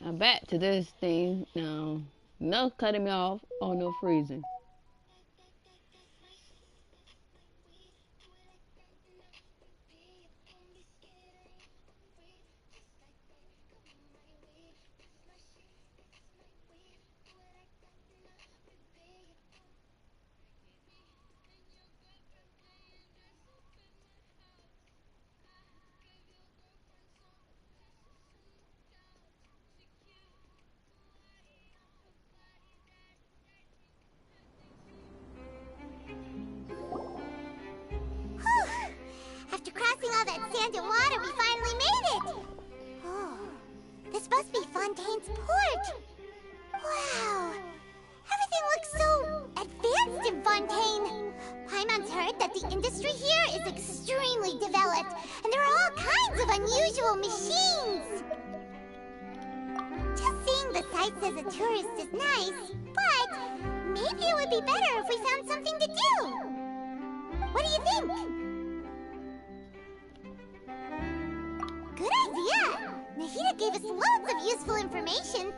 Now back to this thing. Now, no cutting me off or no freezing. After crossing all that sand and water, we finally made it! Oh, this must be Fontaine's port! Wow! Everything looks so advanced in Fontaine! Paimon's heard that the industry here is extremely developed, and there are all kinds of unusual machines! Just seeing the sights as a tourist is nice, but maybe it would be better if we found something to do! What do you think? Good idea! Nahida gave us loads of useful information.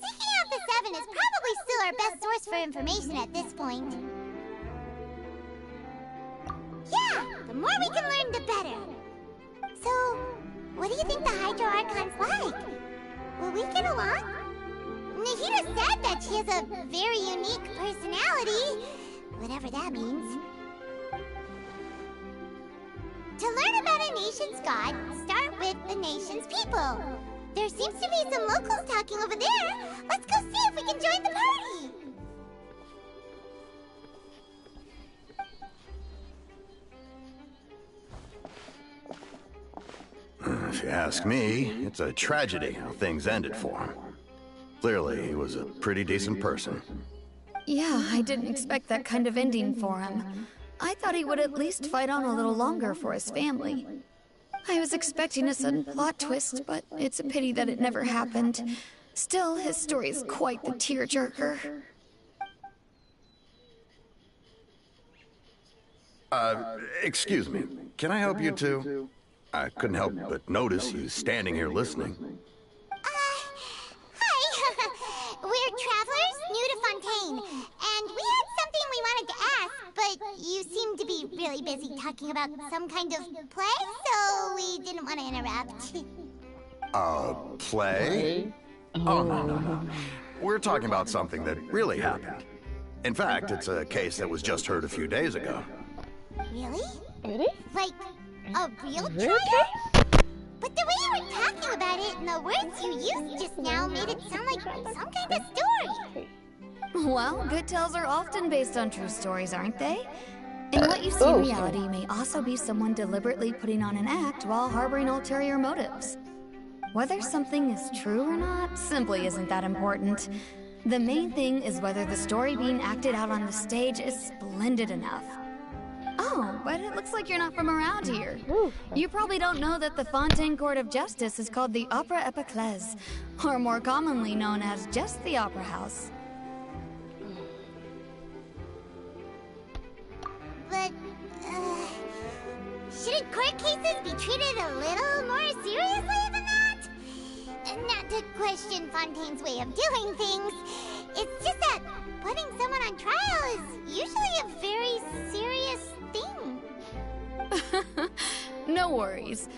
Seeking out the Seven is probably still our best source for information at this point. Yeah! The more we can learn, the better. So, what do you think the Hydro Archon's like? Will we get along? Nahida said that she has a very unique personality, whatever that means. To learn about a nation's god, start with the nation's people. There seems to be some locals talking over there. Let's go see if we can join the party. If you ask me, it's a tragedy how things ended for him. Clearly, he was a pretty decent person. Yeah, I didn't expect that kind of ending for him. I thought he would at least fight on a little longer for his family. I was expecting a sudden plot twist, but it's a pity that it never happened. Still, his story is quite the tearjerker. Excuse me. Can I help you too? I couldn't help but notice you standing here listening. Hi. We're travelers new to Fontaine, and we had something we wanted to ask, but you seem to be really busy talking about some kind of play, so we didn't want to interrupt. Play? Oh, no. We're talking about something that really happened. In fact, it's a case that was just heard a few days ago. Really? Really? Like, a real Really? trial? But the way you were talking about it and the words you used just now made it sound like some kind of story. Well, good tales are often based on true stories, aren't they? And what you see in reality may also be someone deliberately putting on an act while harboring ulterior motives. Whether something is true or not simply isn't that important. The main thing is whether the story being acted out on the stage is splendid enough. Oh, but it looks like you're not from around here. You probably don't know that the Fontaine Court of Justice is called the Opera Epiclese, or more commonly known as just the Opera House. But, shouldn't court cases be treated a little more seriously than that? Not to question Fontaine's way of doing things. It's just that putting someone on trial is usually a very serious thing. No worries.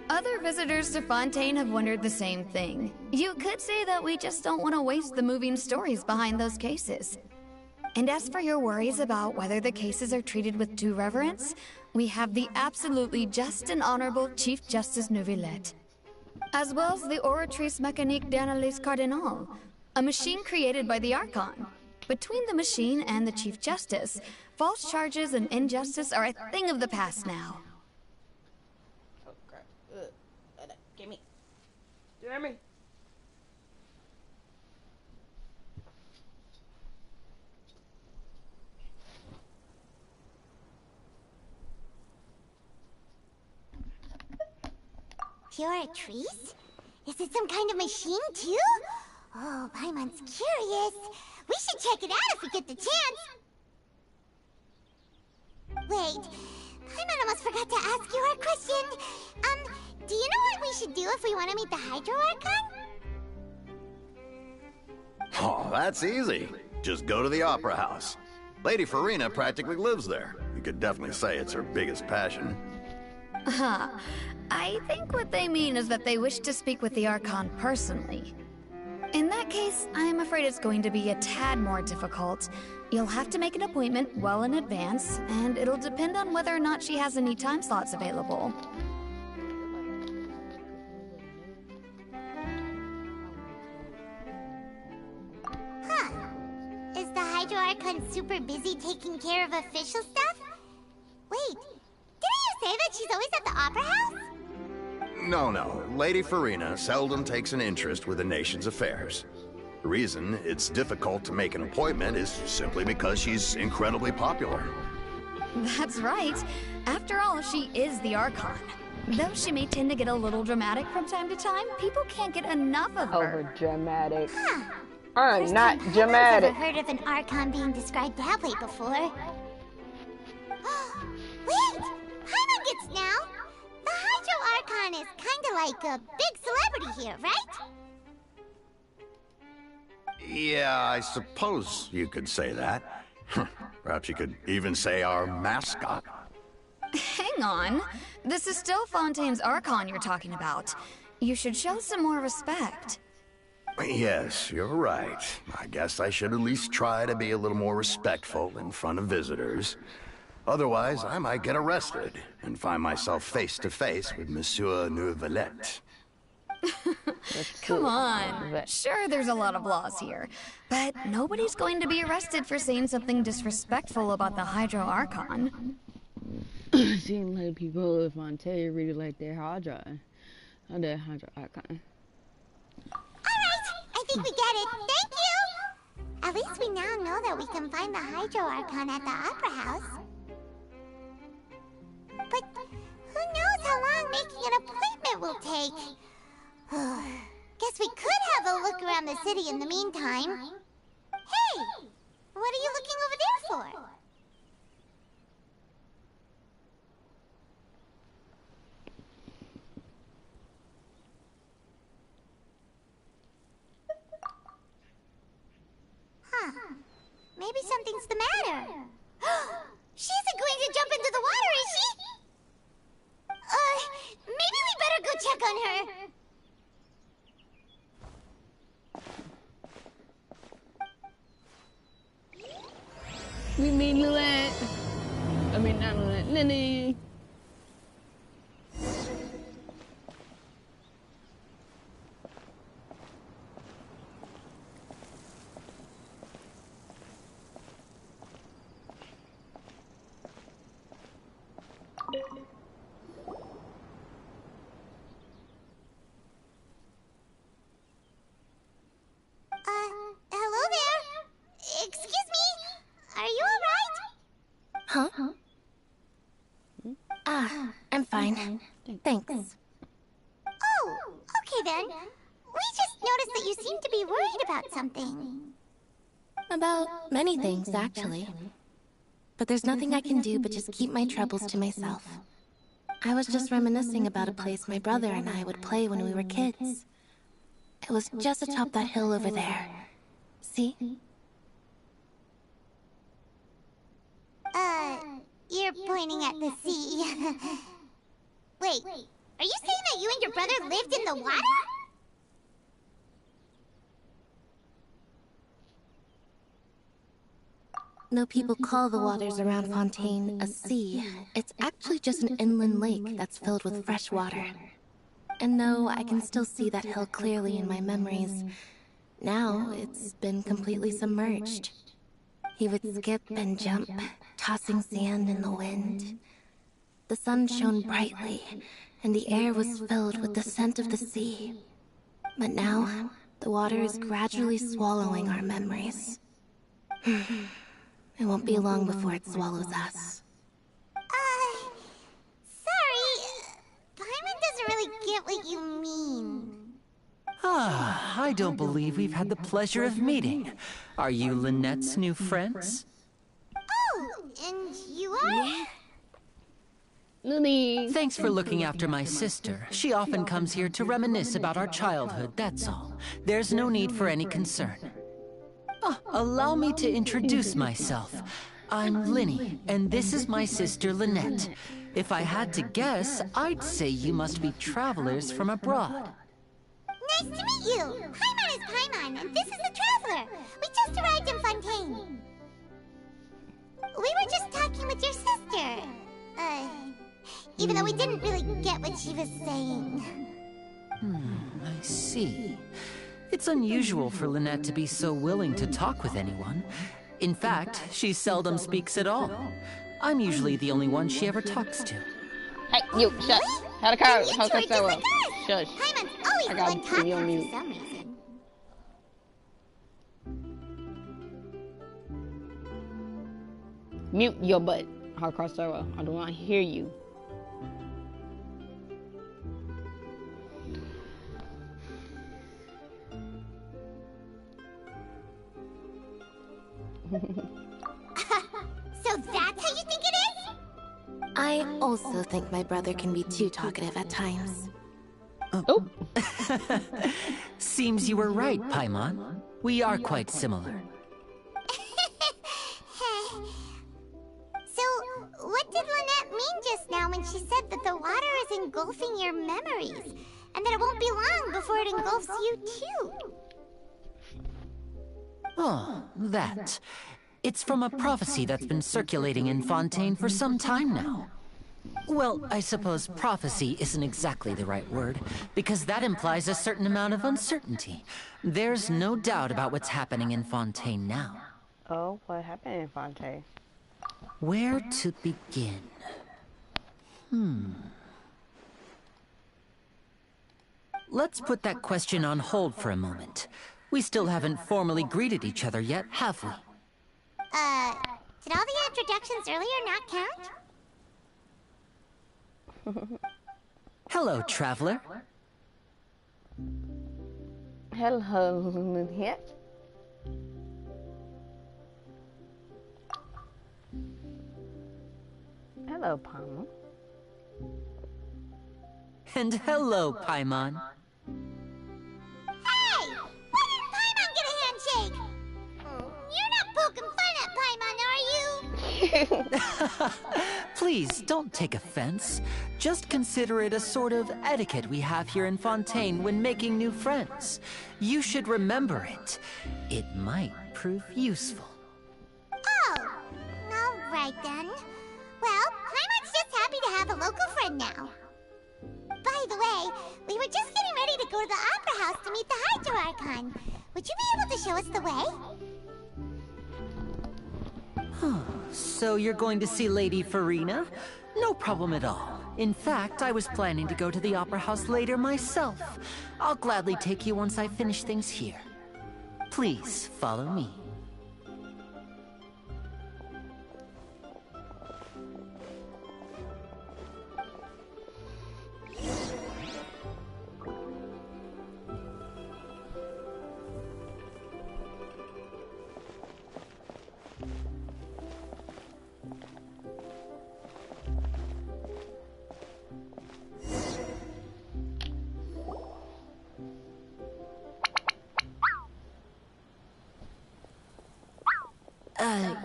Other visitors to Fontaine have wondered the same thing. You could say that we just don't want to waste the moving stories behind those cases. And as for your worries about whether the cases are treated with due reverence, we have the absolutely just and honorable Chief Justice Neuvillette, as well as the Oratrice Mécanique d'Analyse Cardinal, a machine created by the Archon. Between the machine and the Chief Justice, false charges and injustice are a thing of the past now. Oh crap. Give me. Jeremy. Oratrice? Is it some kind of machine too? Oh, Paimon's curious. We should check it out if we get the chance. Wait, Paimon almost forgot to ask you our question. Do you know what we should do if we want to meet the Hydro Archon? Oh, that's easy. Just go to the Opera House. Lady Farina practically lives there. You could definitely say it's her biggest passion. Huh. I think what they mean is that they wish to speak with the Archon personally. In that case, I'm afraid it's going to be a tad more difficult. You'll have to make an appointment well in advance, and it'll depend on whether or not she has any time slots available. Huh. Is the Hydro Archon super busy taking care of official stuff? Wait, didn't you say that she's always at the Opera House? No. Lady Farina seldom takes an interest with the nation's affairs. The reason it's difficult to make an appointment is simply because she's incredibly popular. That's right. After all, she is the Archon. Though she may tend to get a little dramatic from time to time, people can't get enough of her. Over dramatic. Huh. I'm First not time dramatic. I've ever heard of an Archon being described that way before. Wait! Paimon gets now! The Hydro Archon is kinda like a big celebrity here, right? Yeah, I suppose you could say that. Perhaps you could even say our mascot. Hang on. This is still Fontaine's Archon you're talking about. You should show some more respect. Yes, you're right. I guess I should at least try to be a little more respectful in front of visitors. Otherwise, I might get arrested and find myself face to face with Monsieur Neuvillette. Come on. Sure, there's a lot of laws here, but nobody's going to be arrested for saying something disrespectful about the Hydro Archon. Seems like people in Fontaine really like their Hydro. Their Hydro Archon. Alright, I think we get it. Thank you! At least we now know that we can find the Hydro Archon at the Opera House. But who knows how long making an appointment will take? Guess we could have a look around the city in the meantime. Hey! What are you looking over there for? Huh. Maybe something's the matter. She isn't going to jump into the water, is she? Maybe we better go check on her. We mean Lilette. I mean, not Lilette. Lily. Hello there? Excuse me? Are you alright? Huh? I'm fine. Thanks. Oh, okay then. We just noticed that you seem to be worried about something. About many things, actually. But there's nothing I can do but just keep my troubles to myself. I was just reminiscing about a place my brother and I would play when we were kids. It was just atop that hill over there. See? You're pointing at the sea. Wait, are you saying that you and your brother lived in the water? No people call the waters around Fontaine a sea. It's actually just an inland lake that's filled with fresh water. And no, I can still see that hill clearly in my memories. Now, it's been completely submerged. He would skip and jump, tossing sand in the wind. The sun shone brightly, and the air was filled with the scent of the sea. But now, the water is gradually swallowing our memories. It won't be long before it swallows us. Sorry. Paimon doesn't really get what you mean. I don't believe we've had the pleasure of meeting. Are you Lynette's new friends? Oh, and you are? Lily. Thanks for looking after my sister. She often comes here to reminisce about our childhood, that's all. There's no need for any concern. Allow me to introduce myself. I'm Linny, and this is my sister Lynette. If I had to guess, I'd say you must be travelers from abroad. Nice to meet you! Paimon is Paimon, and this is the Traveler. We just arrived in Fontaine. We were just talking with your sister. Even though we didn't really get what she was saying. I see. It's unusual for Lynette to be so willing to talk with anyone. In fact, she seldom speaks at all. I'm usually the only one she ever talks to. Hey, you, shut. How the car? How Just so? like us. Shush. Paimon's always I the got one to talking be on for mute. some reason. Mute your butt, Hardcore Sorrow. I do not hear you. So that's how you think it is? I also think my brother can be too talkative at times. Oh. Seems you were right, Paimon. We are quite similar. So, what did Lynette mean just now when she said that the water is engulfing your memories? And that it won't be long before it engulfs you too? Oh, that. It's from a prophecy that's been circulating in Fontaine for some time now. Well, I suppose prophecy isn't exactly the right word, because that implies a certain amount of uncertainty. There's no doubt about what's happening in Fontaine now. Oh, what happened in Fontaine? Where to begin? Let's put that question on hold for a moment. We still haven't formally greeted each other yet, have we? Did all the introductions earlier not count? Hello, traveler. Hello, Lynette. Hello, Palma. And hello, Paimon. Hey! Why didn't Paimon get a handshake? You're not poking fun at Paimon, are you? Please, don't take offense. Just consider it a sort of etiquette we have here in Fontaine when making new friends. You should remember it. It might prove useful. Oh, all right then. Well, Paimon's just happy to have a local friend now. By the way, we were just getting ready to go to the Opera House to meet the Hydro Archon. Would you be able to show us the way? So you're going to see Lady Farina? No problem at all. In fact, I was planning to go to the Opera House later myself. I'll gladly take you once I finish things here. Please, follow me.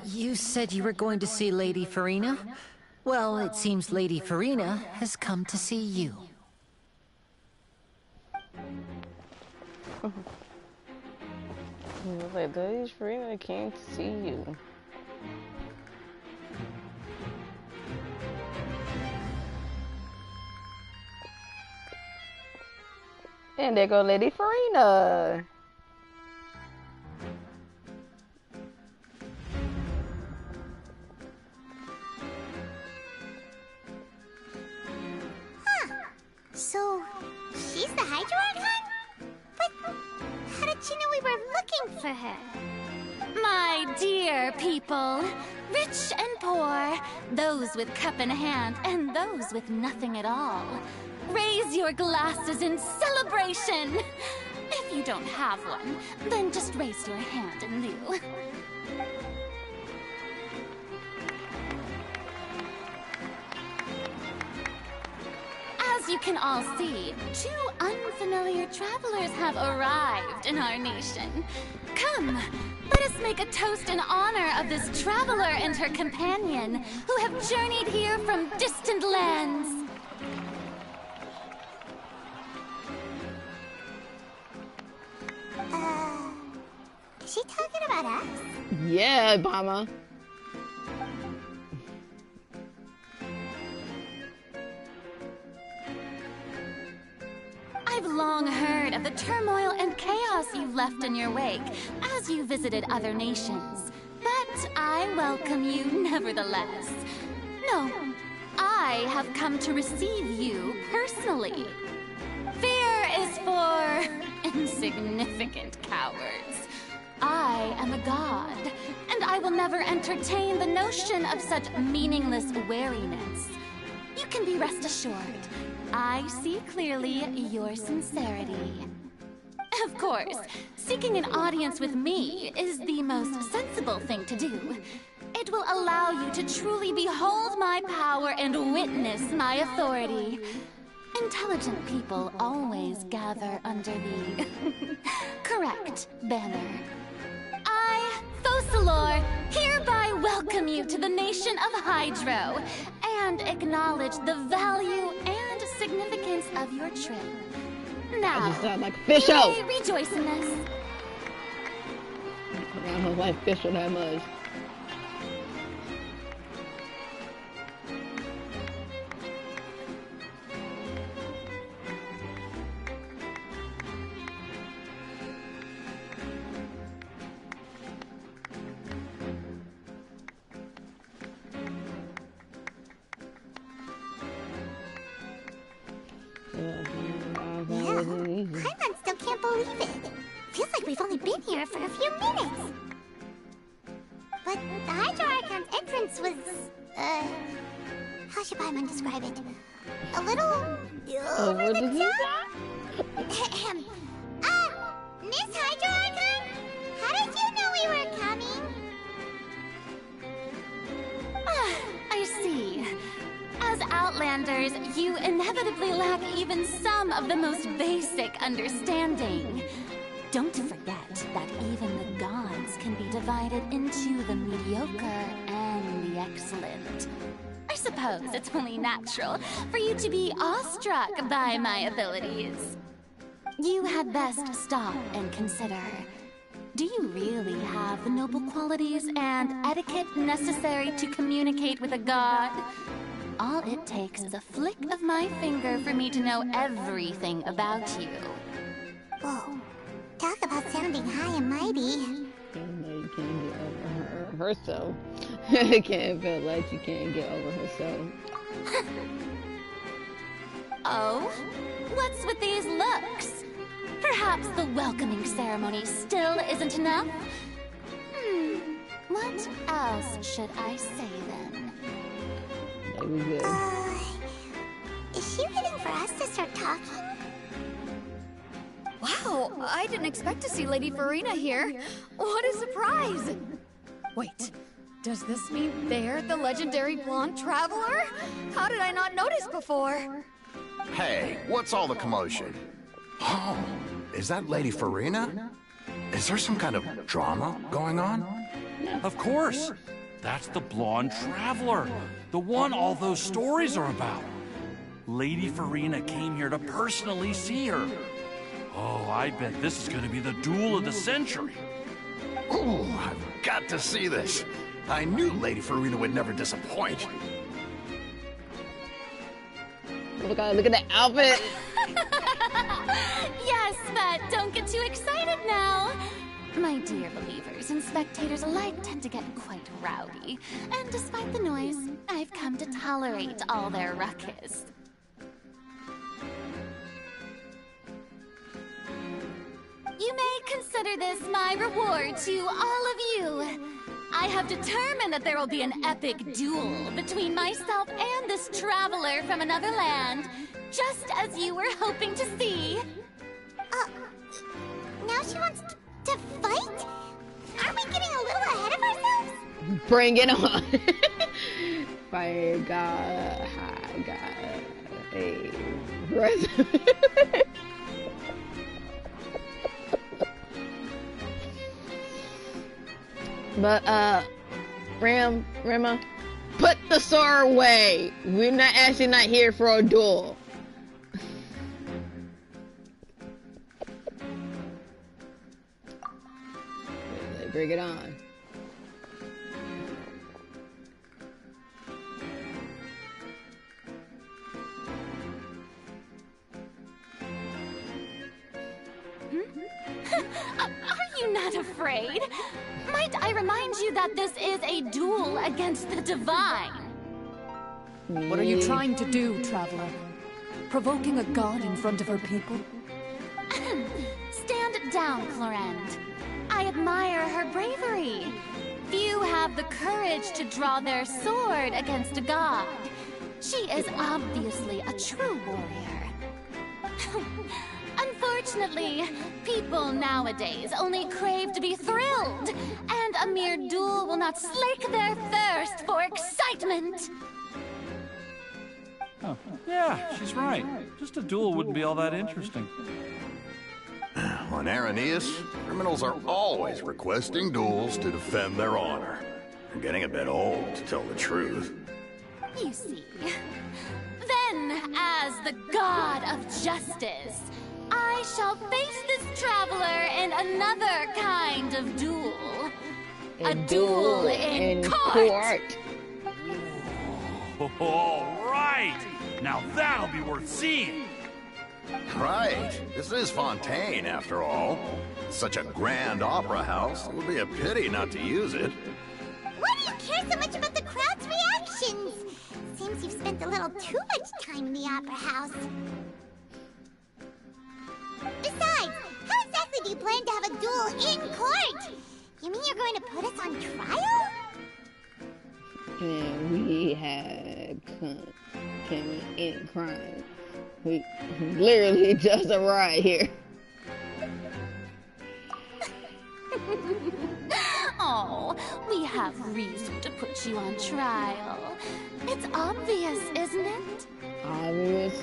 You said you were going to see Lady Farina? Well, it seems Lady Farina has come to see you. Like, Lady Farina came to see you. And there go Lady Farina. So, she's the Hydro Archon? But how did she know we were looking for her? My dear people, rich and poor, those with cup in hand and those with nothing at all, raise your glasses in celebration. If you don't have one, then just raise your hand in lieu. As you can all see, 2 unfamiliar travelers have arrived in our nation. Come, let us make a toast in honor of this traveler and her companion who have journeyed here from distant lands. Is she talking about us? Yeah, Obama. I've long heard of the turmoil and chaos you've left in your wake as you visited other nations. But I welcome you nevertheless. No, I have come to receive you personally. Fear is for insignificant cowards. I am a god, and I will never entertain the notion of such meaningless wariness. You can be rest assured, I see clearly your sincerity. Of course, seeking an audience with me is the most sensible thing to do. It will allow you to truly behold my power and witness my authority. Intelligent people always gather under the correct banner. I, Focalor, hereby welcome you to the nation of Hydro and acknowledge the value and significance of your trip. Now, I just sound like a fish out. you may rejoice in this. I don't like fish that much. Paimon still can't believe it. Feels like we've only been here for a few minutes. But the Hydro Archon's entrance was, how should Paimon describe it? A little over the top? Miss Hydro Archon? How did you know we were coming? I see. As Outlanders, you inevitably lack even some of the most basic understanding. Don't forget that even the gods can be divided into the mediocre and the excellent. I suppose it's only natural for you to be awestruck by my abilities. You had best stop and consider. Do you really have the noble qualities and etiquette necessary to communicate with a god? All it takes is a flick of my finger for me to know everything about you. Whoa. Talk about sounding high and mighty. Nobody can get over herself. It can't feel like she can't get over herself. Oh? What's with these looks? Perhaps the welcoming ceremony still isn't enough? What else should I say then? That was good. Is she waiting for us to start talking? Wow, I didn't expect to see Lady Farina here. What a surprise! Wait, does this mean they're the legendary blonde traveler? How did I not notice before? Hey, what's all the commotion? Oh, is that Lady Farina? Is there some kind of drama going on? Of course. That's the blonde traveler. The one all those stories are about. Lady Farina came here to personally see her. Oh, I bet this is going to be the duel of the century. Ooh, I've got to see this. I knew Lady Farina would never disappoint. Oh my god, look at that outfit! Yes, but don't get too excited now. My dear believers and spectators alike tend to get quite rowdy. And despite the noise, I've come to tolerate all their ruckus. You may consider this my reward to all of you. I have determined that there will be an epic duel between myself and this traveler from another land, just as you were hoping to see. Now she wants to fight? Aren't we getting a little ahead of ourselves? Bring it on! Fire god, high god. a resume. But Rima, put the sword away. We're not actually not here for a duel. Bring it on. Are you not afraid? Might I remind you that this is a duel against the divine? What are you trying to do, traveler? Provoking a god in front of her people? Stand down, Florent. I admire her bravery. Few have the courage to draw their sword against a god. She is obviously a true warrior. Unfortunately, people nowadays only crave to be thrilled, and a mere duel will not slake their thirst for excitement. Oh, yeah, she's right. Just a duel wouldn't be all that interesting. On Araneus, criminals are always requesting duels to defend their honor. I'm getting a bit old, to tell the truth. You see. Then, as the god of justice, I shall face this traveler in another kind of duel. A duel in court. All right! Now that'll be worth seeing! Right. This is Fontaine, after all. Such a grand opera house. It would be a pity not to use it. Why do you care so much about the crowd's reactions? Seems you've spent a little too much time in the opera house. Besides, how exactly do you plan to have a duel in court? You mean you're going to put us on trial? And we had coming in crime. We literally just arrived here. Oh, we have reason to put you on trial. It's obvious, isn't it? Obvious.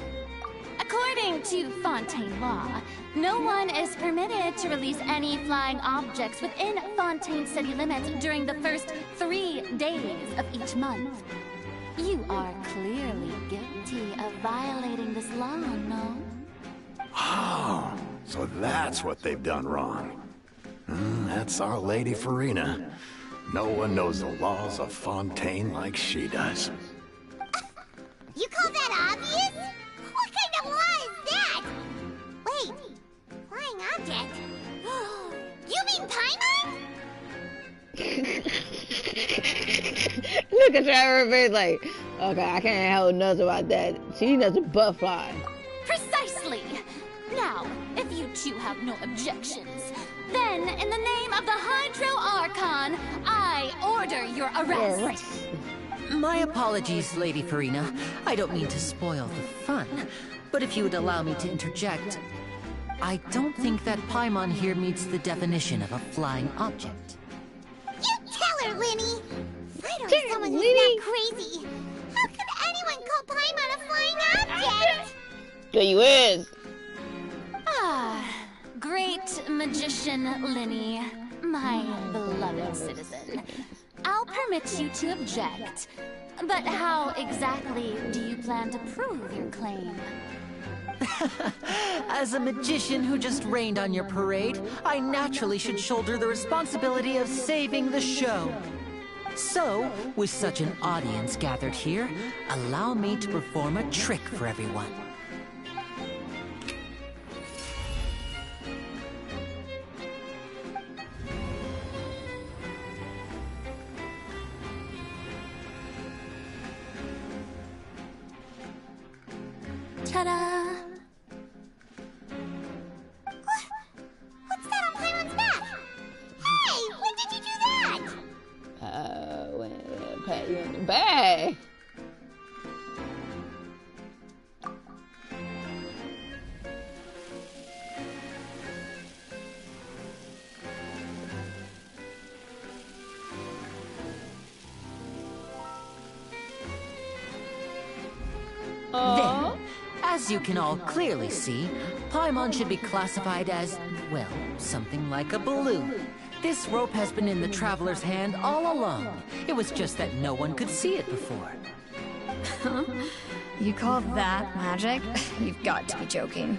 According to Fontaine law, no one is permitted to release any flying objects within Fontaine city limits during the first 3 days of each month. You are clearly guilty of violating this law, no? Oh, so that's what they've done wrong. That's our Lady Farina. No one knows the laws of Fontaine like she does. You call that obvious? What kind of law is that? Wait, flying object? You mean Paimon? Look at Trevor face like, okay, I can't help nothing about that. She knows a butt fly. Precisely! Now, if you two have no objections, then in the name of the Hydro Archon, I order your arrest. My apologies, Lady Farina. I don't mean to spoil the fun, but if you would allow me to interject, I don't think that Paimon here meets the definition of a flying object. You tell her, Linny! Finally someone who's not crazy! How could anyone call Paimon a flying object? There you is. Ah, great magician Linny, my beloved citizen. I'll permit you to object, but how exactly do you plan to prove your claim? As a magician who just rained on your parade, I naturally should shoulder the responsibility of saving the show. So, with such an audience gathered here, allow me to perform a trick for everyone. Ta-da! What's that on Paimon's back? Hey, when did you do that? When pat you on the back. Then, As you can all clearly see, Paimon should be classified as, well, something like a balloon. This rope has been in the Traveler's hand all along. It was just that no one could see it before. Huh? You call that magic? You've got to be joking.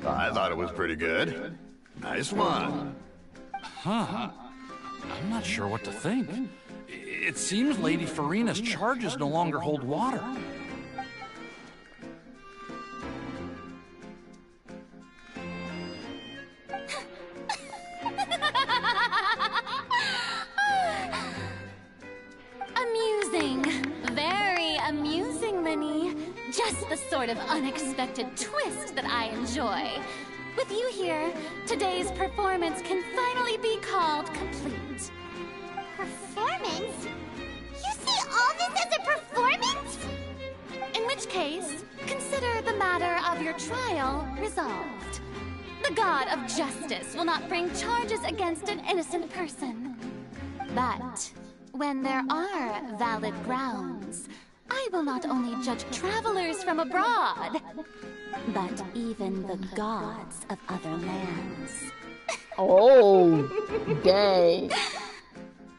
I thought it was pretty good. Nice one. Huh. I'm not sure what to think. It seems Lady Farina's charges no longer hold water. Amusing. Very amusing, Linny. Just the sort of unexpected twist that I enjoy. With you here, today's performance can finally be called complete. Performance? You see all this as a performance? In which case, consider the matter of your trial resolved. The god of justice will not bring charges against an innocent person. But when there are valid grounds, I will not only judge travelers from abroad, but even the gods of other lands. Oh, dang.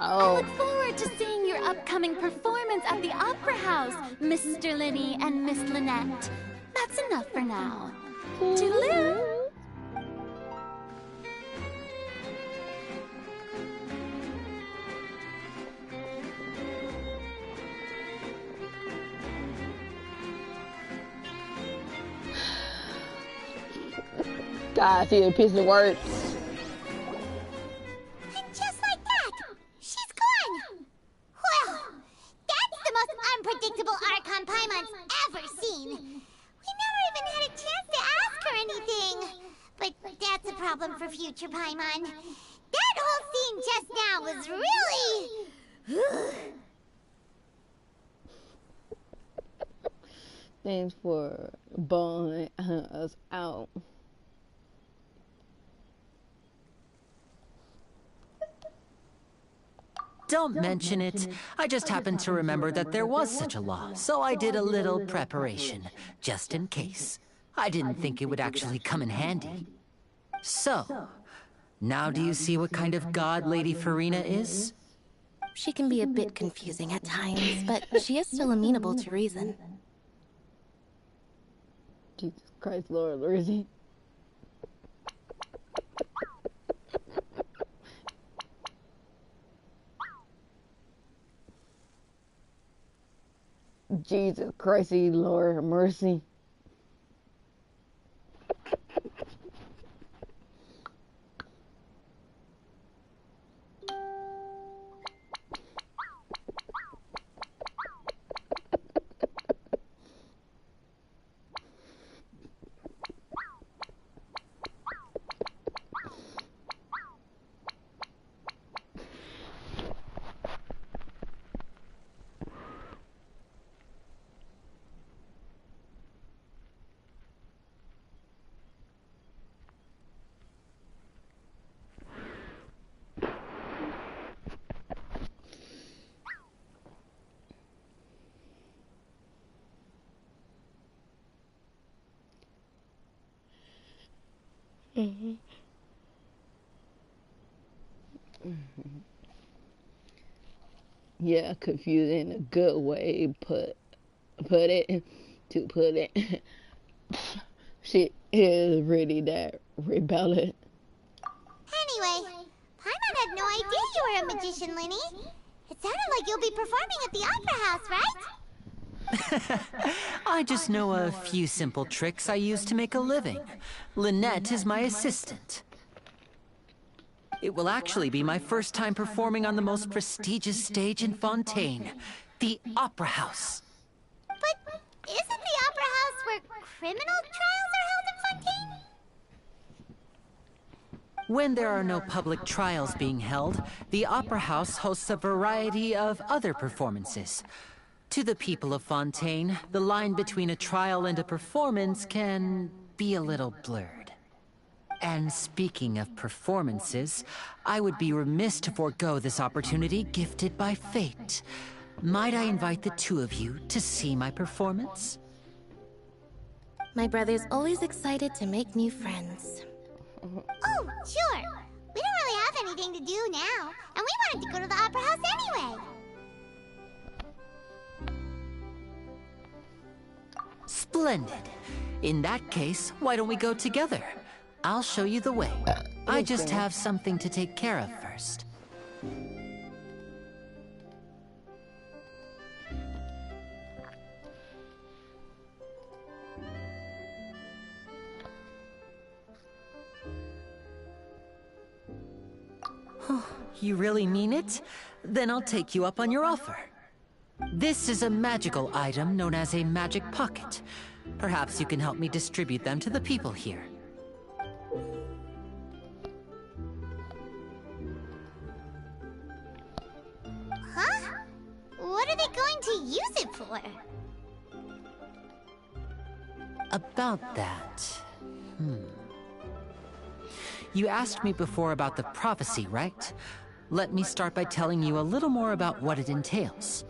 I Oh, look forward to seeing your upcoming performance at the Opera House, Mr. Linny and Miss Lynette. That's enough for now. Toodaloo! God, see a piece of work. And just like that, she's gone. Well, that's the most unpredictable Archon Paimon's ever seen. We never even had a chance to ask her anything. But that's a problem for future Paimon. That whole scene just now was really... Thanks for bawling us out. Don't mention it. I just happened to remember that there was such a law, so I did a little preparation, just in case. I didn't think it would actually come in handy. So, now do you see what kind of god Lady Farina is? She can be a bit confusing at times, but she is still amenable to reason. Jesus Christ, Lord, Lizzie. Jesus Christ, Lord, mercy. Yeah, confusing in a good way. Put it. She is really that rebellious. Anyway, Paimon had no idea you were a magician, Linny. It sounded like you'll be performing at the Opera House, right? I just know a few simple tricks I use to make a living. Lynette is my assistant. It will actually be my first time performing on the most prestigious stage in Fontaine, the Opera House. But isn't the Opera House where criminal trials are held in Fontaine? When there are no public trials being held, the Opera House hosts a variety of other performances. To the people of Fontaine, the line between a trial and a performance can be a little blurred. And speaking of performances, I would be remiss to forego this opportunity gifted by fate. Might I invite the two of you to see my performance? My brother's always excited to make new friends. Oh, sure. We don't really have anything to do now, and we wanted to go to the Opera House anyway. Splendid. In that case, why don't we go together? I'll show you the way. I just have something to take care of first. You really mean it? Then I'll take you up on your offer. This is a magical item known as a magic pocket. Perhaps you can help me distribute them to the people here. Huh? What are they going to use it for? About that... You asked me before about the prophecy, right? Let me start by telling you a little more about what it entails.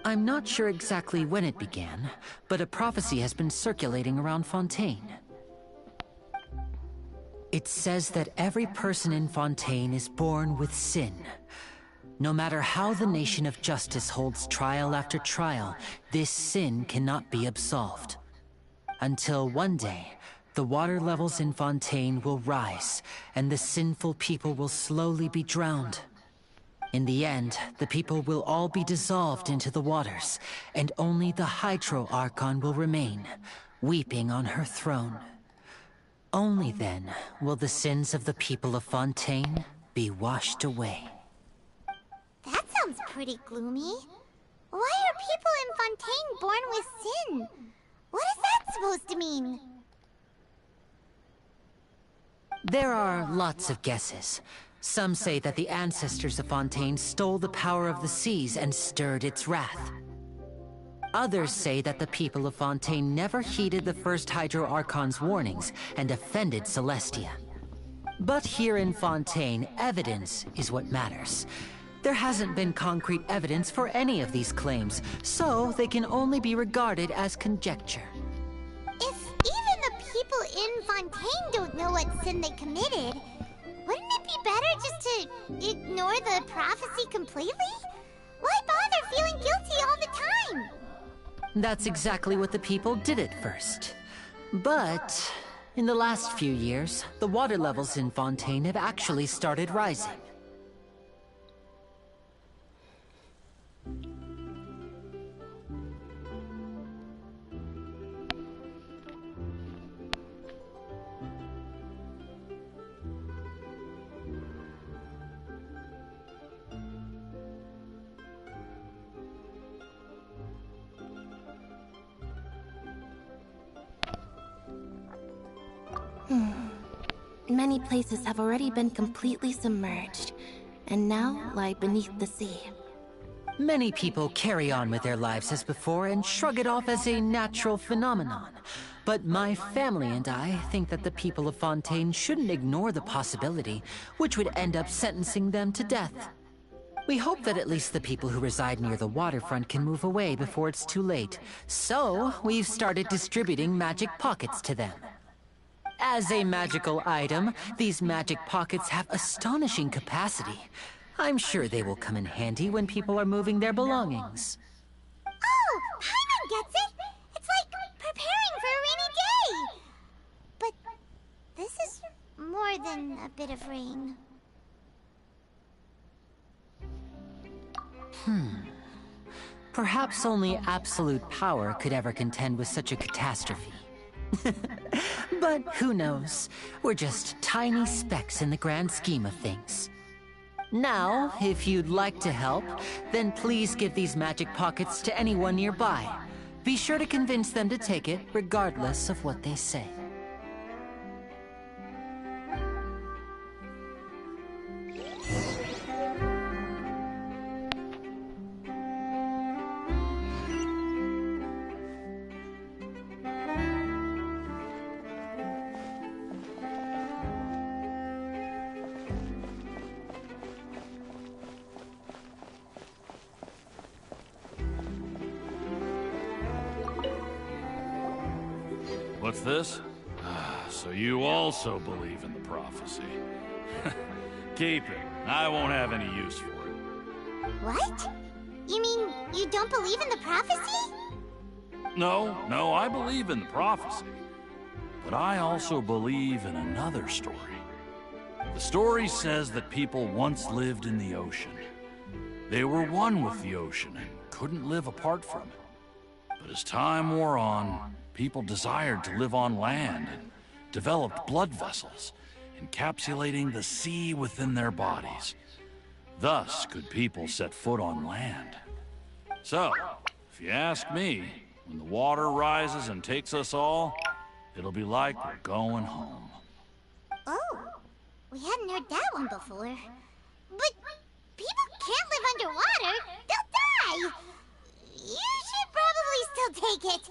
I'm not sure exactly when it began, but a prophecy has been circulating around Fontaine. It says that every person in Fontaine is born with sin. No matter how the nation of justice holds trial after trial, this sin cannot be absolved. Until one day, the water levels in Fontaine will rise, and the sinful people will slowly be drowned. In the end, the people will all be dissolved into the waters, and only the Hydro Archon will remain, weeping on her throne. Only then will the sins of the people of Fontaine be washed away. That sounds pretty gloomy. Why are people in Fontaine born with sin? What is that supposed to mean? There are lots of guesses. Some say that the ancestors of Fontaine stole the power of the seas and stirred its wrath. Others say that the people of Fontaine never heeded the first Hydro Archon's warnings and offended Celestia. But here in Fontaine, evidence is what matters. There hasn't been concrete evidence for any of these claims, so they can only be regarded as conjecture. If even the people in Fontaine don't know what sin they committed, wouldn't it be better just to ignore the prophecy completely? Why bother feeling guilty all the time? That's exactly what the people did at first. But in the last few years, the water levels in Fontaine have actually started rising. Many places have already been completely submerged, and now lie beneath the sea. Many people carry on with their lives as before and shrug it off as a natural phenomenon. But my family and I think that the people of Fontaine shouldn't ignore the possibility, which would end up sentencing them to death. We hope that at least the people who reside near the waterfront can move away before it's too late. So, we've started distributing magic pockets to them. As a magical item, these magic pockets have astonishing capacity. I'm sure they will come in handy when people are moving their belongings. Oh, Paimon gets it! It's like preparing for a rainy day! But this is more than a bit of rain. Perhaps only absolute power could ever contend with such a catastrophe. But who knows? We're just tiny specks in the grand scheme of things. Now, if you'd like to help, then please give these magic pockets to anyone nearby. Be sure to convince them to take it, regardless of what they say. What's this? So you also believe in the prophecy. Keep it. I won't have any use for it. What? You mean you don't believe in the prophecy? No, I believe in the prophecy. But I also believe in another story. The story says that people once lived in the ocean. They were one with the ocean and couldn't live apart from it. But as time wore on, people desired to live on land and developed blood vessels, encapsulating the sea within their bodies. Thus could people set foot on land. So, if you ask me, when the water rises and takes us all, it'll be like we're going home. Oh, we hadn't heard that one before. But people can't live underwater. They'll die. You should probably still take it.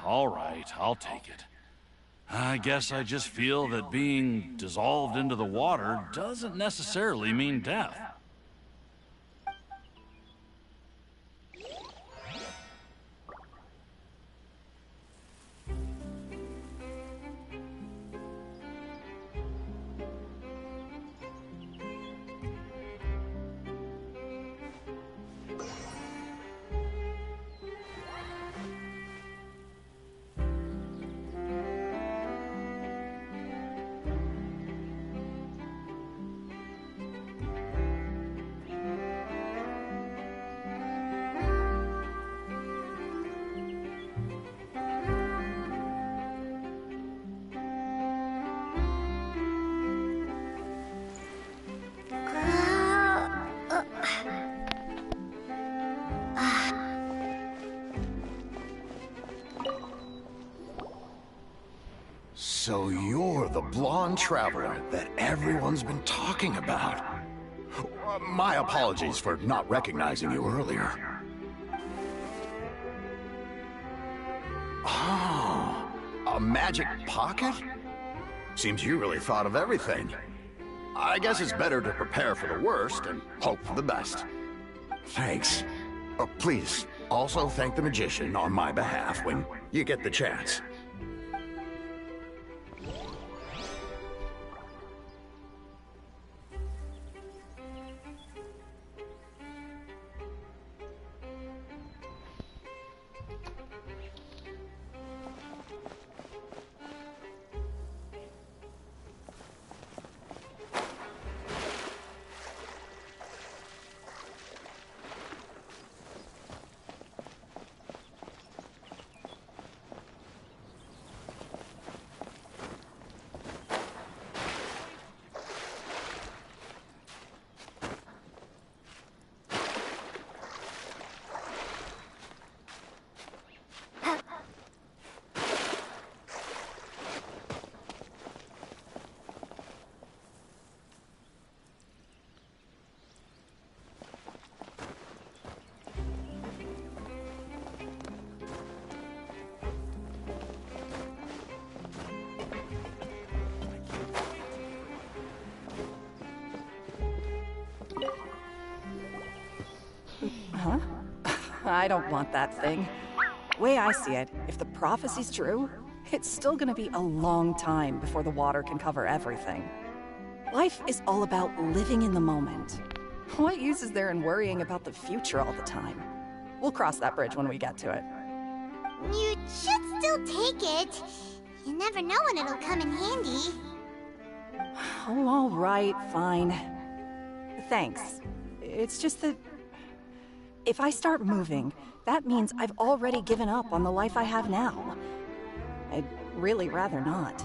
All right, I'll take it. I guess I just feel that being dissolved into the water doesn't necessarily mean death. So you're the blonde traveler that everyone's been talking about. My apologies for not recognizing you earlier. Oh, a magic pocket? Seems you really thought of everything. I guess it's better to prepare for the worst and hope for the best. Thanks. Please, also thank the magician on my behalf when you get the chance. Huh? I don't want that thing. Way I see it, if the prophecy's true, it's still gonna be a long time before the water can cover everything. Life is all about living in the moment. What use is there in worrying about the future all the time? We'll cross that bridge when we get to it. You should still take it. You never know when it'll come in handy. Oh, all right, fine. Thanks. It's just that if I start moving, that means I've already given up on the life I have now. I'd really rather not.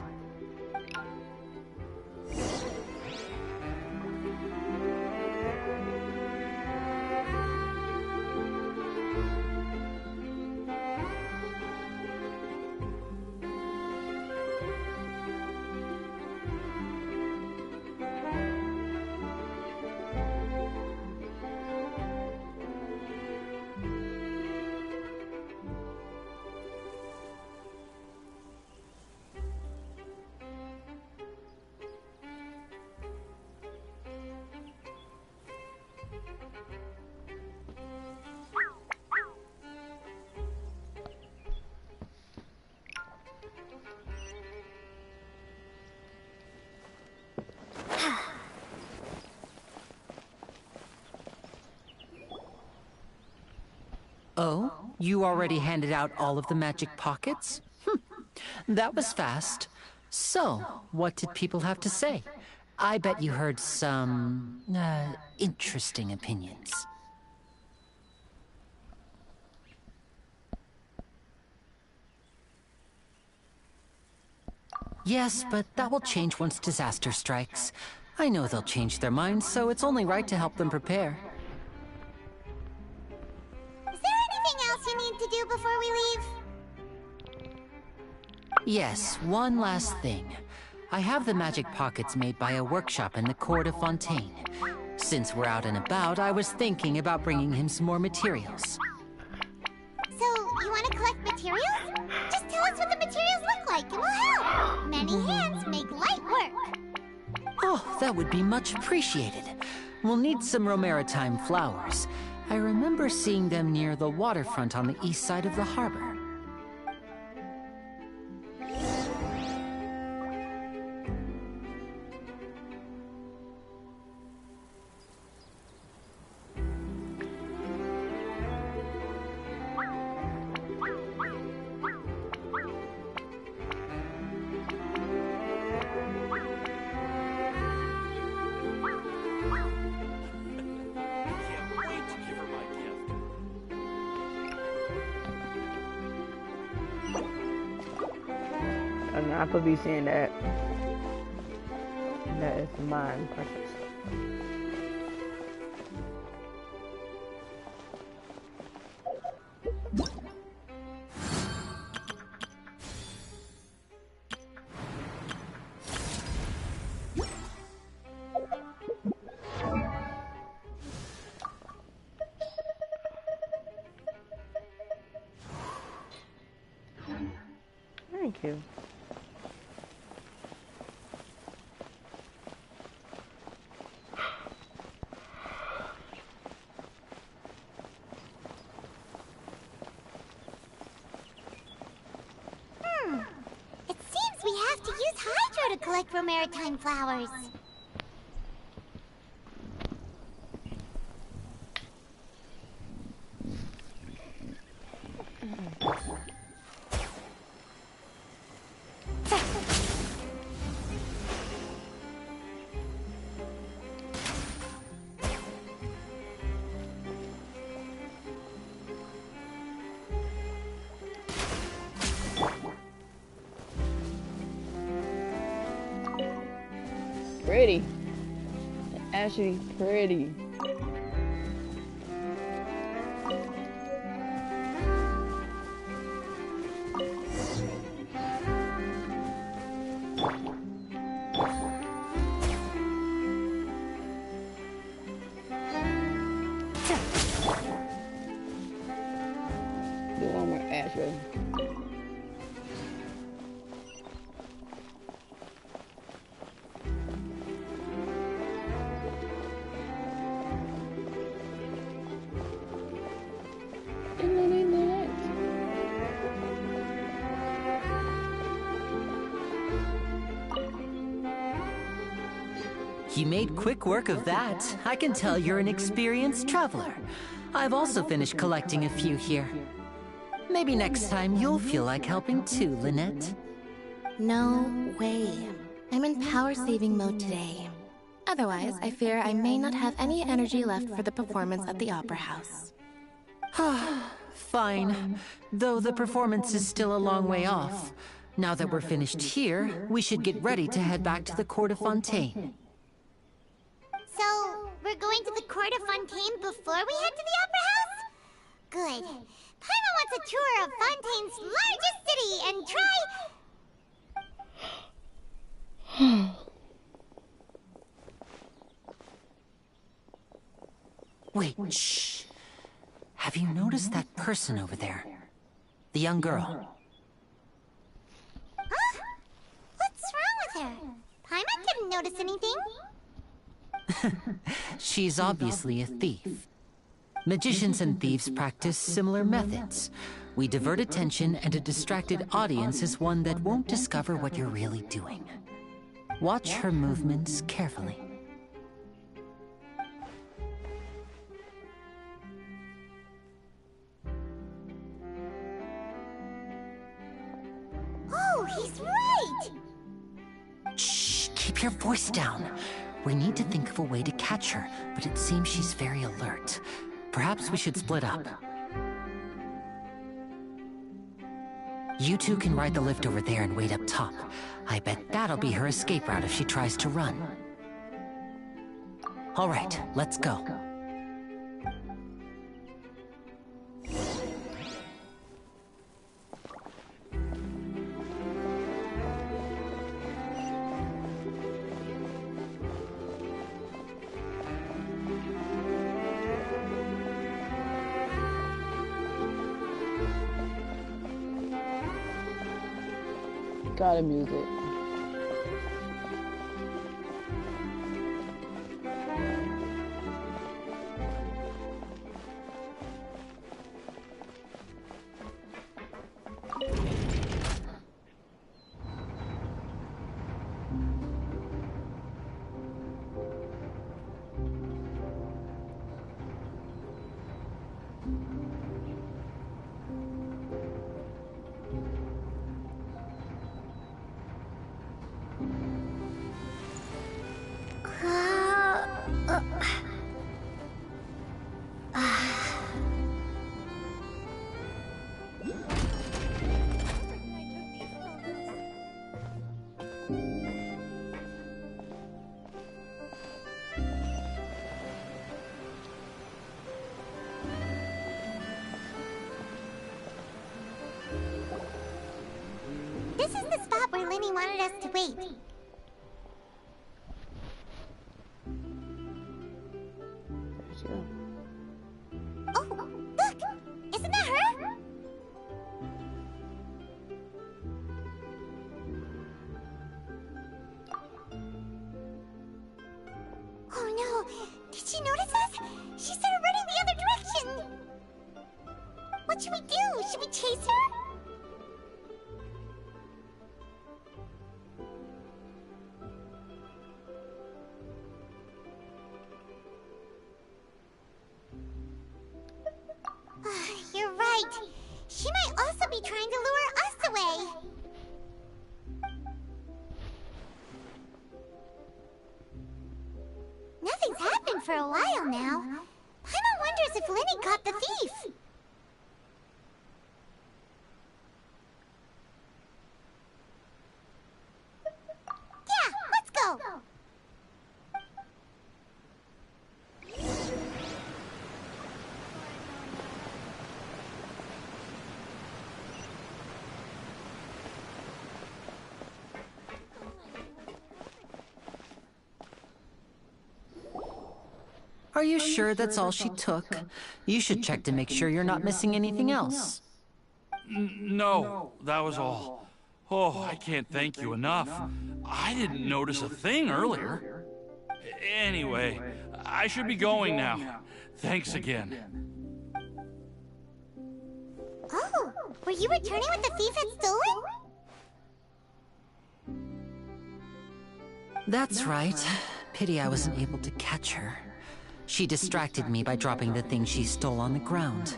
Oh? You already handed out all of the magic pockets? That was fast. So, what did people have to say? I bet you heard some, interesting opinions. Yes, but that will change once disaster strikes. I know they'll change their minds, so it's only right to help them prepare. Is there anything else you need to do before we leave? Yes, one last thing. I have the magic pockets made by a workshop in the court of Fontaine. Since we're out and about, I was thinking about bringing him some more materials. So, you want to collect materials? Just tell us what the materials look like and we'll help. Many hands make light work. Oh, that would be much appreciated. We'll need some Romaritime flowers. I remember seeing them near the waterfront on the east side of the harbor. I'm not gonna be seeing that. That is mine, precious. Thank you. It seems we have to use Hydro to collect Romaritime flowers. Pretty. Actually pretty. Do one more Astro. You made quick work of that. I can tell you're an experienced traveler. I've also finished collecting a few here. Maybe next time you'll feel like helping too, Lynette. No way. I'm in power-saving mode today. Otherwise, I fear I may not have any energy left for the performance at the Opera House. Fine. Though the performance is still a long way off. Now that we're finished here, we should get ready to head back to the Court of Fontaine. So, we're going to the Court of Fontaine before we head to the Opera House? Good. Paimon wants a tour of Fontaine's largest city and try... Wait, shh. Have you noticed that person over there? The young girl. Huh? What's wrong with her? Paimon didn't notice anything. She's obviously a thief. Magicians and thieves practice similar methods. We divert attention, and a distracted audience is one that won't discover what you're really doing. Watch her movements carefully. he's right! Shh, keep your voice down. We need to think of a way to catch her, but it seems she's very alert. Perhaps we should split up. You two can ride the lift over there and wait up top. I bet that'll be her escape route if she tries to run. All right, let's go. Gotta music. This is the spot where Lenny wanted us to wait. Oh, look! Isn't that her? Oh no! Did she notice us? She started running the other direction! What should we do? Should we chase her? You're right. She might also be trying to lure us away. Nothing's happened for a while now. Paimon wonders if Lenny caught the thief. Yeah, let's go. Are you sure that's all she took? You should check to make sure you're not missing anything else. No, that was all. Oh, I can't thank you enough. I didn't notice a thing earlier. Anyway, I should be going now. Thanks again. Oh, were you returning what the thief had stolen? That's right. Pity I wasn't able to catch her. She distracted me by dropping the thing she stole on the ground.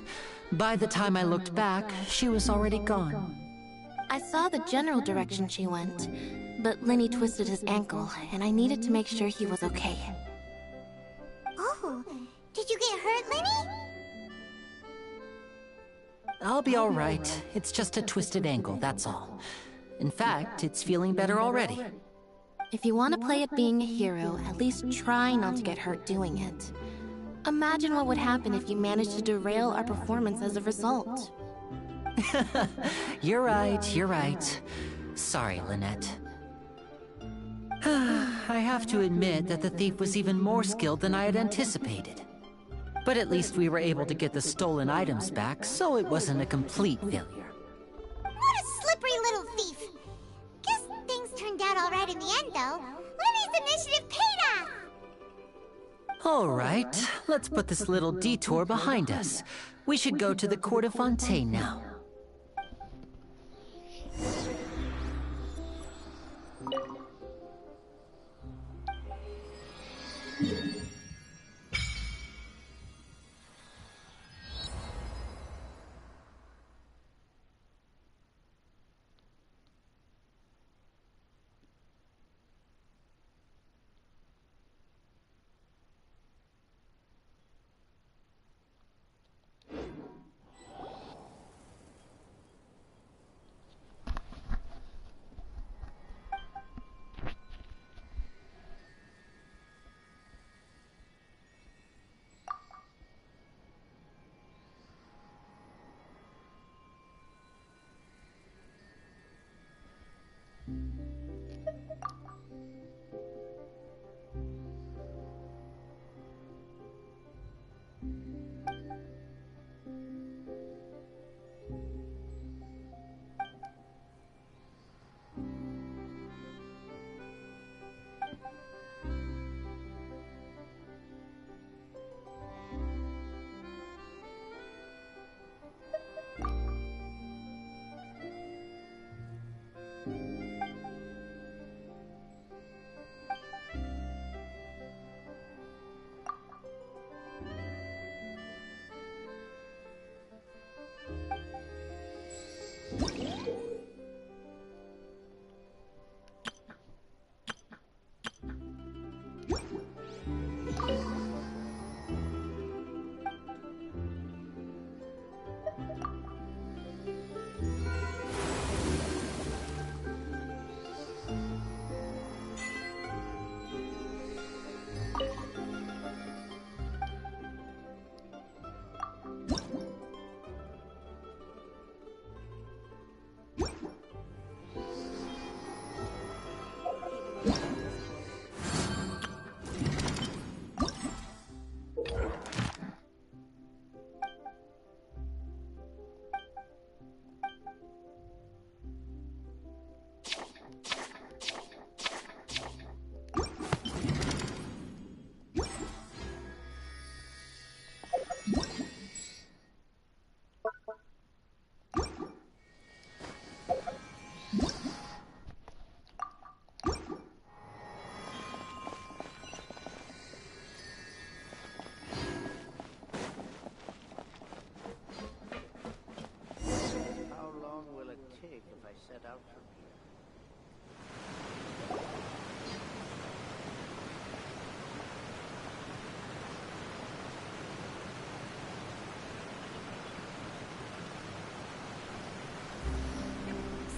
By the time I looked back, she was already gone. I saw the general direction she went, but Lenny twisted his ankle, and I needed to make sure he was okay. Oh, did you get hurt, Lenny? I'll be all right. It's just a twisted ankle, that's all. In fact, it's feeling better already. If you want to play at being a hero, at least try not to get hurt doing it. Imagine what would happen if you managed to derail our performance as a result. You're right, you're right. Sorry, Lynette. I have to admit that the thief was even more skilled than I had anticipated. But at least we were able to get the stolen items back, so it wasn't a complete failure. What a slippery little thief! Guess things turned out all right in the end, though. Lenny's initiative paid off! All right, let's put this little detour behind us. We should go to the Court of Fontaine now.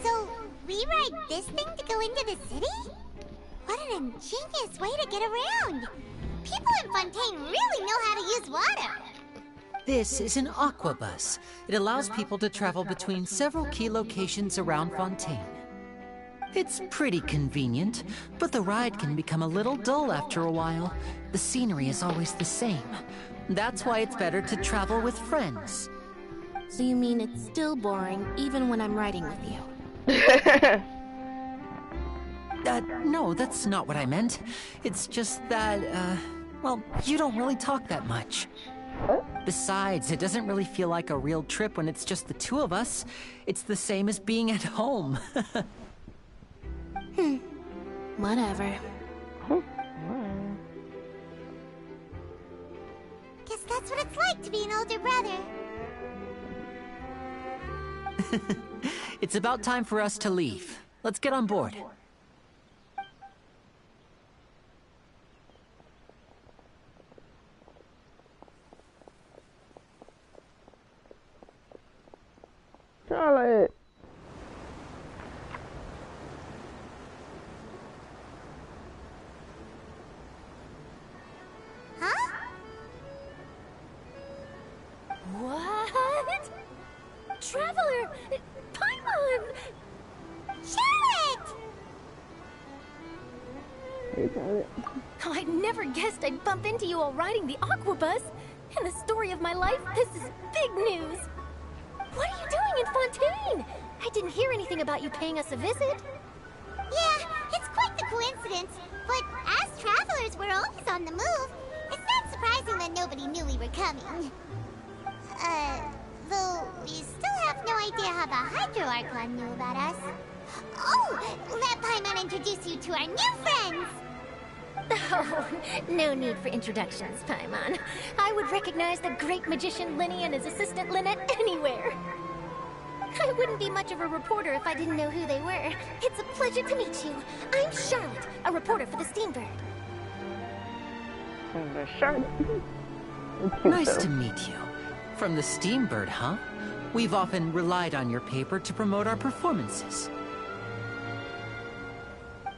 So, we ride this thing to go into the city? What an ingenious way to get around! People in Fontaine really know how to use water! This is an aquabus. It allows people to travel between several key locations around Fontaine. It's pretty convenient, but the ride can become a little dull after a while. The scenery is always the same. That's why it's better to travel with friends. So you mean it's still boring even when I'm riding with you? No, that's not what I meant. It's just that, well, you don't really talk that much. Besides, it doesn't really feel like a real trip when it's just the two of us. It's the same as being at home. Whatever. Guess that's what it's like to be an older brother. It's about time for us to leave. Let's get on board. Charlotte. Huh? What? Traveler! Paimon! Charlotte! Hey, Charlotte. Oh, I never guessed I'd bump into you while riding the aquabus. In the story of my life, this is big news. What are you doing in Fontaine? I didn't hear anything about you paying us a visit. Yeah, it's quite the coincidence. But as travelers, we're always on the move. It's not surprising that nobody knew we were coming. Though we still have no idea how the Hydro Archon knew about us. Oh, let Paimon introduce you to our new friends! Oh, no need for introductions, Paimon. I would recognize the great magician Linny and his assistant Lynette anywhere. I wouldn't be much of a reporter if I didn't know who they were. It's a pleasure to meet you. I'm Charlotte, a reporter for the Steambird. Charlotte. Nice to meet you. From the Steambird, huh? We've often relied on your paper to promote our performances.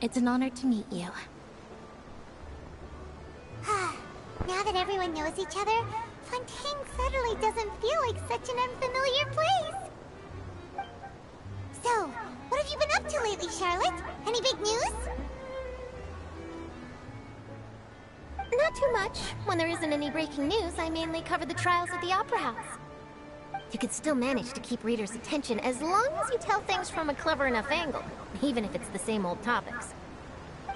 It's an honor to meet you. Now that everyone knows each other, Fontaine suddenly doesn't feel like such an unfamiliar place. So, what have you been up to lately, Charlotte? Any big news? Not too much. When there isn't any breaking news, I mainly cover the trials at the Opera House. You can still manage to keep readers' attention as long as you tell things from a clever enough angle, even if it's the same old topics.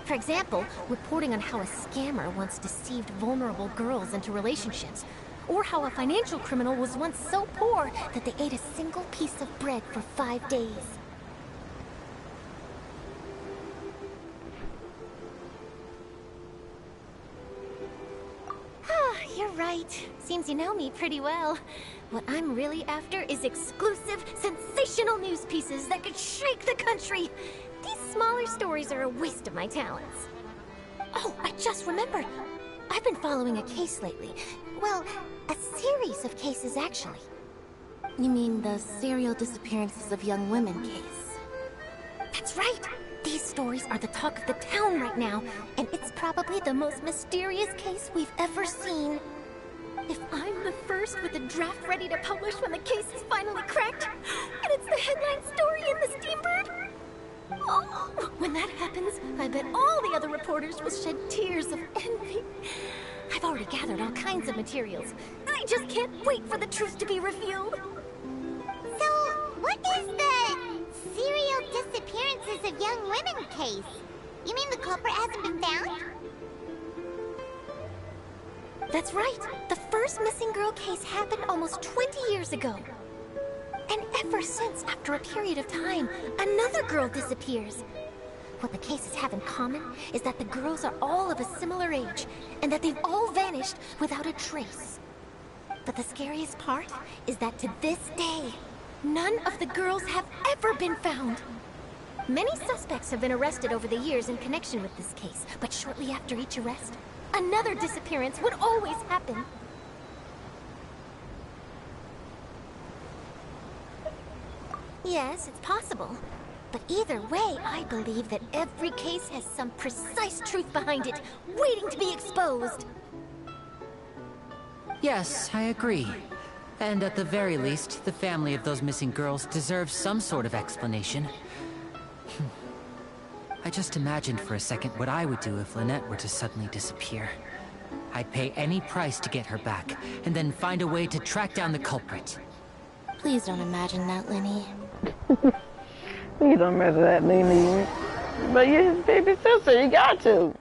For example, reporting on how a scammer once deceived vulnerable girls into relationships, or how a financial criminal was once so poor that they ate a single piece of bread for 5 days. You're right. Seems you know me pretty well. What I'm really after is exclusive, sensational news pieces that could shake the country. These smaller stories are a waste of my talents. Oh, I just remembered. I've been following a case lately. Well, a series of cases, actually. You mean the serial disappearances of young women case? That's right. These stories are the talk of the town right now, and it's probably the most mysterious case we've ever seen. If I'm the first with a draft ready to publish when the case is finally cracked, and it's the headline story in the Steambird, oh, when that happens, I bet all the other reporters will shed tears of envy. I've already gathered all kinds of materials. I just can't wait for the truth to be revealed. So, what is the serial disappearances of young women case? You mean the culprit hasn't been found? That's right. The first missing girl case happened almost 20 years ago. And ever since, after a period of time, another girl disappears. What the cases have in common is that the girls are all of a similar age, and that they've all vanished without a trace. But the scariest part is that to this day, None of the girls have ever been found. Many suspects have been arrested over the years in connection with this case, but shortly after each arrest, another disappearance would always happen. Yes, it's possible. But either way, I believe that every case has some precise truth behind it, waiting to be exposed. Yes, I agree. And at the very least, the family of those missing girls deserves some sort of explanation. I just imagined for a second what I would do if Lynette were to suddenly disappear. I'd pay any price to get her back, and then find a way to track down the culprit. Please don't imagine that, Lenny. Please don't mess with that, Nene. But you're his baby sister, you got to.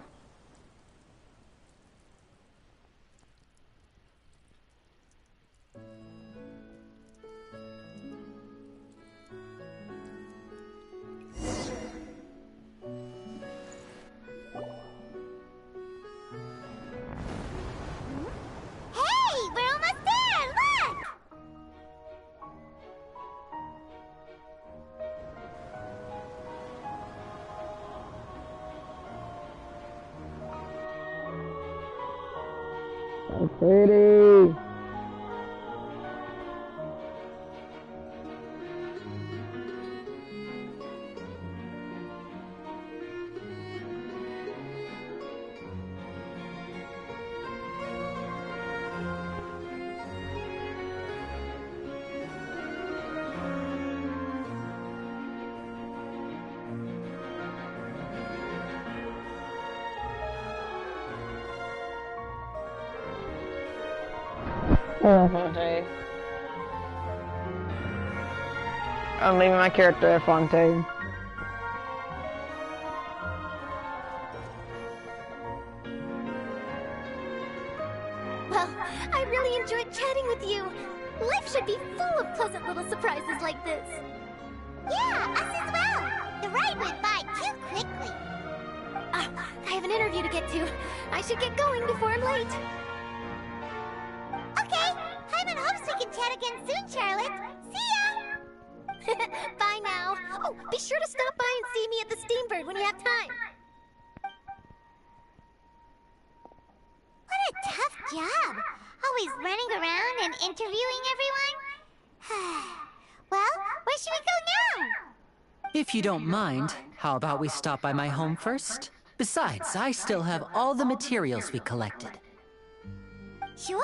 So pretty. Fontaine. I'm leaving my character at Fontaine. Well, I really enjoyed chatting with you. Life should be full of pleasant little surprises like this. Yeah, us as well. The ride went by too quickly. I have an interview to get to. I should get going before I'm late. Okay, Hyman hopes we can chat again soon, Charlotte. See ya! Bye now. Oh, be sure to stop by and see me at the Steambird when you have time. What a tough job. Always running around and interviewing everyone. Well, where should we go now? If you don't mind, how about we stop by my home first? Besides, I still have all the materials we collected. Sure,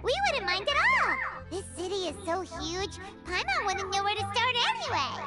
we wouldn't mind at all. This city is so huge, Paimon wouldn't know where to start anyway.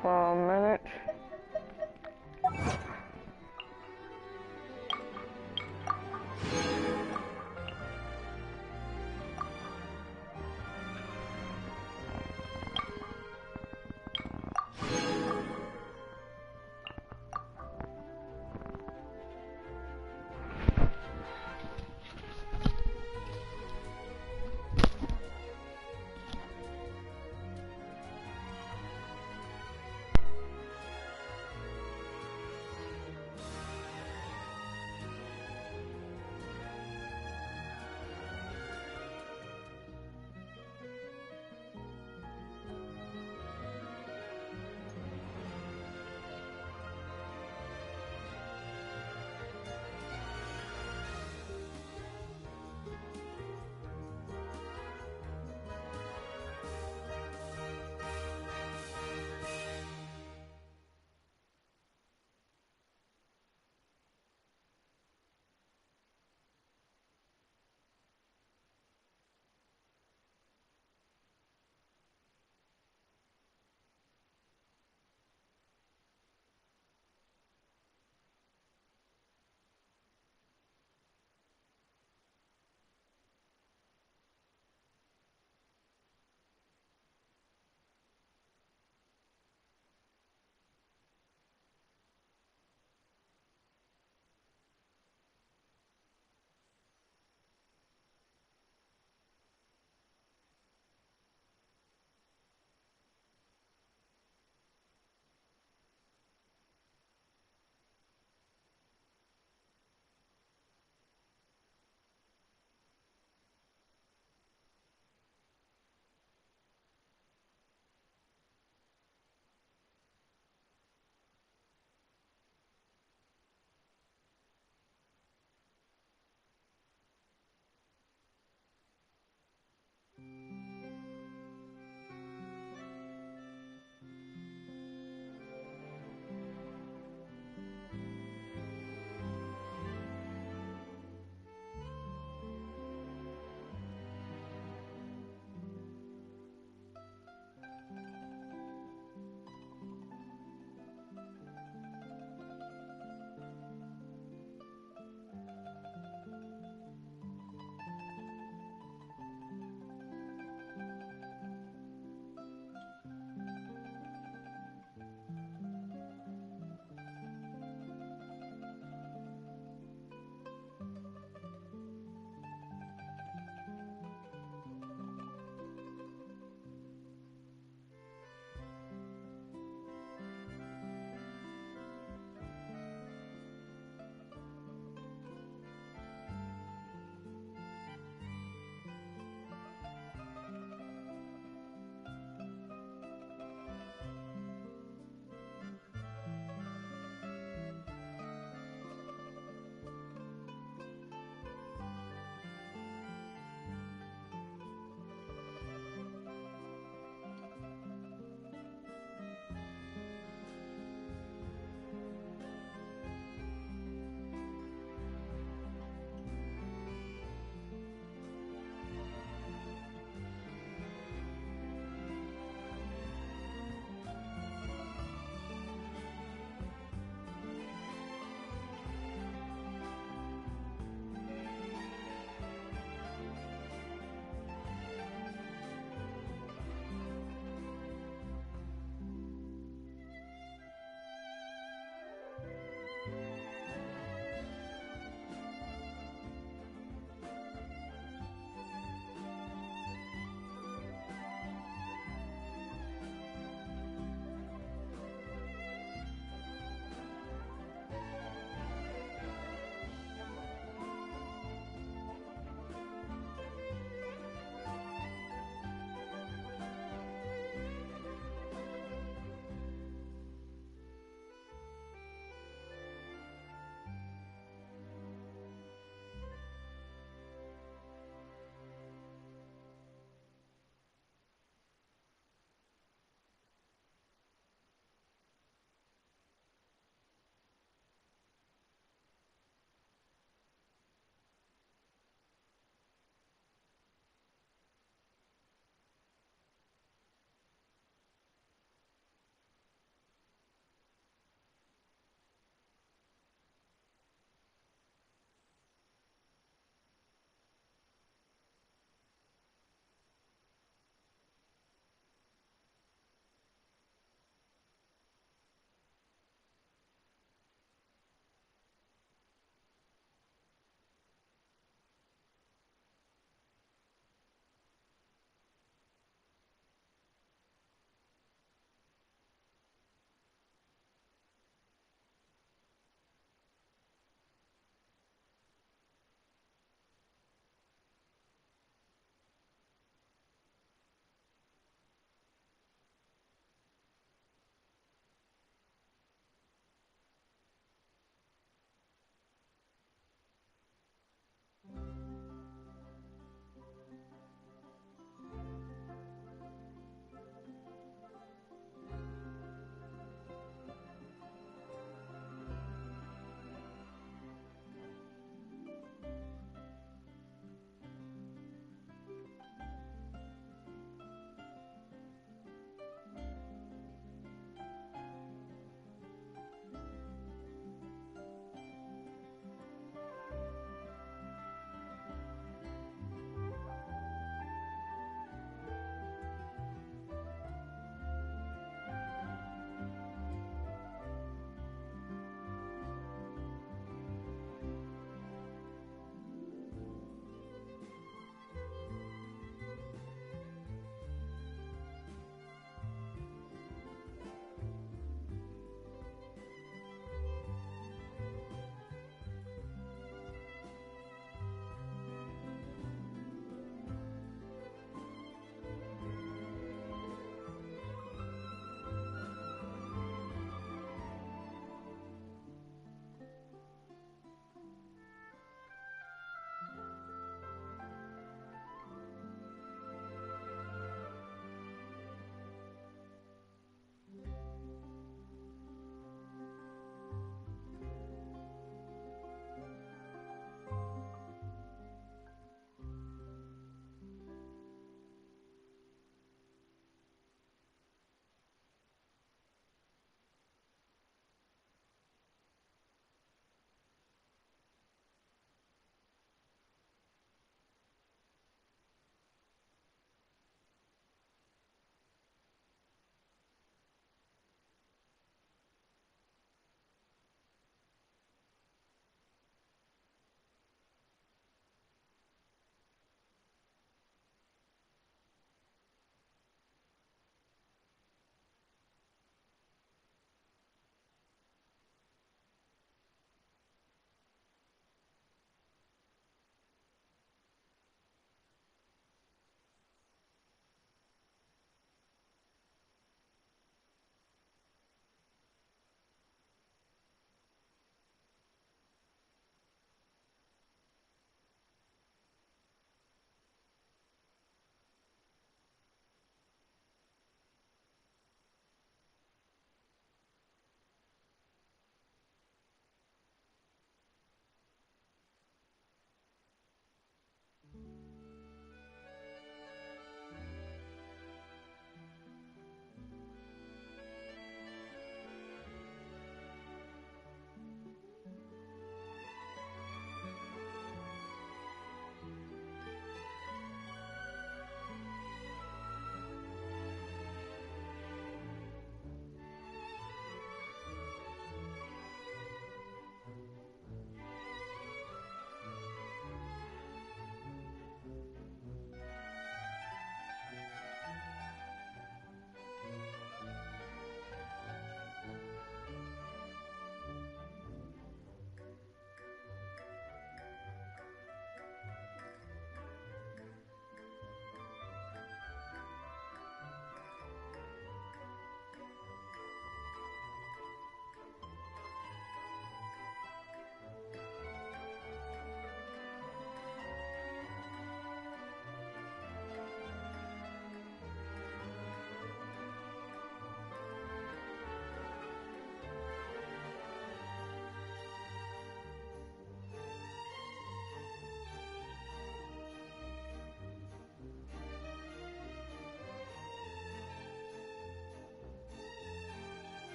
For a minute.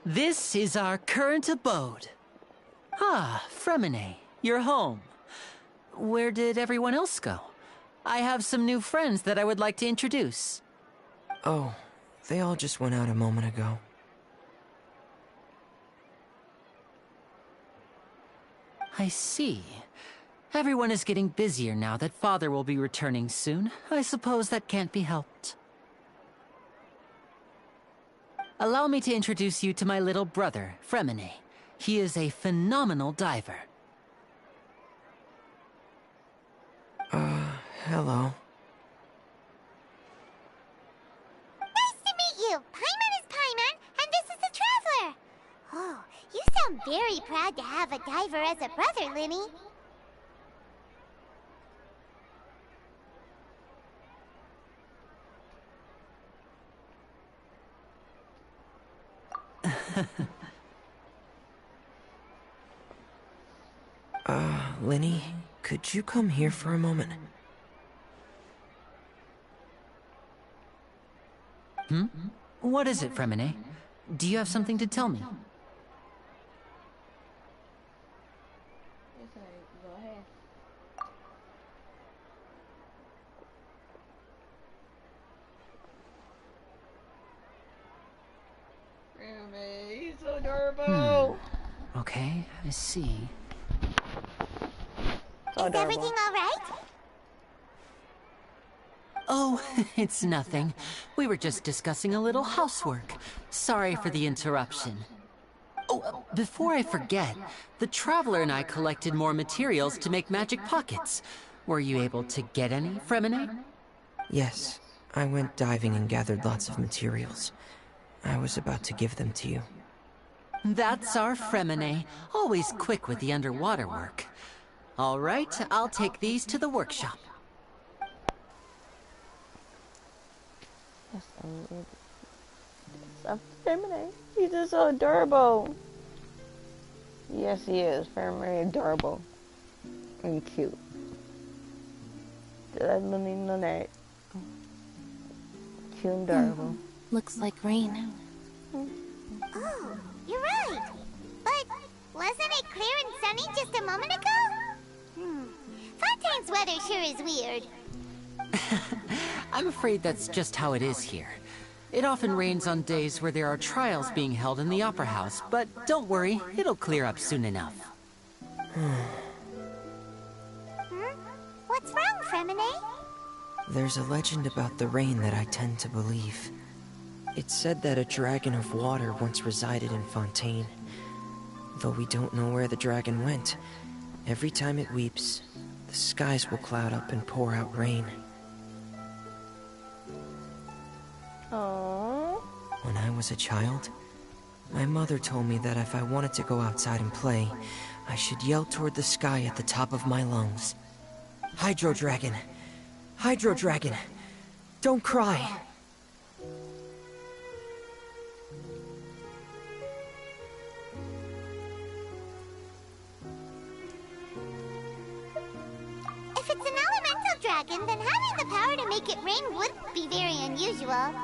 This is our current abode. Ah, Fremine, you're home. Where did everyone else go? I have some new friends that I would like to introduce. Oh, they all just went out a moment ago. I see. Everyone is getting busier now that Father will be returning soon. I suppose that can't be helped. Allow me to introduce you to my little brother, Fremine. He is a phenomenal diver. Hello. Nice to meet you! Paimon is Paimon, and this is the Traveler! Oh, you sound very proud to have a diver as a brother, Linny. Linny, could you come here for a moment? What is it, Fremine? Do you have something to tell me? Go ahead. He's so adorable. Okay, I see. Is everything all right? Oh, it's nothing. We were just discussing a little housework. Sorry for the interruption. Oh, before I forget, the Traveler and I collected more materials to make magic pockets. Were you able to get any, Fremine? Yes, I went diving and gathered lots of materials. I was about to give them to you. That's our Fremine, always quick with the underwater work. All right, I'll take these to the workshop. Stop Femine. He's just so adorable. Yes, he is. Very adorable and cute. Did I know that? Cute and adorable. Looks like rain. Oh, you're right. But wasn't it clear and sunny just a moment ago? Fontaine's weather sure is weird. I'm afraid that's just how it is here. It often rains on days where there are trials being held in the Opera House, but don't worry, it'll clear up soon enough. What's wrong, Fremine? There's a legend about the rain that I tend to believe. It's said that a dragon of water once resided in Fontaine. Though we don't know where the dragon went, every time it weeps, the skies will cloud up and pour out rain. Aww. When I was a child, my mother told me that if I wanted to go outside and play, I should yell toward the sky at the top of my lungs. Hydro Dragon! Hydro Dragon! Don't cry! If it's an elemental dragon, then having the power to make it rain would be very unusual.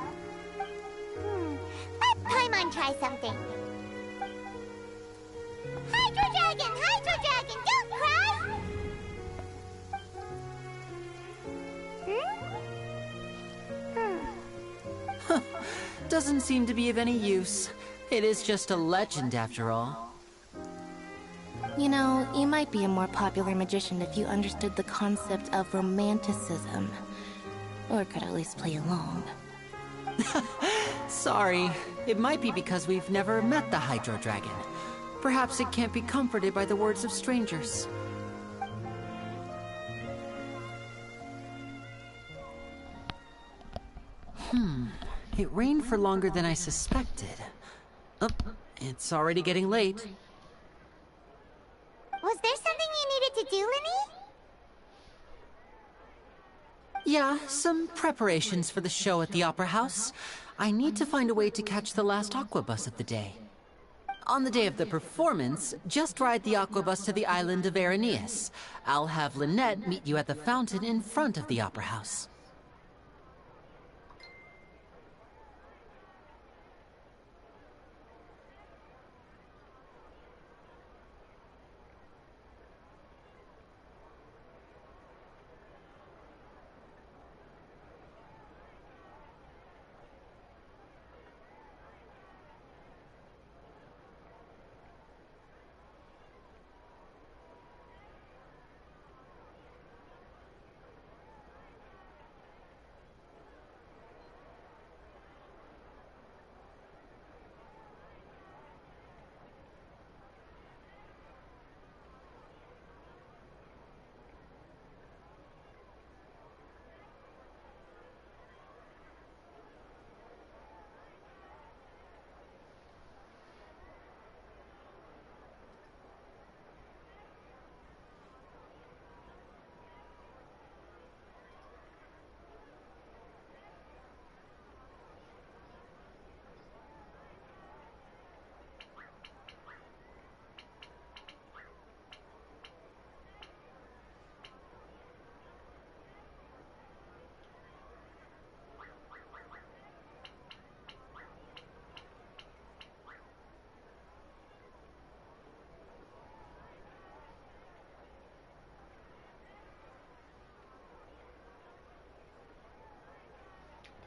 Let Paimon try something. Hydro Dragon! Hydro Dragon! Don't cry! Doesn't seem to be of any use. It is just a legend after all. You know, you might be a more popular magician if you understood the concept of romanticism. Or could at least play along. Sorry. It might be because we've never met the Hydro Dragon. Perhaps it can't be comforted by the words of strangers. It rained for longer than I suspected. Oh, it's already getting late. Was there something you needed to do, Linny? Yeah, some preparations for the show at the Opera House. I need to find a way to catch the last aqua bus of the day. On the day of the performance, just ride the aqua bus to the island of Araneus. I'll have Lynette meet you at the fountain in front of the Opera House.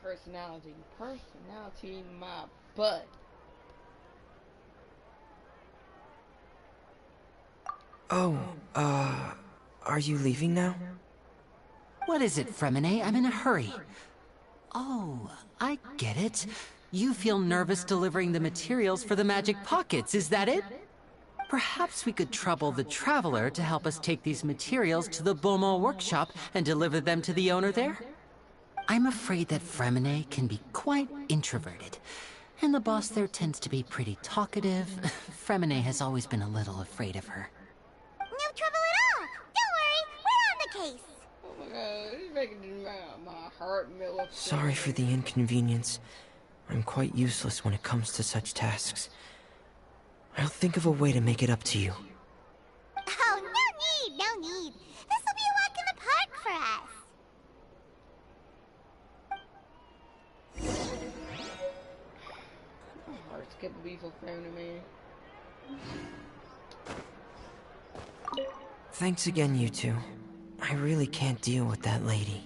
personality. Personality my butt. Oh, are you leaving now? What is it, Fremine? I'm in a hurry. Oh, I get it. You feel nervous delivering the materials for the magic pockets, is that it? Perhaps we could trouble the Traveler to help us take these materials to the Beaumont workshop and deliver them to the owner there? I'm afraid that Fremine can be quite introverted, and the boss there tends to be pretty talkative. Fremine has always been a little afraid of her. No trouble at all! Don't worry, we're on the case! Oh my god, it's making my heart melt. Sorry for the inconvenience. I'm quite useless when it comes to such tasks. I'll think of a way to make it up to you. Oh, no need! This'll be a walk in the park for us! My heart's gonna be so fair to me. Thanks again, you two. I really can't deal with that lady.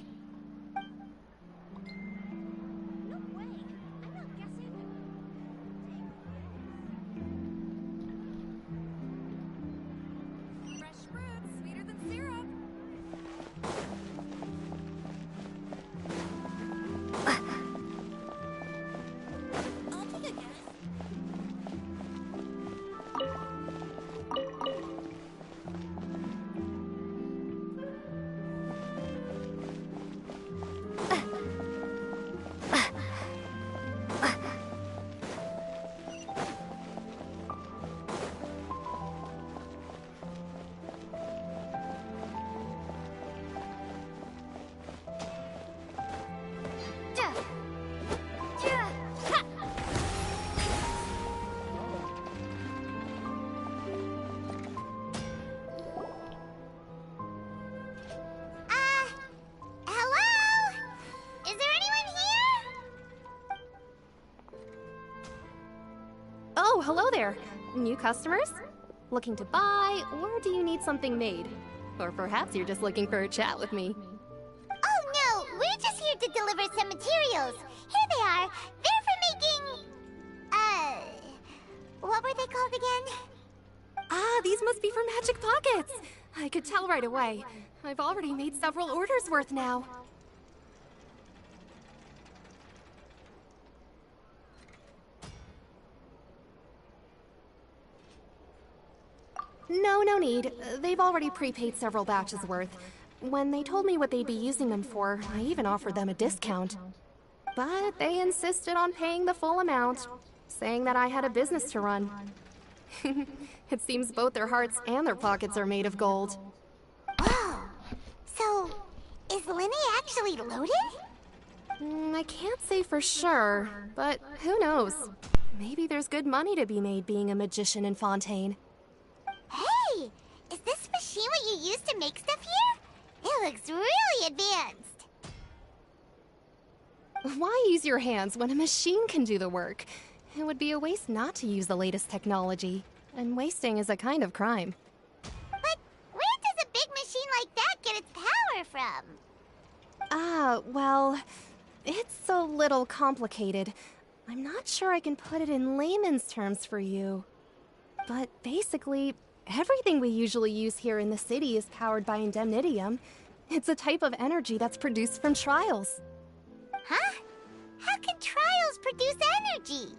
Oh, hello there. New customers? Looking to buy, or do you need something made? Or perhaps you're just looking for a chat with me. Oh no, we're just here to deliver some materials. Here they are. They're for making... what were they called again? Ah, these must be for magic pockets. I could tell right away. I've already made several orders worth now. No need. They've already prepaid several batches worth. When they told me what they'd be using them for, I even offered them a discount. But they insisted on paying the full amount, saying that I had a business to run. It seems both their hearts and their pockets are made of gold. Whoa! So, is Linny actually loaded? I can't say for sure, but who knows? Maybe there's good money to be made being a magician in Fontaine. Hey! Is this machine what you use to make stuff here? It looks really advanced. Why use your hands when a machine can do the work? It would be a waste not to use the latest technology. And wasting is a kind of crime. But where does a big machine like that get its power from? Well, it's a little complicated. I'm not sure I can put it in layman's terms for you. But basically, everything we usually use here in the city is powered by indemnitium. It's a type of energy that's produced from trials. Huh? How can trials produce energy?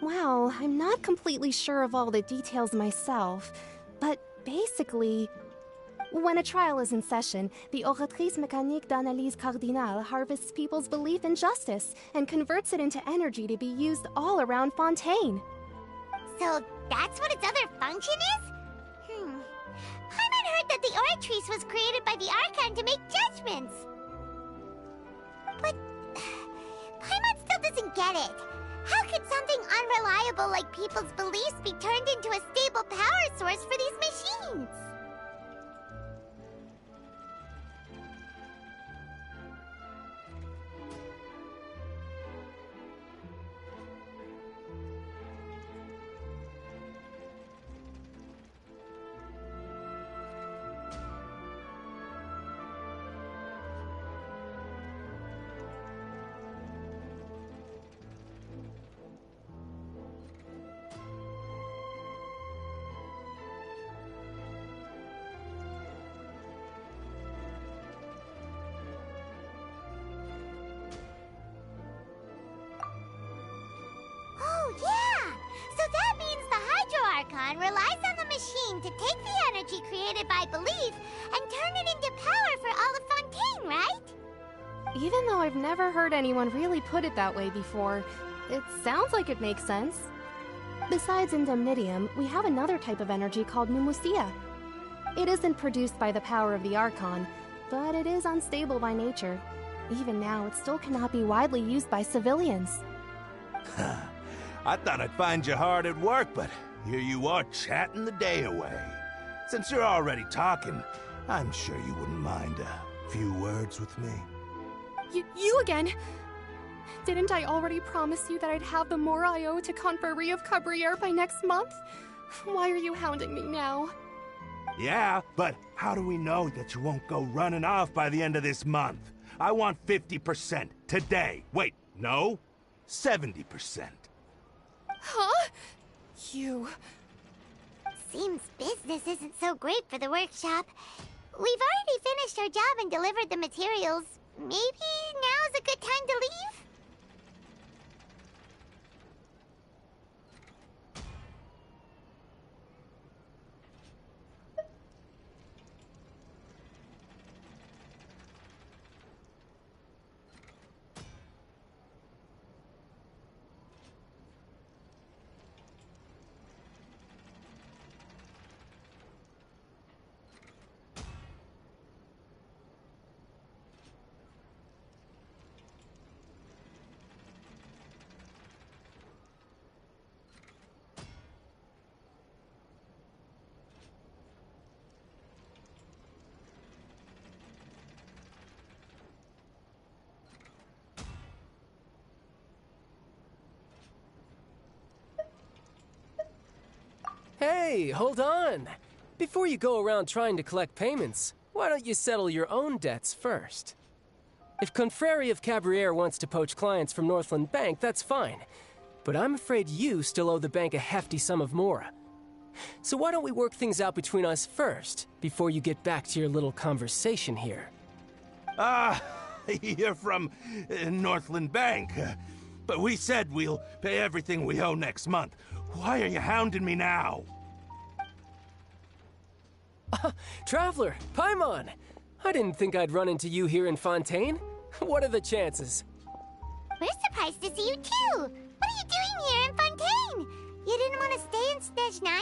Well, I'm not completely sure of all the details myself, but basically, when a trial is in session, the Oratrice Mécanique d'Analyse Cardinale harvests people's belief in justice and converts it into energy to be used all around Fontaine. So that's what its other function is? Paimon heard that the Oratrice was created by the Archon to make judgments. But Paimon still doesn't get it. How could something unreliable like people's beliefs be turned into a stable power source for these machines? planning to take the energy created by belief and turn it into power for all of Fontaine, right? Even though I've never heard anyone really put it that way before, it sounds like it makes sense. Besides indemnitium, we have another type of energy called pneumosia. It isn't produced by the power of the Archon, but it is unstable by nature. Even now, it still cannot be widely used by civilians. I thought I'd find you hard at work, but here you are chatting the day away. Since you're already talking, I'm sure you wouldn't mind a few words with me. You again? Didn't I already promise you that I'd have the more I owe to Confrérie of Cabriere by next month? Why are you hounding me now? Yeah, but how do we know that you won't go running off by the end of this month? I want 50% today. Wait, no? 70%. Huh? You... Seems business isn't so great for the workshop. We've already finished our job and delivered the materials. Maybe now's a good time to leave? Hey, hold on! Before you go around trying to collect payments, why don't you settle your own debts first? If Confrérie of Cabriere wants to poach clients from Northland Bank, that's fine. But I'm afraid you still owe the bank a hefty sum of mora. So why don't we work things out between us first, before you get back to your little conversation here? You're from Northland Bank. But we said we'll pay everything we owe next month. Why are you hounding me now? Traveler, Paimon! I didn't think I'd run into you here in Fontaine. What are the chances? We're surprised to see you too! What are you doing here in Fontaine? You didn't want to stay in Snezhnaya?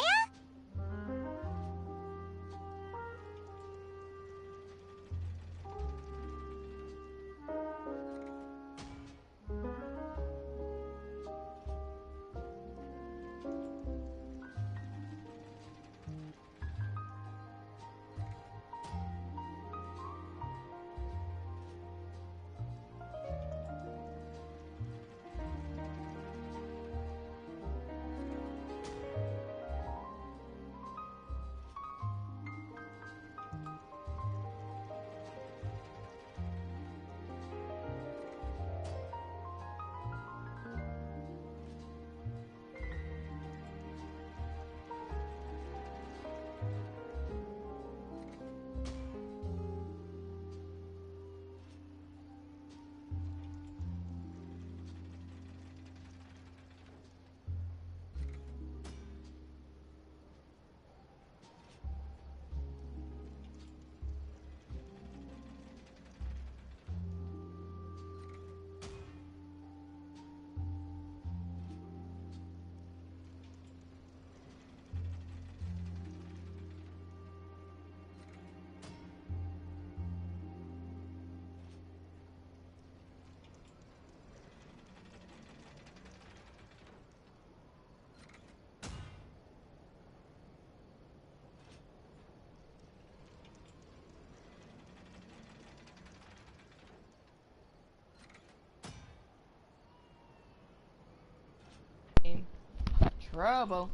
Trouble.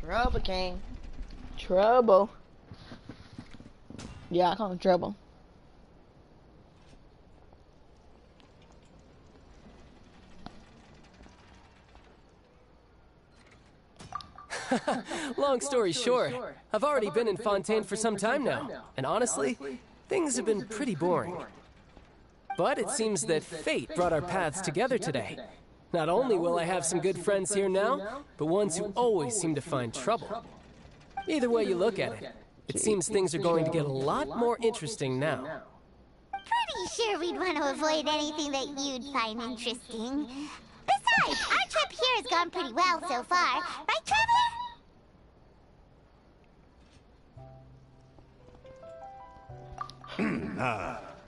Trouble, King. Trouble. Yeah, I call him Trouble. Long story short, I've already been in Fontaine for some time now, and honestly, things have been pretty boring. But it seems that fate brought our paths together today. Not only will I have some good friends here now, but ones who always seem to find trouble. Either way you look at it, it seems things are going to get a lot more interesting now. Pretty sure we'd want to avoid anything that you'd find interesting. Besides, our trip here has gone pretty well so far. Right, Traveler?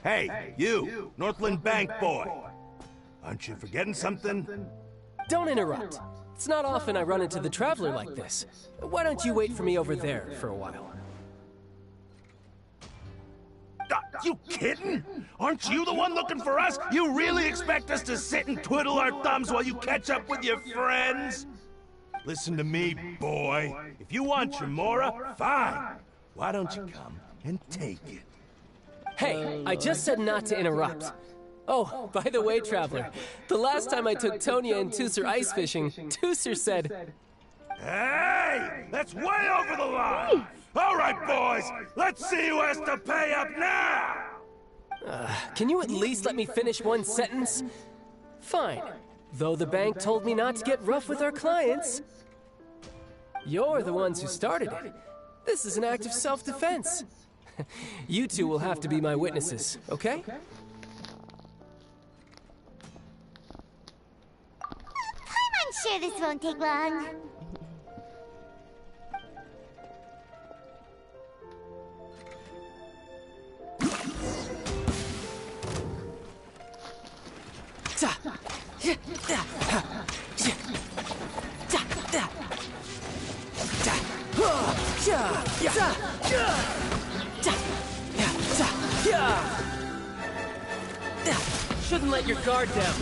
Hey, you, Northland Bank boy. Aren't you forgetting something? Don't interrupt. It's not often I run into the Traveler like this. Why don't you wait for me over there for a while? You kidding? Aren't you the one looking for us? You really expect us to sit and twiddle our thumbs while you catch up with your friends? Listen to me, boy. If you want your Mora, fine. Why don't you come and take it? Hey, I just said not to interrupt. Oh, by the way, Traveler, the last time I took Tonya and Tusser ice fishing, Tusser said... Hey! That's way over the line! All right, boys, let's see who has to pay up now! Can you at least let me finish one sentence? Fine. Though the bank told me not to get rough with our clients. You're the ones who started it. This is an act of self-defense. You two will have to be my witnesses, okay? I'm sure this won't take long. Shouldn't let your guard down.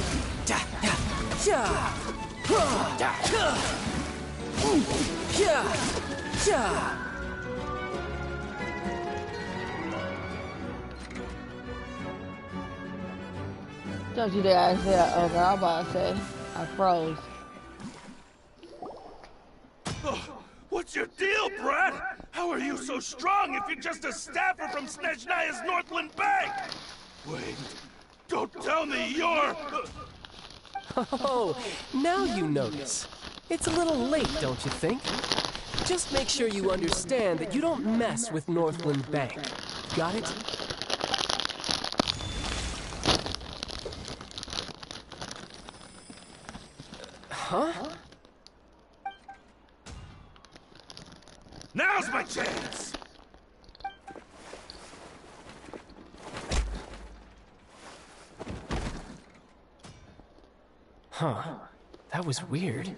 Don't you dare say that. Okay, I'm about to say I froze. What's your deal, Brad? How are you so strong if you're just a staffer from Snezhnaya's Northland Bank? Wait, don't tell me you're... Oh, now you notice. It's a little late, don't you think? Just make sure you understand that you don't mess with Northland Bank. Got it? Huh? Now's my chance! Huh. That was weird.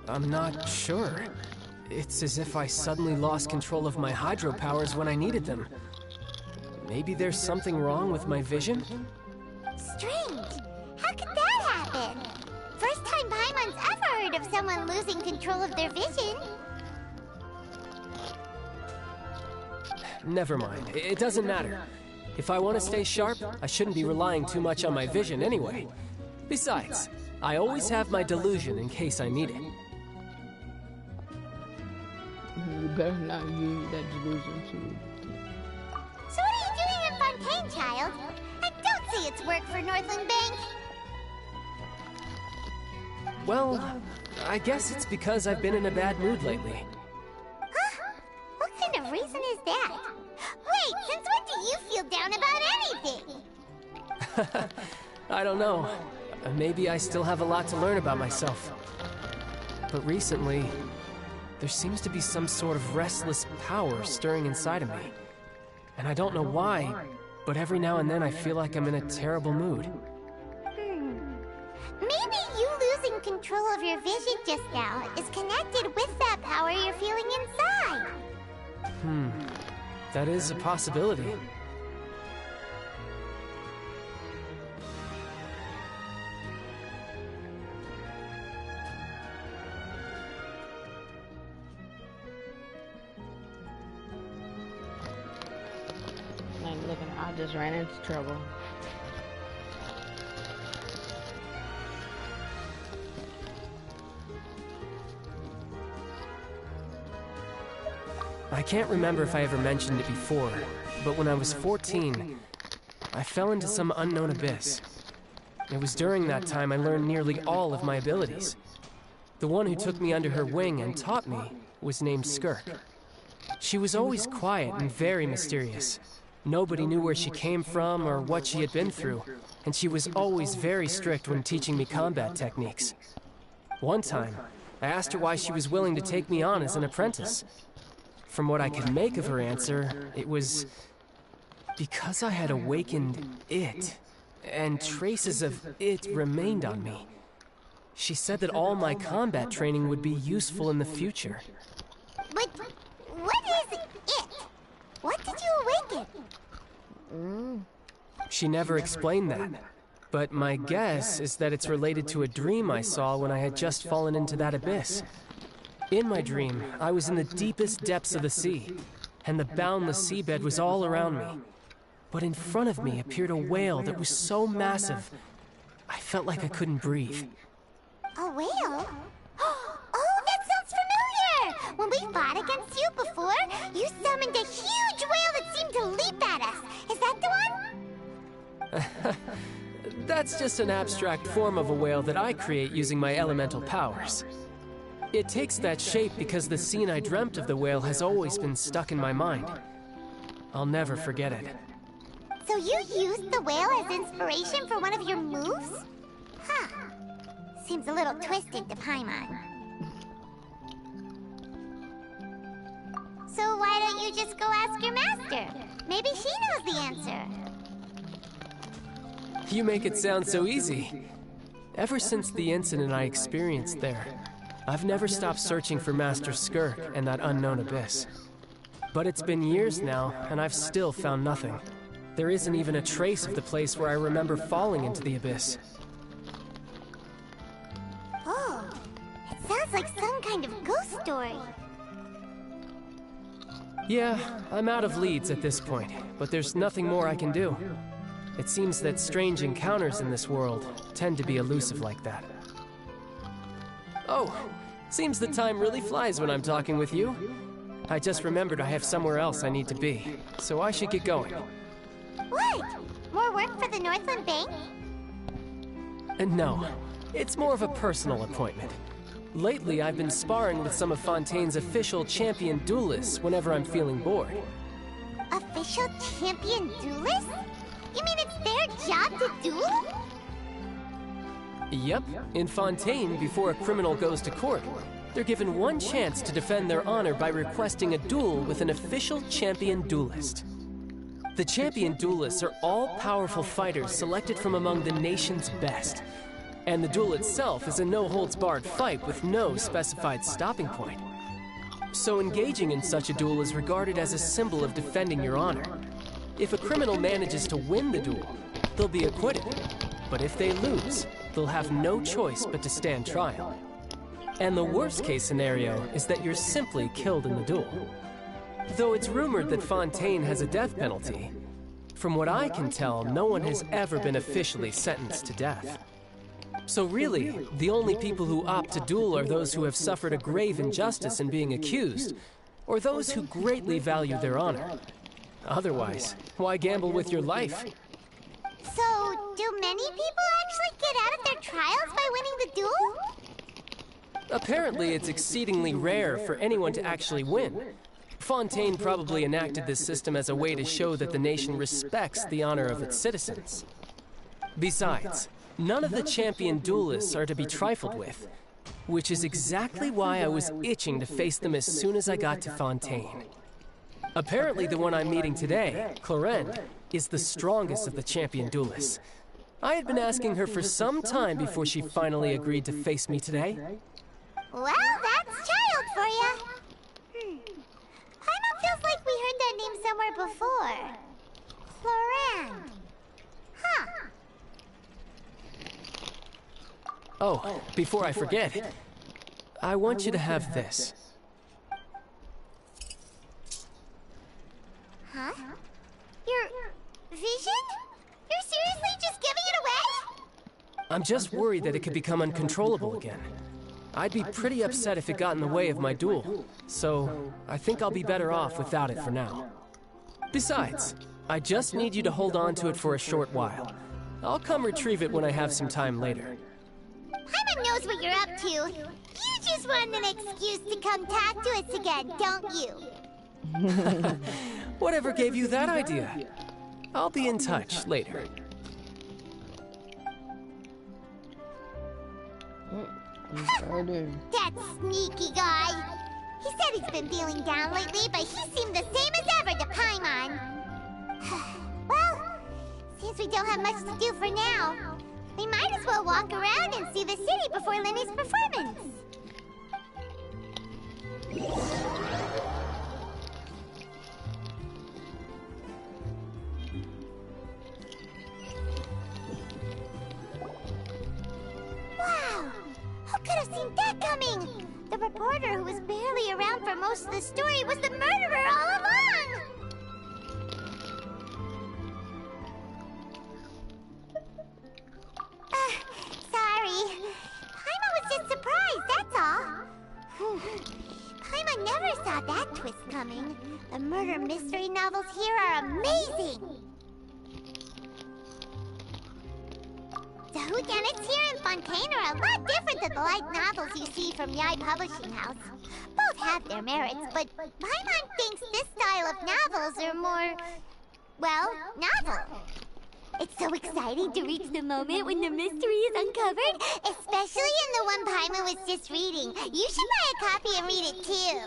I'm not sure. It's as if I suddenly lost control of my hydro powers when I needed them. Maybe there's something wrong with my vision? Strange. How could that happen? First time Paimon's ever heard of someone losing control of their vision. Never mind. It doesn't matter. If I want to stay sharp, I shouldn't be relying too much on my vision anyway. Besides, I always have my delusion in case I need it. You better not use that delusion too. So what are you doing in Fontaine, child? I don't see it's work for Northland Bank. Well, I guess it's because I've been in a bad mood lately. Huh? What kind of reason is that? Wait, since when do you feel down about anything? I don't know. Maybe I still have a lot to learn about myself. But recently, there seems to be some sort of restless power stirring inside of me. And I don't know why, but every now and then I feel like I'm in a terrible mood. Maybe you losing control of your vision just now is connected with that power you're feeling inside. That is a possibility. Like, looking, I just ran into trouble. I can't remember if I ever mentioned it before, but when I was 14, I fell into some unknown abyss. It was during that time I learned nearly all of my abilities. The one who took me under her wing and taught me was named Skirk. She was always quiet and very mysterious. Nobody knew where she came from or what she had been through, and she was always very strict when teaching me combat techniques. One time, I asked her why she was willing to take me on as an apprentice. From what I could make of her answer, it was because I had awakened it, and traces of it remained on me. She said that all my combat training would be useful in the future. But what is it? What did you awaken? She never explained that, but my guess is that it's related to a dream I saw when I had just fallen into that abyss. In my dream, I was in the deepest depths of the sea, and the boundless seabed was all around me. But in front of me appeared a whale that was so massive, I felt like I couldn't breathe. A whale? Oh, that sounds familiar! When we fought against you before, you summoned a huge whale that seemed to leap at us. Is that the one? That's just an abstract form of a whale that I create using my elemental powers. It takes that shape because the scene I dreamt of the whale has always been stuck in my mind. I'll never forget it. So you used the whale as inspiration for one of your moves? Huh. Seems a little twisted to Paimon. So why don't you just go ask your master? Maybe she knows the answer. You make it sound so easy. Ever since the incident I experienced there, I've never stopped searching for Master Skirk and that unknown abyss. But it's been years now, and I've still found nothing. There isn't even a trace of the place where I remember falling into the abyss. Oh, it sounds like some kind of ghost story. Yeah, I'm out of leads at this point, but there's nothing more I can do. It seems that strange encounters in this world tend to be elusive like that. Oh, seems the time really flies when I'm talking with you. I just remembered I have somewhere else I need to be, so I should get going. What? More work for the Northland Bank? No, it's more of a personal appointment. Lately, I've been sparring with some of Fontaine's official champion duelists whenever I'm feeling bored. Official champion duelists? You mean it's their job to duel? Yep, in Fontaine, before a criminal goes to court, they're given one chance to defend their honor by requesting a duel with an official champion duelist. The champion duelists are all-powerful fighters selected from among the nation's best. And the duel itself is a no-holds-barred fight with no specified stopping point. So engaging in such a duel is regarded as a symbol of defending your honor. If a criminal manages to win the duel, they'll be acquitted. But if they lose, they'll have no choice but to stand trial. And the worst-case scenario is that you're simply killed in the duel. Though it's rumored that Fontaine has a death penalty, from what I can tell, no one has ever been officially sentenced to death. So really, the only people who opt to duel are those who have suffered a grave injustice in being accused, or those who greatly value their honor. Otherwise, why gamble with your life? So, do many people actually get out of their trials by winning the duel? Apparently, it's exceedingly rare for anyone to actually win. Fontaine probably enacted this system as a way to show that the nation respects the honor of its citizens. Besides, none of the champion duelists are to be trifled with, which is exactly why I was itching to face them as soon as I got to Fontaine. Apparently the one I'm meeting today, Clorinde, is the strongest of the champion duelists. I had been asking her for some time before she finally agreed to face me today. Well, that's child for ya. Paimon feels like we heard that name somewhere before. Clorinde. Huh. Oh, before I forget, I want you to have this. Huh? Your vision? You're seriously just giving it away? I'm just worried that it could become uncontrollable again. I'd be pretty upset if it got in the way of my duel, so I think I'll be better off without it for now. Besides, I just need you to hold on to it for a short while. I'll come retrieve it when I have some time later. Paimon knows what you're up to. You just want an excuse to come talk to us again, don't you? Whatever gave you that idea? I'll be in touch later. That sneaky guy. He said he's been feeling down lately, but he seemed the same as ever to Paimon. Well, since we don't have much to do for now, we might as well walk around and see the city before Lenny's performance. Wow! Who could have seen that coming? The reporter who was barely around for most of the story was the murderer all along! Sorry. Paimon was just surprised, that's all. Paimon never saw that twist coming. The murder mystery novels here are amazing! The whodunits here in Fontaine are a lot different than the light novels you see from Yai Publishing House. Both have their merits, but Paimon thinks this style of novels are more, well, novel. It's so exciting to reach the moment when the mystery is uncovered, especially in the one Paimon was just reading. You should buy a copy and read it too.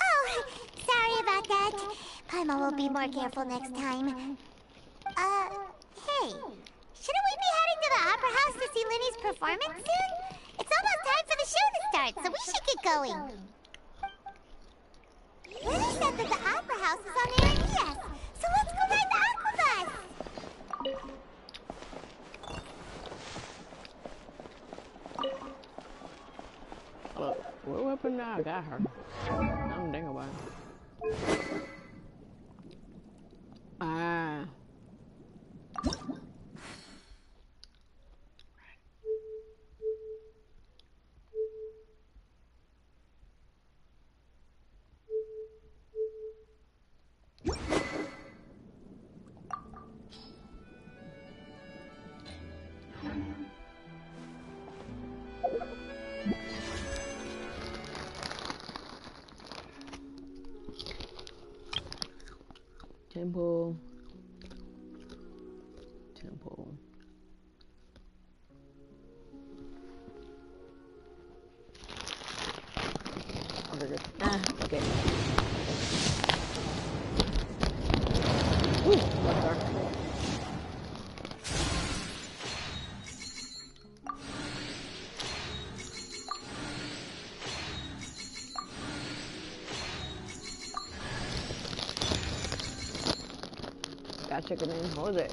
Oh, sorry about that. Paimon will be more careful next time. Hey, shouldn't we be heading to the Opera House to see Linny's performance soon? It's almost time for the show to start, so we should get going. Linny said that the Opera House is on Aeneas, so let's go ride the Aquabus! Look, what weapon now? I got her. I don't think about it. Ah. Temple. Temple. Okay, good. Okay. Ooh, that's dark. Got chicken named Jose.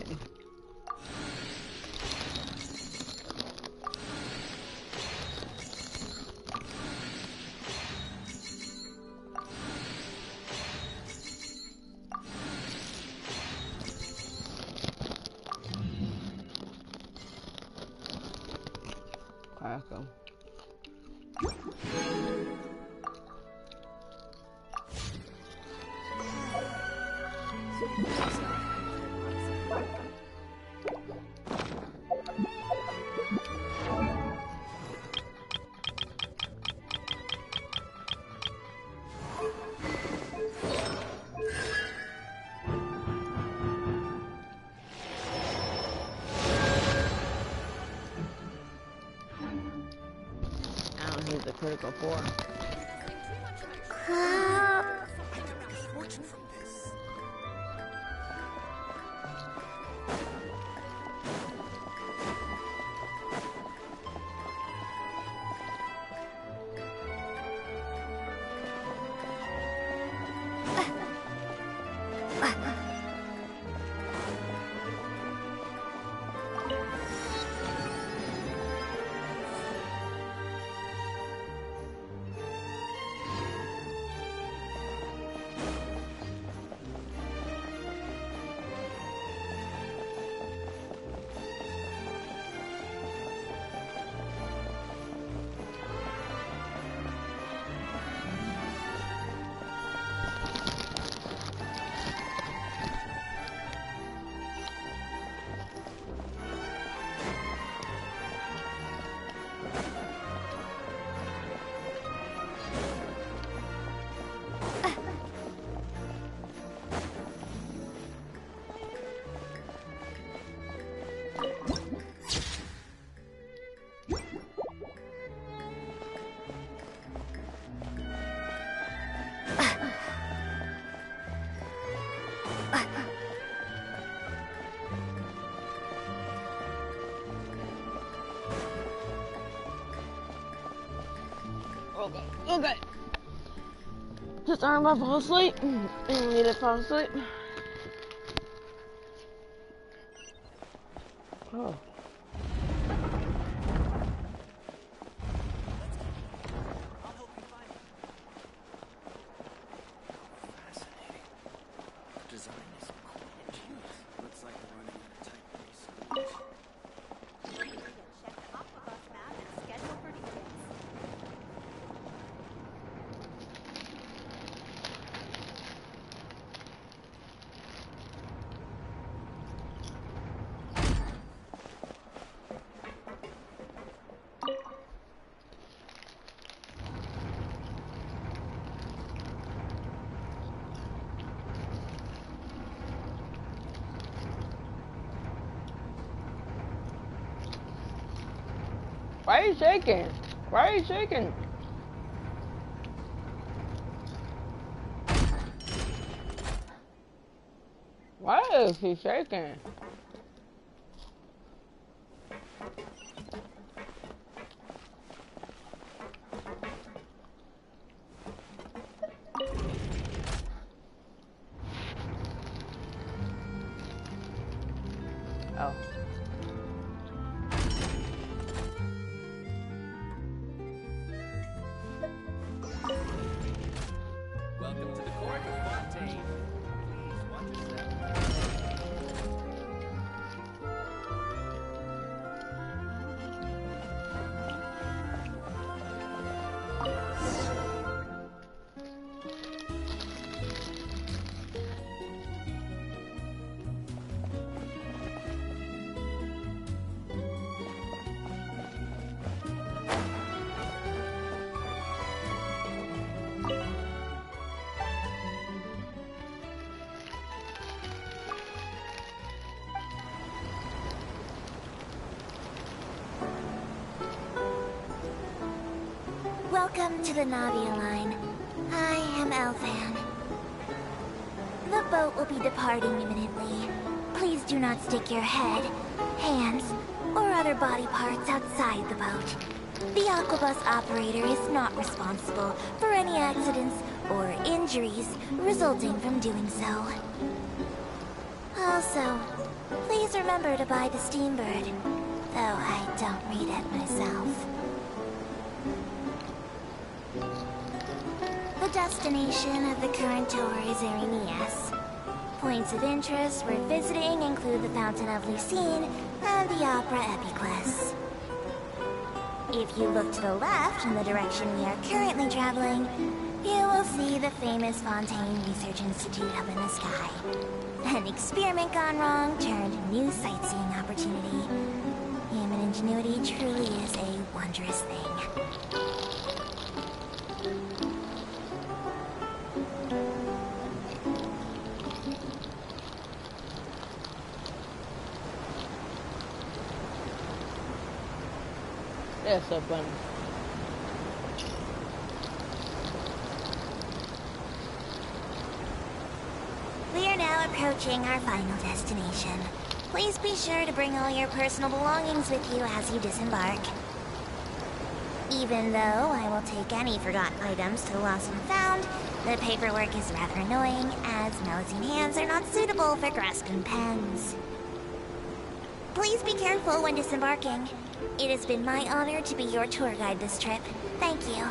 Okay, let's go. Here's the critical four. Okay. Just arm I fall asleep. And need to fall asleep. Oh. Why are you shaking? Why are you shaking? Why is he shaking? Oh. Welcome to the court of Fontaine. Please watch your step. Welcome to the Navia line. I am Elfan. The boat will be departing imminently. Please do not stick your head, hands, or other body parts outside the boat. The Aquabus operator is not responsible for any accidents or injuries resulting from doing so. Also, please remember to buy the Steambird, though I don't read it myself. The destination of the current tour is Erinias. Points of interest worth visiting include the Fountain of Lucine and the Opera Epiclese. If you look to the left in the direction we are currently traveling, you will see the famous Fontaine Research Institute up in the sky. An experiment gone wrong turned new sightseeing opportunity. Human ingenuity truly is a wondrous thing. That's so funny. We are now approaching our final destination. Please be sure to bring all your personal belongings with you as you disembark. Even though I will take any forgotten items to the lost and found, the paperwork is rather annoying, as Melusine hands are not suitable for grasping pens. Please be careful when disembarking. It has been my honor to be your tour guide this trip. Thank you.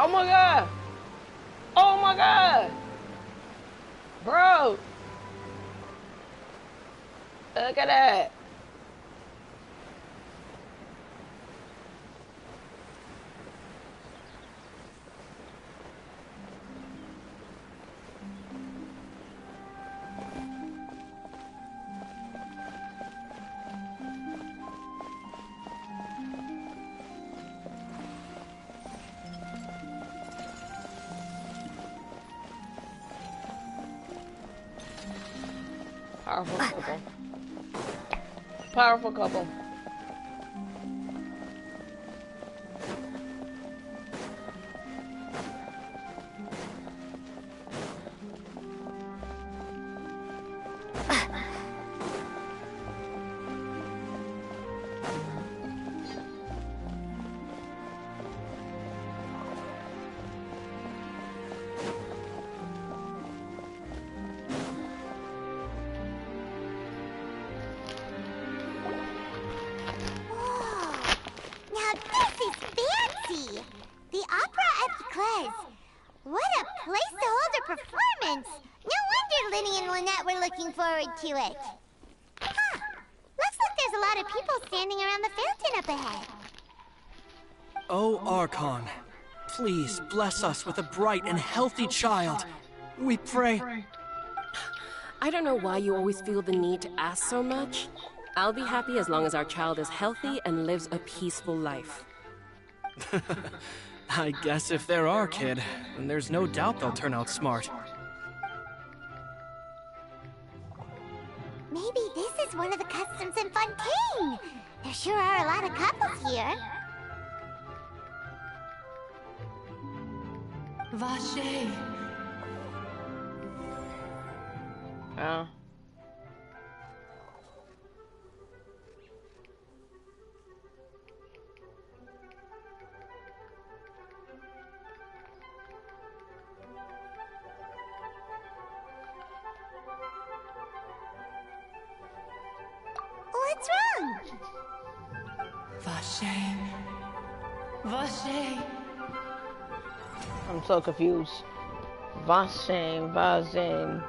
Oh my god! Oh my god! Bro! Look at that! Powerful couple. Powerful couple. To it. Huh. Looks like there's a lot of people standing around the fountain up ahead. Oh, Archon, please bless us with a bright and healthy child. We pray. I don't know why you always feel the need to ask so much. I'll be happy as long as our child is healthy and lives a peaceful life. I guess if they're our kid, then there's no doubt they'll turn out smart. Maybe this is one of the customs in Fontaine. There sure are a lot of couples here. Vache. Oh. What's wrong? Vache. Vache. I'm so confused. Vashane, Vashane.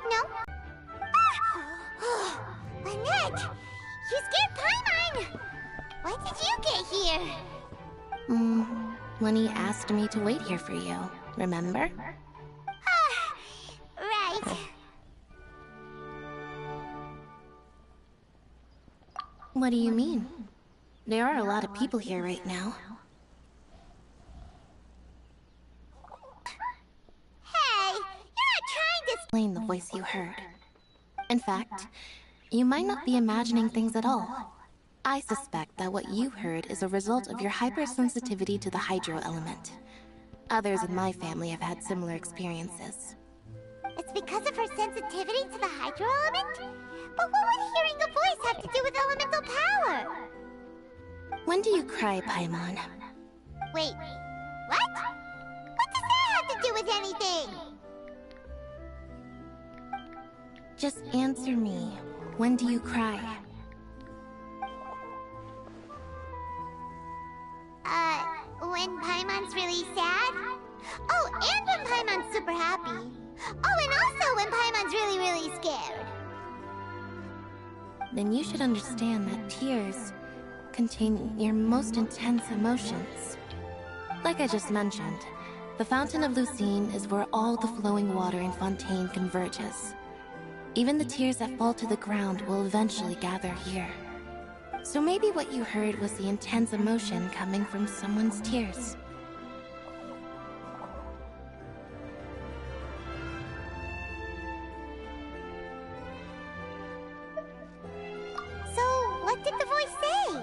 No. Lynette! You scared Paimon! Why did you get here? Lenny asked me to wait here for you, remember? Right. What do you mean? There are a lot of people here right now. Hey, you're not trying to explain the voice you heard. In fact, you might not be imagining things at all. I suspect that what you heard is a result of your hypersensitivity to the hydro element. Others in my family have had similar experiences. It's because of her sensitivity to the hydro element? But what would hearing a voice have to do with elemental power? When do you cry, Paimon? Wait, what? What does that have to do with anything? Just answer me. When do you cry? When Paimon's really sad? Oh, and when Paimon's super happy. Oh, and also when Paimon's really, really scared. Then you should understand that tears contain your most intense emotions. Like I just mentioned, the Fountain of Lucine is where all the flowing water in Fontaine converges. Even the tears that fall to the ground will eventually gather here. So maybe what you heard was the intense emotion coming from someone's tears. So, what did the voice say?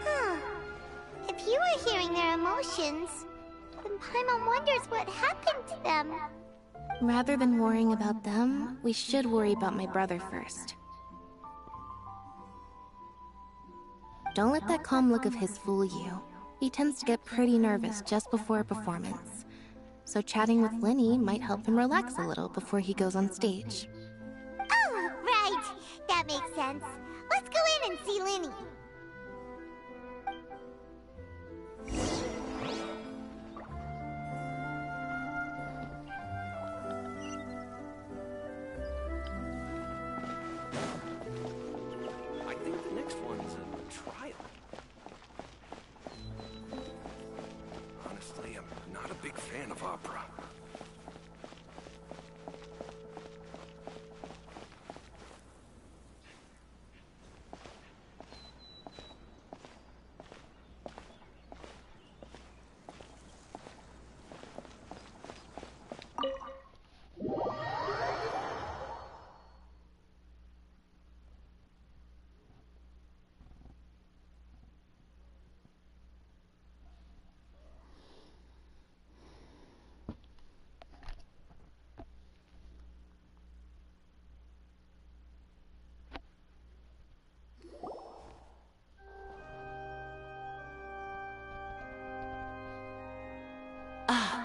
Huh. If you were hearing their emotions, then Paimon wonders what happened to them. Rather than worrying about them, we should worry about my brother first. Don't let that calm look of his fool you. He tends to get pretty nervous just before a performance. So chatting with Lenny might help him relax a little before he goes on stage. Oh, that makes sense. Let's go in and see Linny. I think the next one's a trial. Honestly, I'm not a big fan of opera.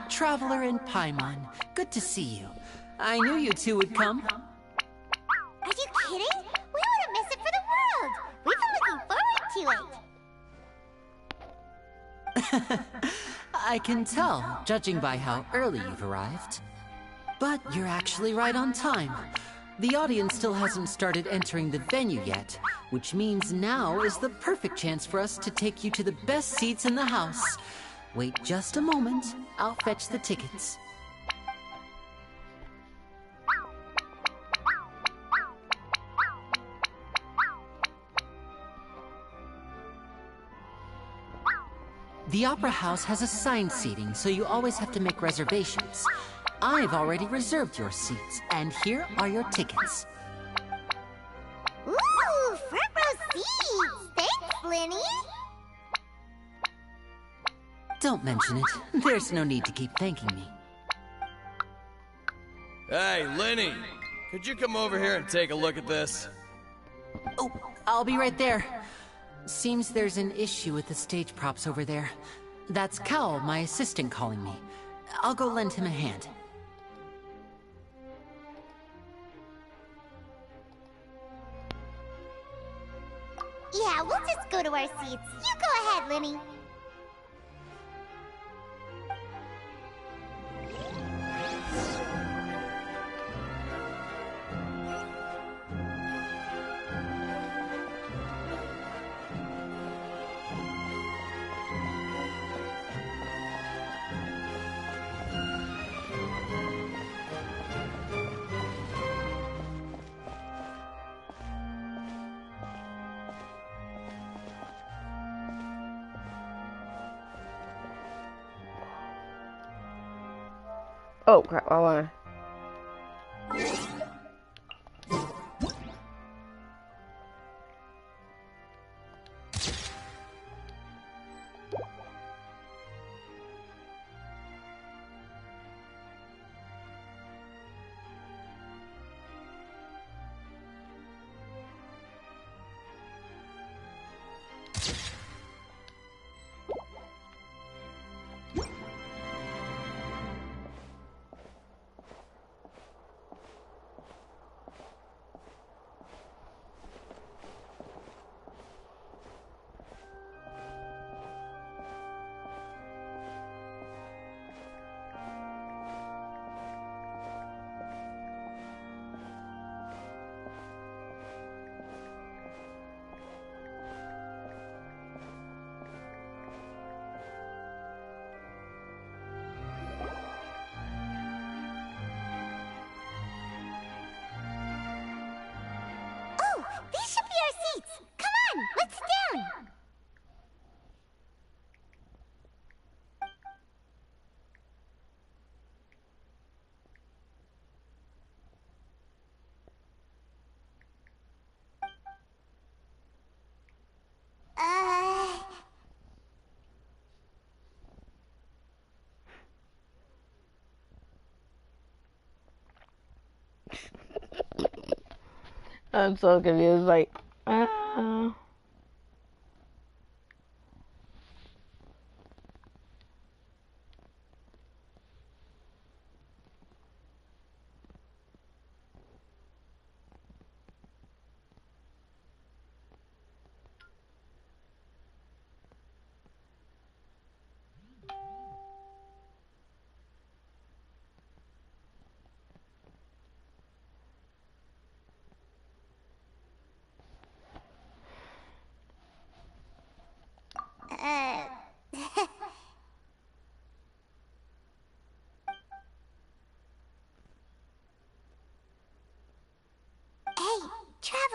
Traveler and Paimon, good to see you. I knew you two would come. Are you kidding? We wouldn't miss it for the world. We've been looking forward to it. I can tell, judging by how early you've arrived. But you're actually right on time. The audience still hasn't started entering the venue yet, which means now is the perfect chance for us to take you to the best seats in the house. Wait just a moment. I'll fetch the tickets. The Opera House has assigned seating, so you always have to make reservations. I've already reserved your seats, and here are your tickets. Ooh, front row seats! Thanks, Linny! Don't mention it. There's no need to keep thanking me. Hey, Linny! Could you come over here and take a look at this? Oh, I'll be right there. Seems there's an issue with the stage props over there. That's Cal, my assistant, calling me. I'll go lend him a hand. Yeah, we'll just go to our seats. You go ahead, Linny. Oh crap, I wanna. These should be our seats. Come on, let's sit down. I'm so confused, like,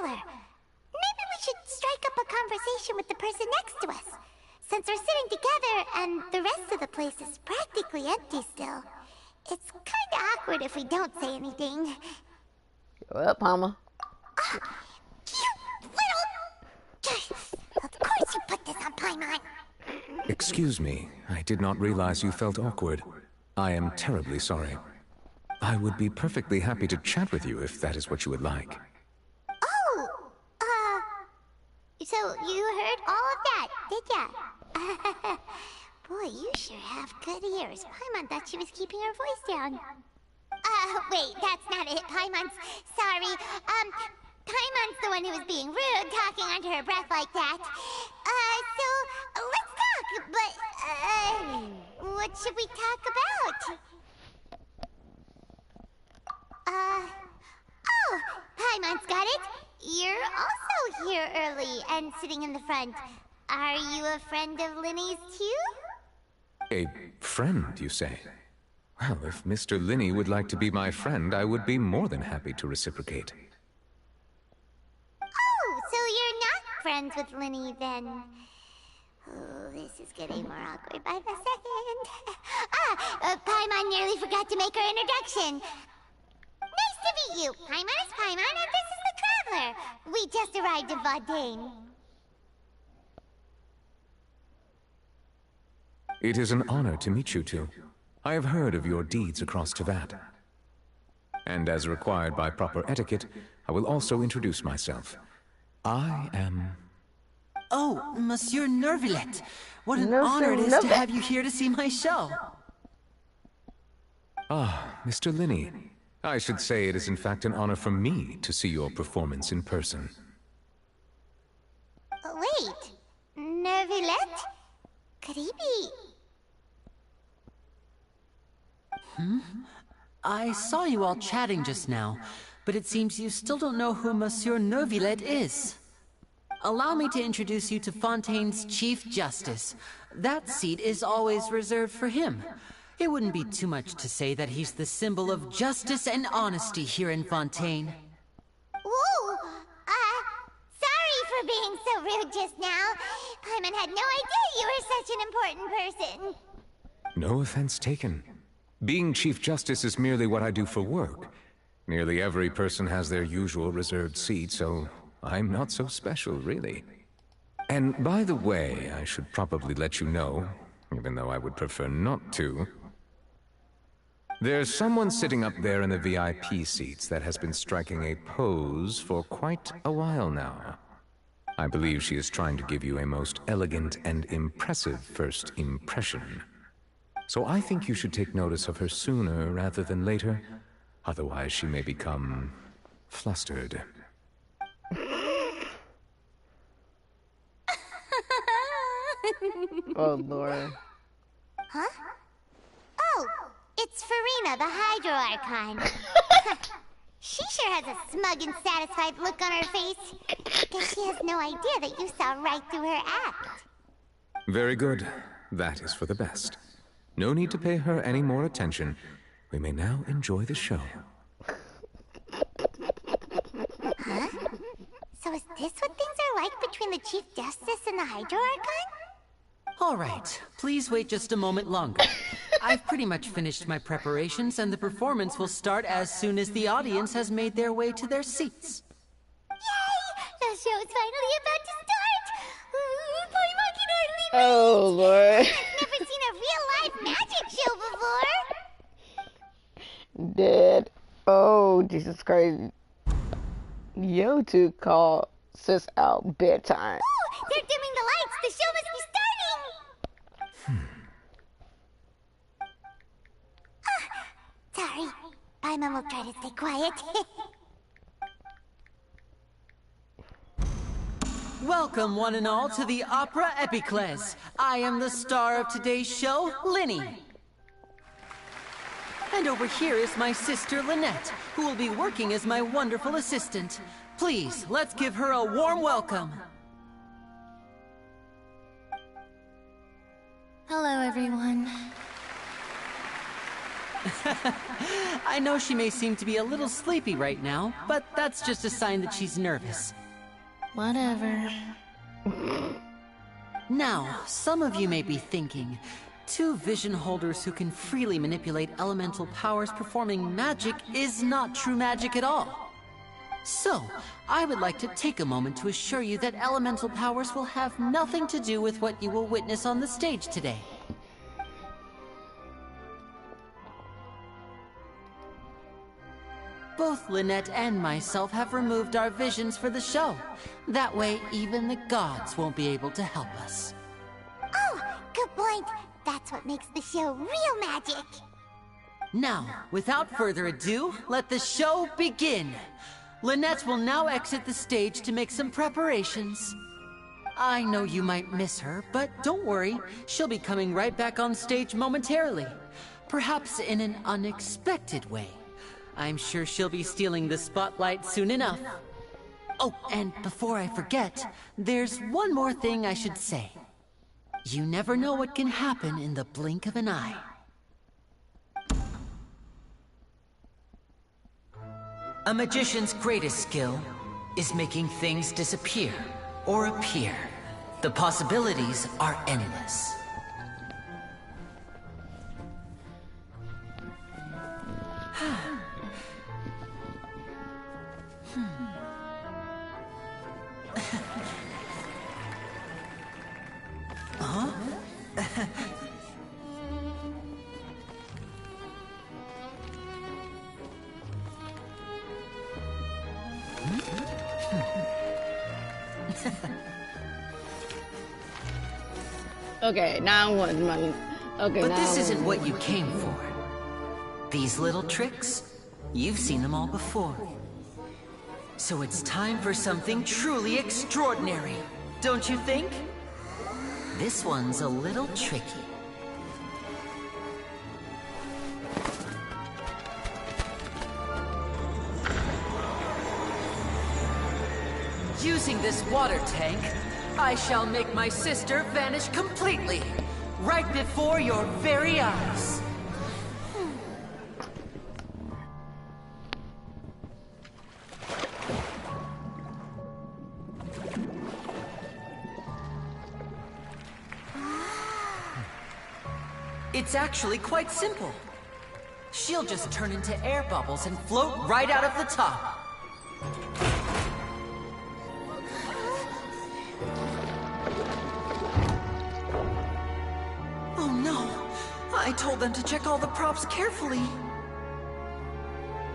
traveler. Maybe we should strike up a conversation with the person next to us. Since we're sitting together and the rest of the place is practically empty still, it's kinda awkward if we don't say anything. Well, Palmer. You little... Of course you put this on Paimon. Excuse me, I did not realize you felt awkward. I am terribly sorry. I would be perfectly happy to chat with you if that is what you would like. Oh, so you heard all of that, did ya? Boy, you sure have good ears. Paimon thought she was keeping her voice down. Wait, that's not it. Paimon's sorry. Paimon's the one who was being rude, talking under her breath like that. So, let's talk, but, what should we talk about? Oh, Paimon's got it. You're also here early and sitting in the front. Are you a friend of Linny's too? A friend, you say? Well, if Mr. Linney would like to be my friend, I would be more than happy to reciprocate. Oh, so you're not friends with Linny then? Oh, this is getting more awkward by the second. Paimon nearly forgot to make her introduction. Nice to meet you. Paimon is Paimon, and this is the Traveler. We just arrived in Fontaine. It is an honor to meet you two. I have heard of your deeds across Tevat. And as required by proper etiquette, I will also introduce myself. I am... Oh, Monsieur Nervillet. What an honor it is to have you here to see my show. Ah, Mr. Linney. I should say it is in fact an honor for me to see your performance in person. Wait, Nervillet? Could he be... I saw you all chatting just now, but it seems you still don't know who Monsieur Nervillet is. Allow me to introduce you to Fontaine's Chief Justice. That seat is always reserved for him. It wouldn't be too much to say that he's the symbol of justice and honesty here in Fontaine. Whoa! Sorry for being so rude just now. Paimon had no idea you were such an important person. No offense taken. Being Chief Justice is merely what I do for work. Nearly every person has their usual reserved seat, so I'm not so special, really. And by the way, I should probably let you know, even though I would prefer not to. There's someone sitting up there in the VIP seats that has been striking a pose for quite a while now. I believe she is trying to give you a most elegant and impressive first impression. So I think you should take notice of her sooner rather than later. Otherwise, she may become flustered. Oh, Lord. Huh? Oh, it's Farina, the Hydro Archon. She sure has a smug and satisfied look on her face. Guess she has no idea that you saw right through her act. Very good. That is for the best. No need to pay her any more attention. We may now enjoy the show. Huh? So is this what things are like between the Chief Justice and the Hydro Archon? All right, please wait just a moment longer. I've pretty much finished my preparations, and the performance will start as soon as the audience has made their way to their seats. Yay! The show's finally about to start! Paimon can hardly wait! Oh, Lord. I've never seen a real live magic show before! Dead. Oh, Jesus Christ. Yo two call sis out bedtime. Ooh, they're dimming the lights! The show must be starting! Sorry. Paimon will try to stay quiet. Welcome, one and all, to the Opera Epiclese. I am the star of today's show, Linny. And over here is my sister, Lynette, who will be working as my wonderful assistant. Please, let's give her a warm welcome. Hello, everyone. I know she may seem to be a little sleepy right now, but that's just a sign that she's nervous. Whatever. Now, some of you may be thinking, two vision holders who can freely manipulate elemental powers performing magic is not true magic at all. So, I would like to take a moment to assure you that elemental powers will have nothing to do with what you will witness on the stage today. Both Lynette and myself have removed our visions for the show. That way, even the gods won't be able to help us. Oh, good point. That's what makes the show real magic. Now, without further ado, let the show begin. Lynette will now exit the stage to make some preparations. I know you might miss her, but don't worry. She'll be coming right back on stage momentarily. Perhaps in an unexpected way. I'm sure she'll be stealing the spotlight soon enough. Oh, and before I forget, there's one more thing I should say. You never know what can happen in the blink of an eye. A magician's greatest skill is making things disappear or appear. The possibilities are endless. Huh? Okay, now what's my... Okay, but now this isn't what you came for. These little tricks, you've seen them all before. So it's time for something truly extraordinary, don't you think? This one's a little tricky. Using this water tank, I shall make my sister vanish completely, right before your very eyes. It's actually quite simple. She'll just turn into air bubbles and float right out of the top. Oh no! I told them to check all the props carefully.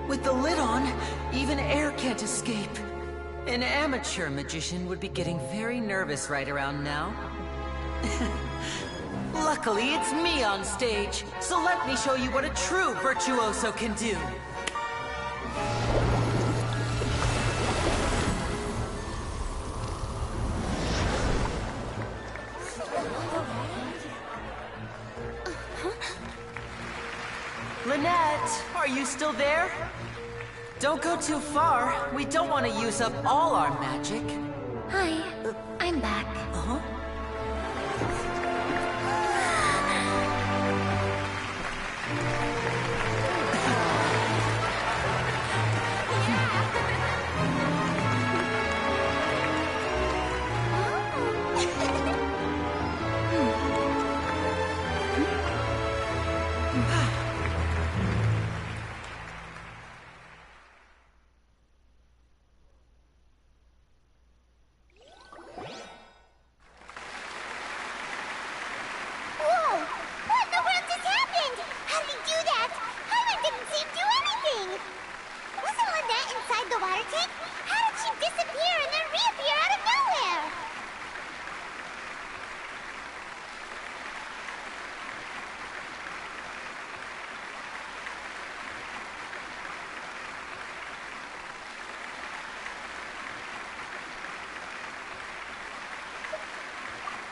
With the lid on, even air can't escape. An amateur magician would be getting very nervous right around now. Luckily, it's me on stage, so let me show you what a true virtuoso can do. Lynette, are you still there? Don't go too far. We don't want to use up all our magic. Hi, I'm back. Uh-huh.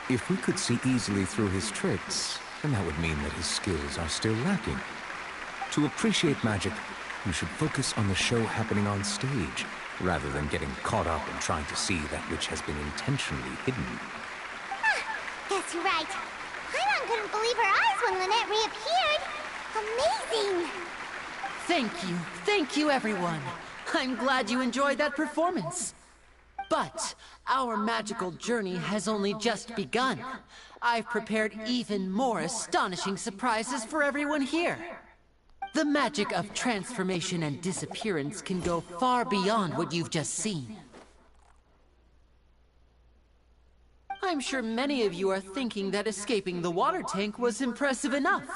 If we could see easily through his tricks, then that would mean that his skills are still lacking. To appreciate magic, you should focus on the show happening on stage, rather than getting caught up in trying to see that which has been intentionally hidden. Guess you're right. Paimon couldn't believe her eyes when Lynette reappeared. Amazing! Thank you everyone. I'm glad you enjoyed that performance. But our magical journey has only just begun. I've prepared even more astonishing surprises for everyone here. The magic of transformation and disappearance can go far beyond what you've just seen. I'm sure many of you are thinking that escaping the water tank was impressive enough.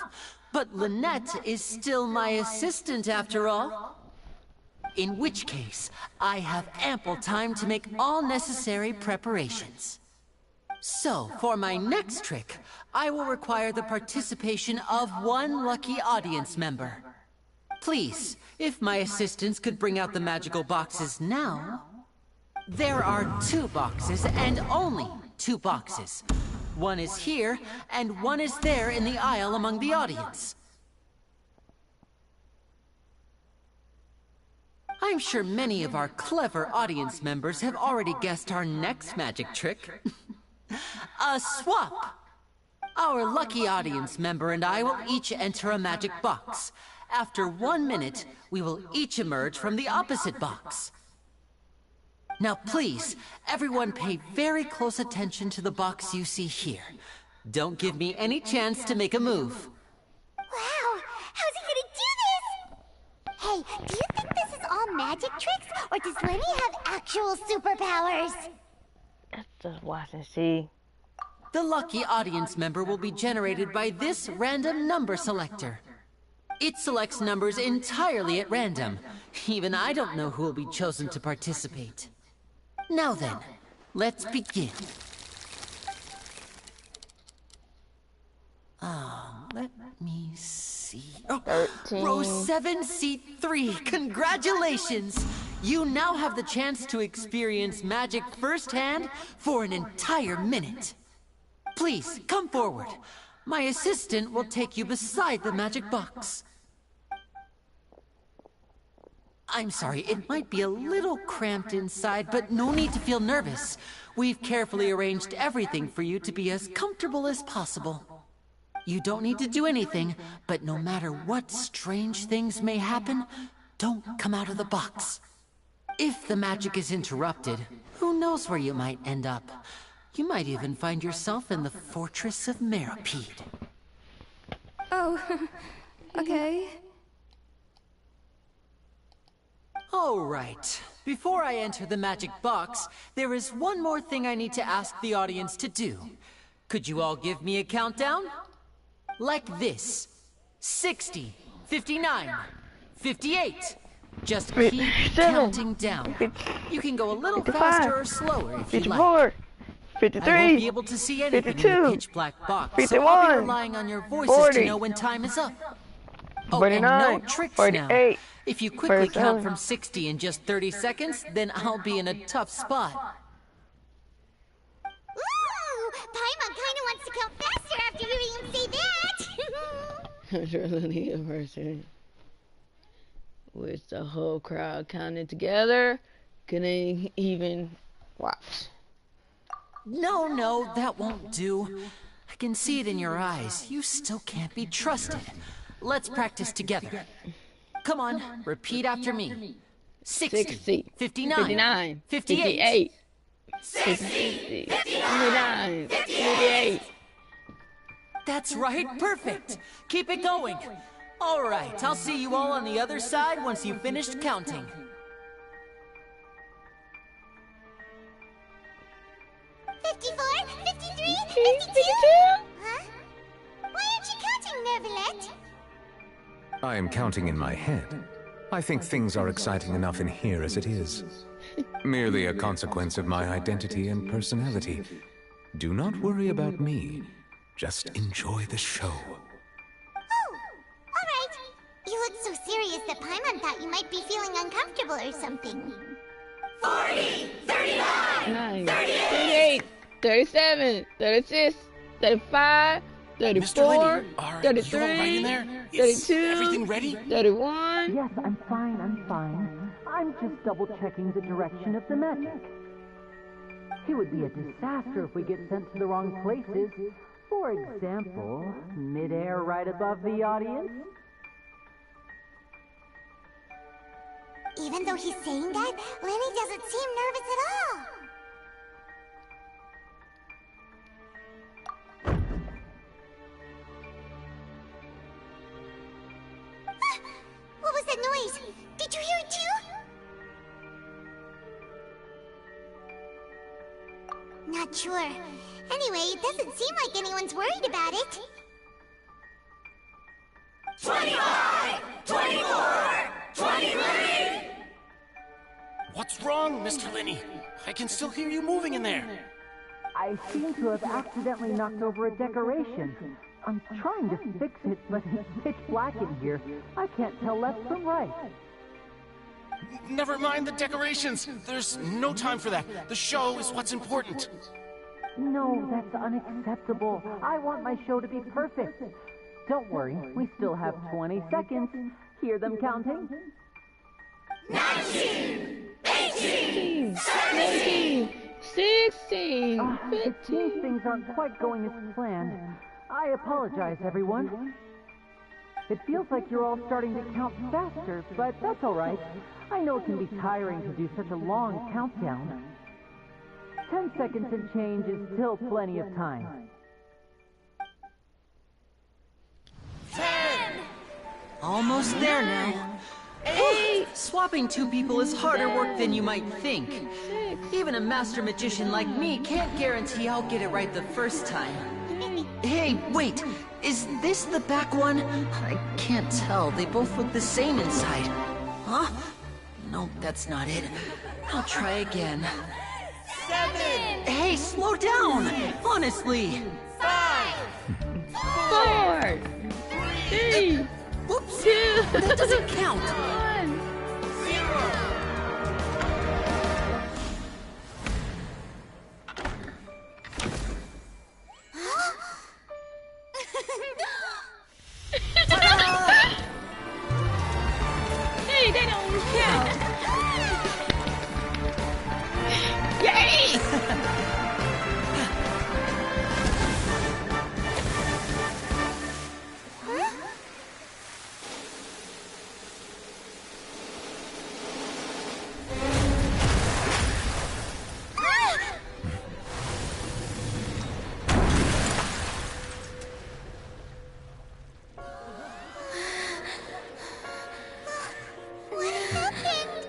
But Lynette is still my assistant after all. In which case, I have ample time to make all necessary preparations. So, for my next trick, I will require the participation of one lucky audience member. Please, if my assistants could bring out the magical boxes now. There are 2 boxes, and only 2 boxes. One is here, and one is there in the aisle among the audience. I'm sure many of our clever audience members have already guessed our next magic trick. A swap! Our lucky audience member and I will each enter a magic box. After 1 minute, we will each emerge from the opposite box. Now please, everyone pay very close attention to the box you see here. Don't give me any chance to make a move. Wow! How's he gonna do this? Hey, do you think this is all magic tricks, or does Lenny have actual superpowers? Let's just watch and see. The lucky audience member will be generated by this random number selector. It selects numbers entirely at random. Even I don't know who will be chosen to participate. Now then, let's begin. Let me see. Oh, 13. Row 7, seat 3. Congratulations! You now have the chance to experience magic firsthand for an entire minute. Please, come forward. My assistant will take you beside the magic box. I'm sorry, it might be a little cramped inside, but no need to feel nervous. We've carefully arranged everything for you to be as comfortable as possible. You don't need to do anything, but no matter what strange things may happen, don't come out of the box. If the magic is interrupted, who knows where you might end up? You might even find yourself in the Fortress of Meripede. Oh, okay. All right. Before I enter the magic box, there is one more thing I need to ask the audience to do. Could you all give me a countdown? Like this. 60, 59, 58. Just keep counting down. You can go a little faster or slower if you like. 53, I won't be able to see anything 52, in the pitch black box, 51, so I'll be relying on your voices 40, to know when time is up. Oh, 49, and no tricks 48, now. If you quickly 47. count from 60 in just 30 seconds, then I'll be in a tough spot. Ooh! Paimon kinda wants to count faster after hearing him say that! I'm sure Lenny a person with the whole crowd counting together couldn't even watch. No, that won't do. I can see it in your eyes. You still can't be trusted. Let's practice together. Come on, repeat after me. 60, 59, 59, 58, 60, 59, 58. That's right, perfect. Keep it going. All right, I'll see you all on the other side once you've finished counting. Huh? Why aren't you counting, Nervalet? I am counting in my head. I think things are exciting enough in here as it is. Merely a consequence of my identity and personality. Do not worry about me. Just enjoy the show. Oh, alright. You look so serious that Paimon thought you might be feeling uncomfortable or something. 40, 39, 38, 37, 36, 35, 34, 33, right in there? 32, everything ready? 31. Yes, I'm fine. I'm just double-checking the direction of the magic. It would be a disaster if we get sent to the wrong places. For example, mid-air right above the audience. Even though he's saying that, Lenny doesn't seem nervous at all. What was that noise? Did you hear it too? Not sure. Anyway, it doesn't seem like anyone's worried about it. 25! 24! 23! What's wrong, Mr. Linney? I can still hear you moving in there. I seem to have accidentally knocked over a decoration. I'm trying to fix it, but it's pitch black in here. I can't tell left from right. Never mind the decorations. There's no time for that. The show is what's important. No, that's unacceptable. I want my show to be perfect. Don't worry, we still have 20 seconds. Hear them counting? 19! 18! 17! 16! 15! It seems things aren't quite going as planned. I apologize, everyone. It feels like you're all starting to count faster, but that's all right. I know it can be tiring to do such a long countdown. 10 seconds and change is still plenty of time. 10! Almost there now. 8! Swapping two people is harder work than you might think. Even a master magician like me can't guarantee I'll get it right the first time. Hey, wait! Is this the back one? I can't tell. They both look the same inside. Huh? No, that's not it. I'll try again. 7! Hey, slow down! Honestly! 5! 4! 3! Whoops! 2! That doesn't count! 1! 0! Hey, they don't count! Yay! What happened?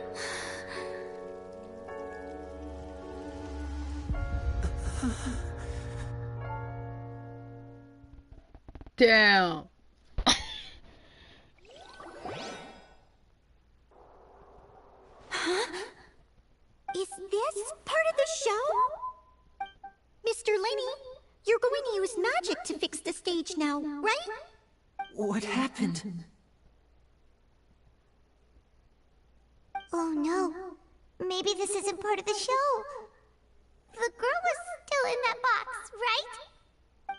Down. Is this part of the show? Mr. Lenny, you're going to use magic to fix the stage now, right? What happened? Oh no. Maybe this isn't part of the show. The girl was still in that box, right?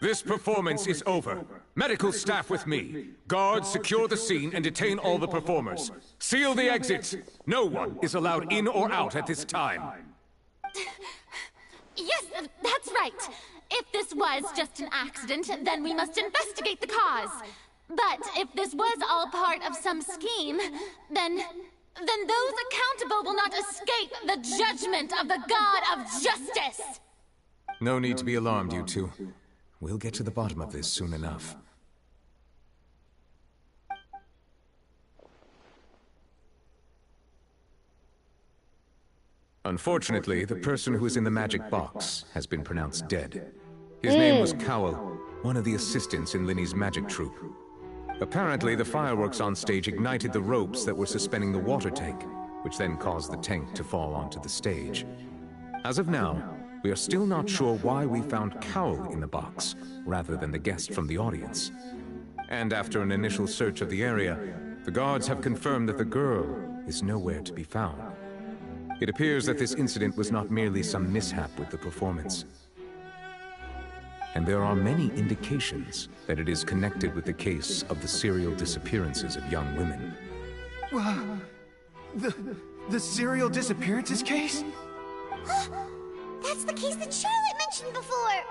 This performance is over. Medical staff with me. Guards, secure the scene and detain all the performers. Seal the exits. No one is allowed in or out at this time. Yes, that's right. If this was just an accident, then we must investigate the cause. But if this was all part of some scheme, then those accountable will not escape the judgment of the God of Justice. No need to be alarmed, you two. We'll get to the bottom of this soon enough. Unfortunately, the person who is in the magic box has been pronounced dead. His name was Cowell, one of the assistants in Linny's magic troupe. Apparently, the fireworks on stage ignited the ropes that were suspending the water tank, which then caused the tank to fall onto the stage. As of now, we are still not sure why we found Cowell in the box, rather than the guest from the audience. And after an initial search of the area, the guards have confirmed that the girl is nowhere to be found. It appears that this incident was not merely some mishap with the performance. And there are many indications that it is connected with the case of the serial disappearances of young women. The serial disappearances case? That's the case that Charlotte mentioned before!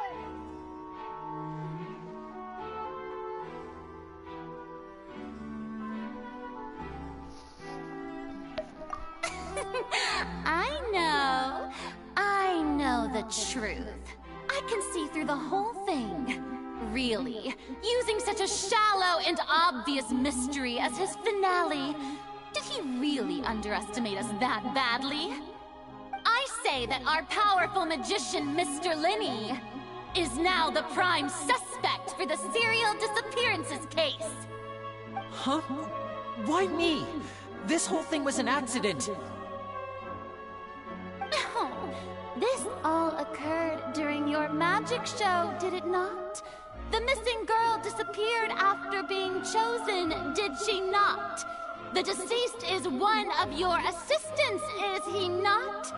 the truth. I can see through the whole thing. Really, using such a shallow and obvious mystery as his finale. Did he really underestimate us that badly? I say that our powerful magician, Mr. Linney, is now the prime suspect for the serial disappearances case. Huh? Why me? This whole thing was an accident. This all occurred during your magic show, did it not? The missing girl disappeared after being chosen, did she not? The deceased is one of your assistants, is he not?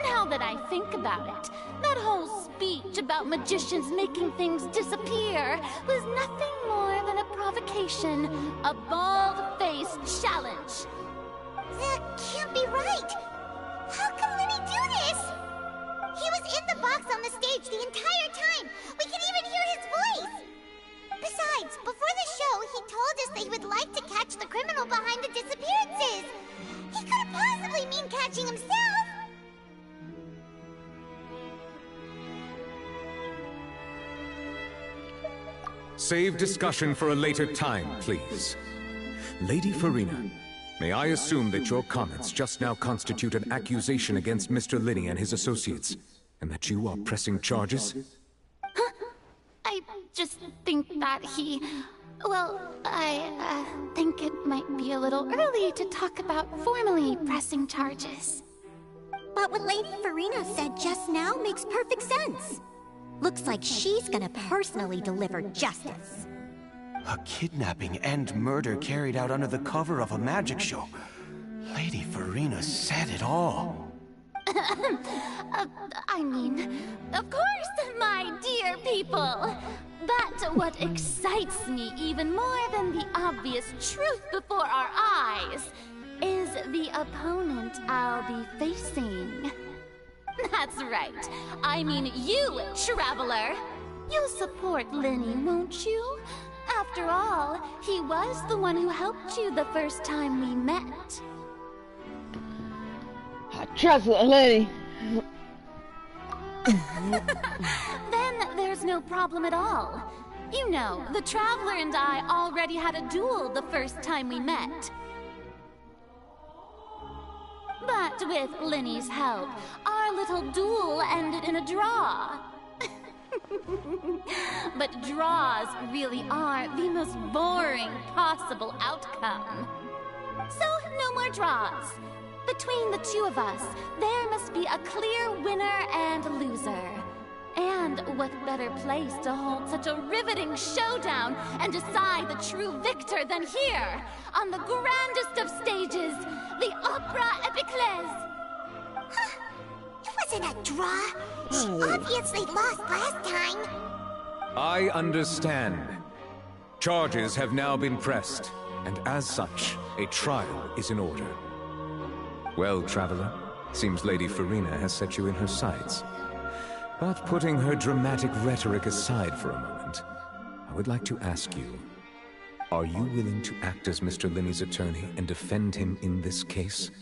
Now that I think about it, that whole speech about magicians making things disappear was nothing more than a provocation, a bald-faced challenge. That can't be right! How can Lenny do this? He was in the box on the stage the entire time! We can even hear his voice! Besides, before the show, he told us that he would like to catch the criminal behind the disappearances! He couldn't possibly mean catching himself! Save discussion for a later time, please. Lady Farina, may I assume that your comments just now constitute an accusation against Mr. Linney and his associates, and that you are pressing charges? I just think that he... Well, I think it might be a little early to talk about formally pressing charges. But what Lady Farina said just now makes perfect sense. Looks like she's gonna personally deliver justice. A kidnapping and murder carried out under the cover of a magic show. Lady Farina said it all. I mean, of course, my dear people. But what excites me even more than the obvious truth before our eyes is the opponent I'll be facing. That's right. I mean you, Traveler. You'll support Linney, won't you? After all, he was the one who helped you the first time we met. I trust Linney. Then there's no problem at all. You know, the Traveler and I already had a duel the first time we met. But with Linney's help, our little duel ended in a draw. But draws really are the most boring possible outcome. So, no more draws. Between the two of us, there must be a clear winner and loser. And what better place to hold such a riveting showdown and decide the true victor than here, on the grandest of stages, the Opera Epiclese. It wasn't a draw. She obviously lost last time. I understand. Charges have now been pressed, and as such, a trial is in order. Well, Traveler, seems Lady Farina has set you in her sights. But putting her dramatic rhetoric aside for a moment, I would like to ask you, are you willing to act as Mr. Linney's attorney and defend him in this case?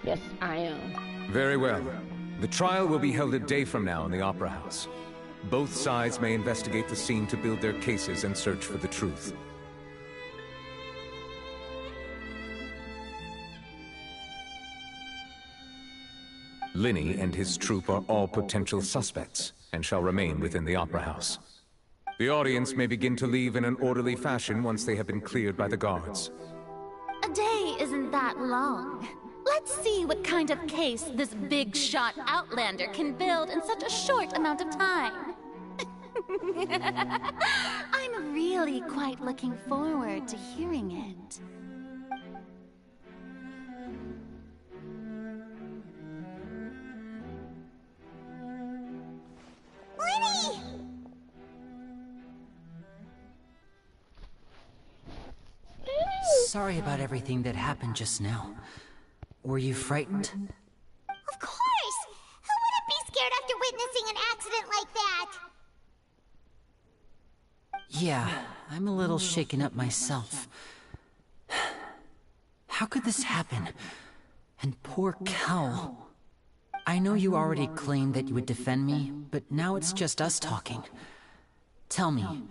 Yes, I am. Very well. The trial will be held a day from now in the Opera House. Both sides may investigate the scene to build their cases and search for the truth. Linney and his troupe are all potential suspects, and shall remain within the Opera House. The audience may begin to leave in an orderly fashion once they have been cleared by the guards. A day isn't that long. Let's see what kind of case this big-shot outlander can build in such a short amount of time. I'm really quite looking forward to hearing it. Lenny! Sorry about everything that happened just now. Were you frightened? Of course! Who wouldn't be scared after witnessing an accident like that? Yeah, I'm a little shaken up myself. How could this happen? And poor Cal. I know you already claimed that you would defend me, but now it's just us talking. Tell me,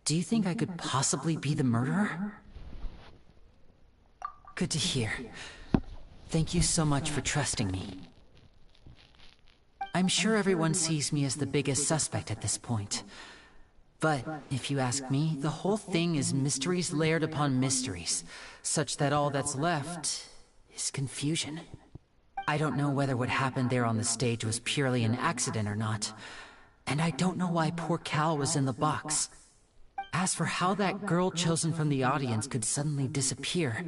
do you think I could possibly be the murderer? Good to hear. Thank you so much for trusting me. I'm sure everyone sees me as the biggest suspect at this point. But if you ask me, the whole thing is mysteries layered upon mysteries, such that all that's left is confusion. I don't know whether what happened there on the stage was purely an accident or not, and I don't know why poor Cal was in the box. As for how that girl chosen from the audience could suddenly disappear,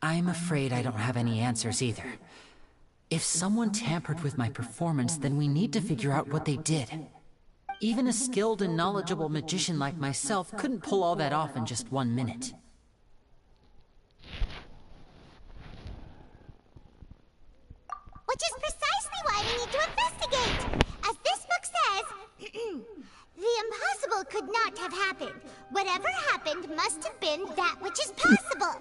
I'm afraid I don't have any answers either. If someone tampered with my performance, then we need to figure out what they did. Even a skilled and knowledgeable magician like myself couldn't pull all that off in just 1 minute. Which is precisely why we need to investigate! As this book says, the impossible could not have happened. Whatever happened must have been that which is possible.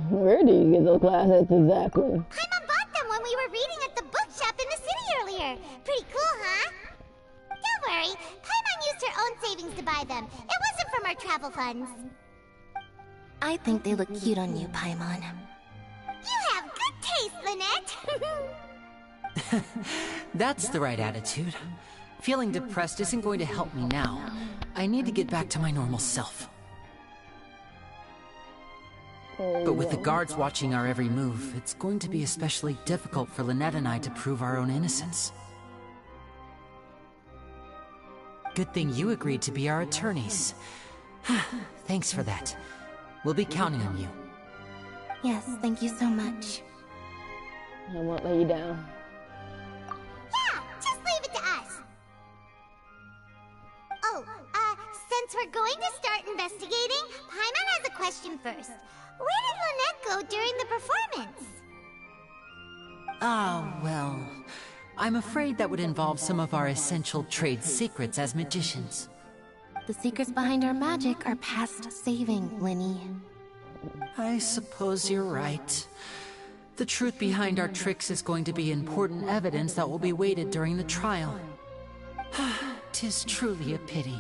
Where do you get those glasses exactly? Paimon bought them when we were reading at the bookshop in the city earlier. Pretty cool, huh? Don't worry, Paimon used her own savings to buy them. It wasn't from our travel funds. I think they look cute on you, Paimon. You have good taste, Lynette. That's the right attitude. Feeling depressed isn't going to help me now. I need to get back to my normal self. But with the guards watching our every move, it's going to be especially difficult for Lynette and I to prove our own innocence. Good thing you agreed to be our attorneys. Thanks for that. We'll be counting on you. Yes, thank you so much. I won't let you down. Yeah, just leave it to us. Oh, since we're going to start investigating, Paimon has a question first. Where did Lynette go during the performance? Well, I'm afraid that would involve some of our essential trade secrets as magicians. The secrets behind our magic are past saving, Linny. I suppose you're right. The truth behind our tricks is going to be important evidence that will be weighted during the trial. 'Tis truly a pity.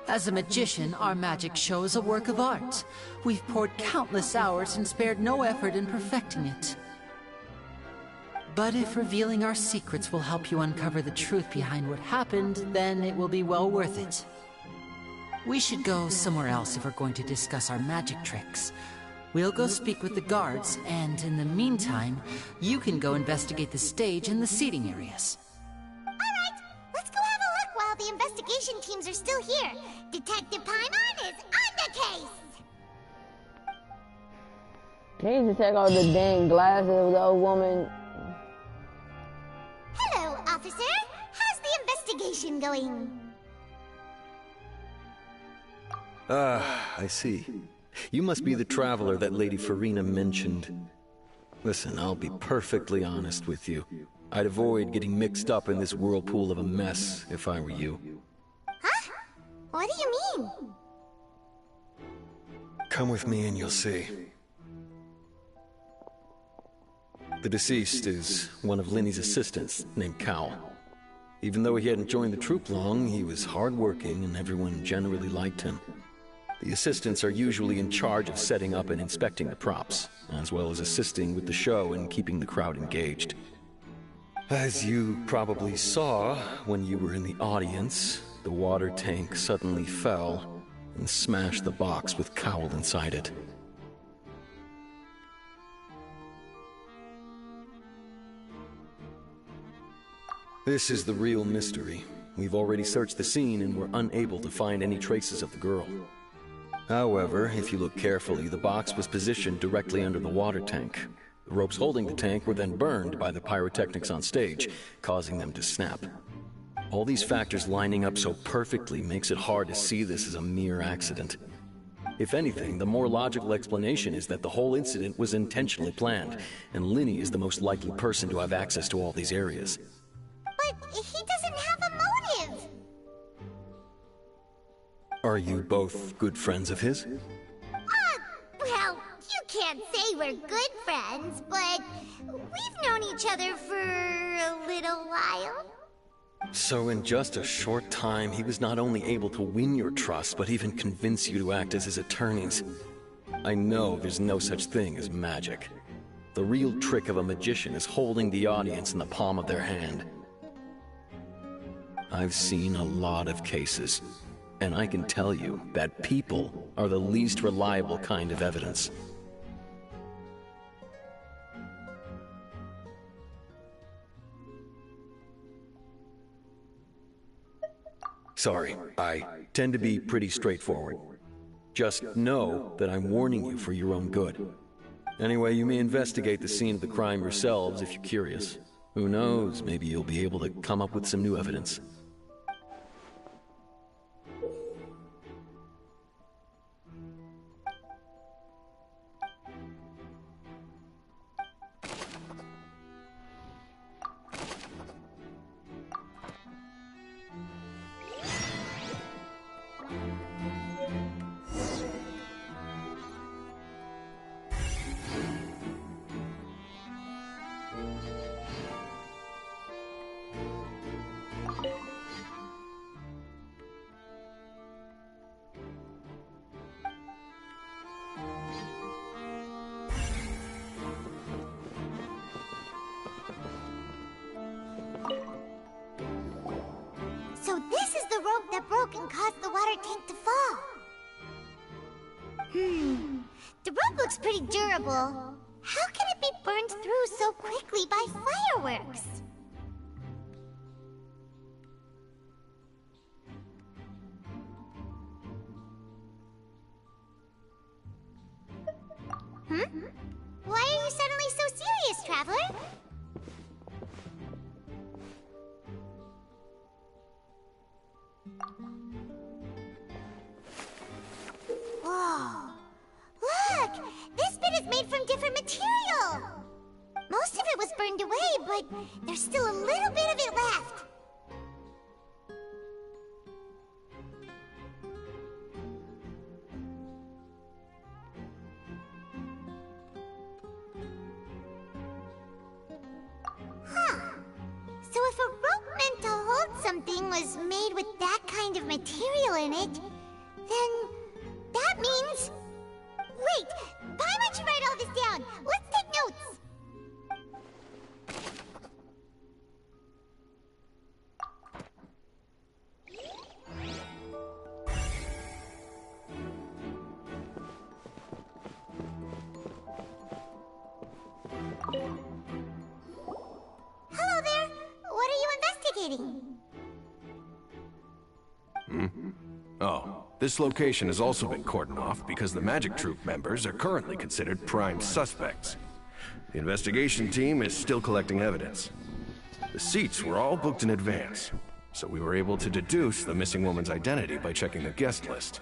As a magician, our magic show is a work of art. We've poured countless hours and spared no effort in perfecting it. But if revealing our secrets will help you uncover the truth behind what happened, then it will be well worth it. We should go somewhere else if we're going to discuss our magic tricks. We'll go speak with the guards, and in the meantime, you can go investigate the stage and the seating areas. Alright, let's go have a look while the investigation teams are still here. Detective Paimon is on the case! Can you just take off the dang glasses of the old woman? Hello, officer. How's the investigation going? I see. You must be the traveler that Lady Farina mentioned. Listen, I'll be perfectly honest with you. I'd avoid getting mixed up in this whirlpool of a mess if I were you. Huh? What do you mean? Come with me and you'll see. The deceased is one of Linny's assistants named Cal. Even though he hadn't joined the troupe long, he was hardworking and everyone generally liked him. The assistants are usually in charge of setting up and inspecting the props, as well as assisting with the show and keeping the crowd engaged. As you probably saw when you were in the audience, the water tank suddenly fell and smashed the box with Cowl inside it. This is the real mystery. We've already searched the scene and were unable to find any traces of the girl. However, if you look carefully, the box was positioned directly under the water tank. The ropes holding the tank were then burned by the pyrotechnics on stage, causing them to snap. All these factors lining up so perfectly makes it hard to see this as a mere accident. If anything, the more logical explanation is that the whole incident was intentionally planned, and Linny is the most likely person to have access to all these areas. But he doesn't have a motive! Are you both good friends of his? Well, you can't say say we're good friends, but we've known each other for a little while. So in just a short time, he was not only able to win your trust, but even convince you to act as his attorneys. I know there's no such thing as magic. The real trick of a magician is holding the audience in the palm of their hand. I've seen a lot of cases, and I can tell you that people are the least reliable kind of evidence. Sorry, I tend to be pretty straightforward. Just know that I'm warning you for your own good. Anyway, you may investigate the scene of the crime yourselves if you're curious. Who knows, maybe you'll be able to come up with some new evidence. So this is the rope that broke and caused the water tank to fall. The rope looks pretty durable. How can it be burned through so quickly by fireworks? Why are you suddenly so serious, Traveler? Whoa! Look! This bit is made from different material! Most of it was burned away, but there's still a little bit of it left. So if a rope meant to hold something was made with that kind of material in it, then that means... Wait! Paimon should write all this down! Let's take notes! Hello there! What are you investigating? Oh, this location has also been cordoned off because the Magic Troupe members are currently considered prime suspects. The investigation team is still collecting evidence. The seats were all booked in advance, so we were able to deduce the missing woman's identity by checking the guest list.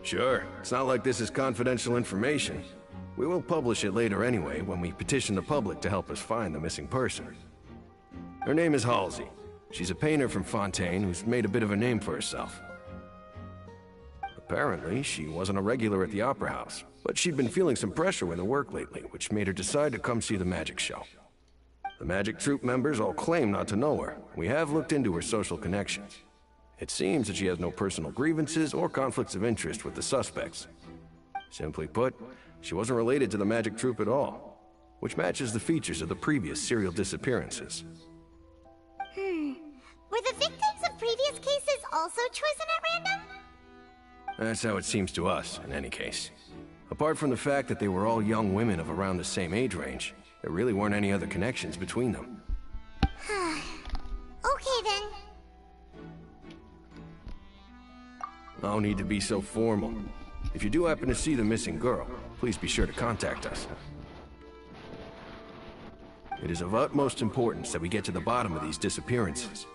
Sure, it's not like this is confidential information. We will publish it later anyway when we petition the public to help us find the missing person. Her name is Halsey. She's a painter from Fontaine who's made a bit of a name for herself. Apparently, she wasn't a regular at the Opera House, but she'd been feeling some pressure with her work lately, which made her decide to come see the magic show. The magic troupe members all claim not to know her. We have looked into her social connections. It seems that she has no personal grievances or conflicts of interest with the suspects. Simply put, she wasn't related to the magic troupe at all, which matches the features of the previous serial disappearances. Were the victims of previous cases also chosen at random? That's how it seems to us, in any case. Apart from the fact that they were all young women of around the same age range, there really weren't any other connections between them. Okay then. No need to be so formal. If you do happen to see the missing girl, please be sure to contact us. It is of utmost importance that we get to the bottom of these disappearances.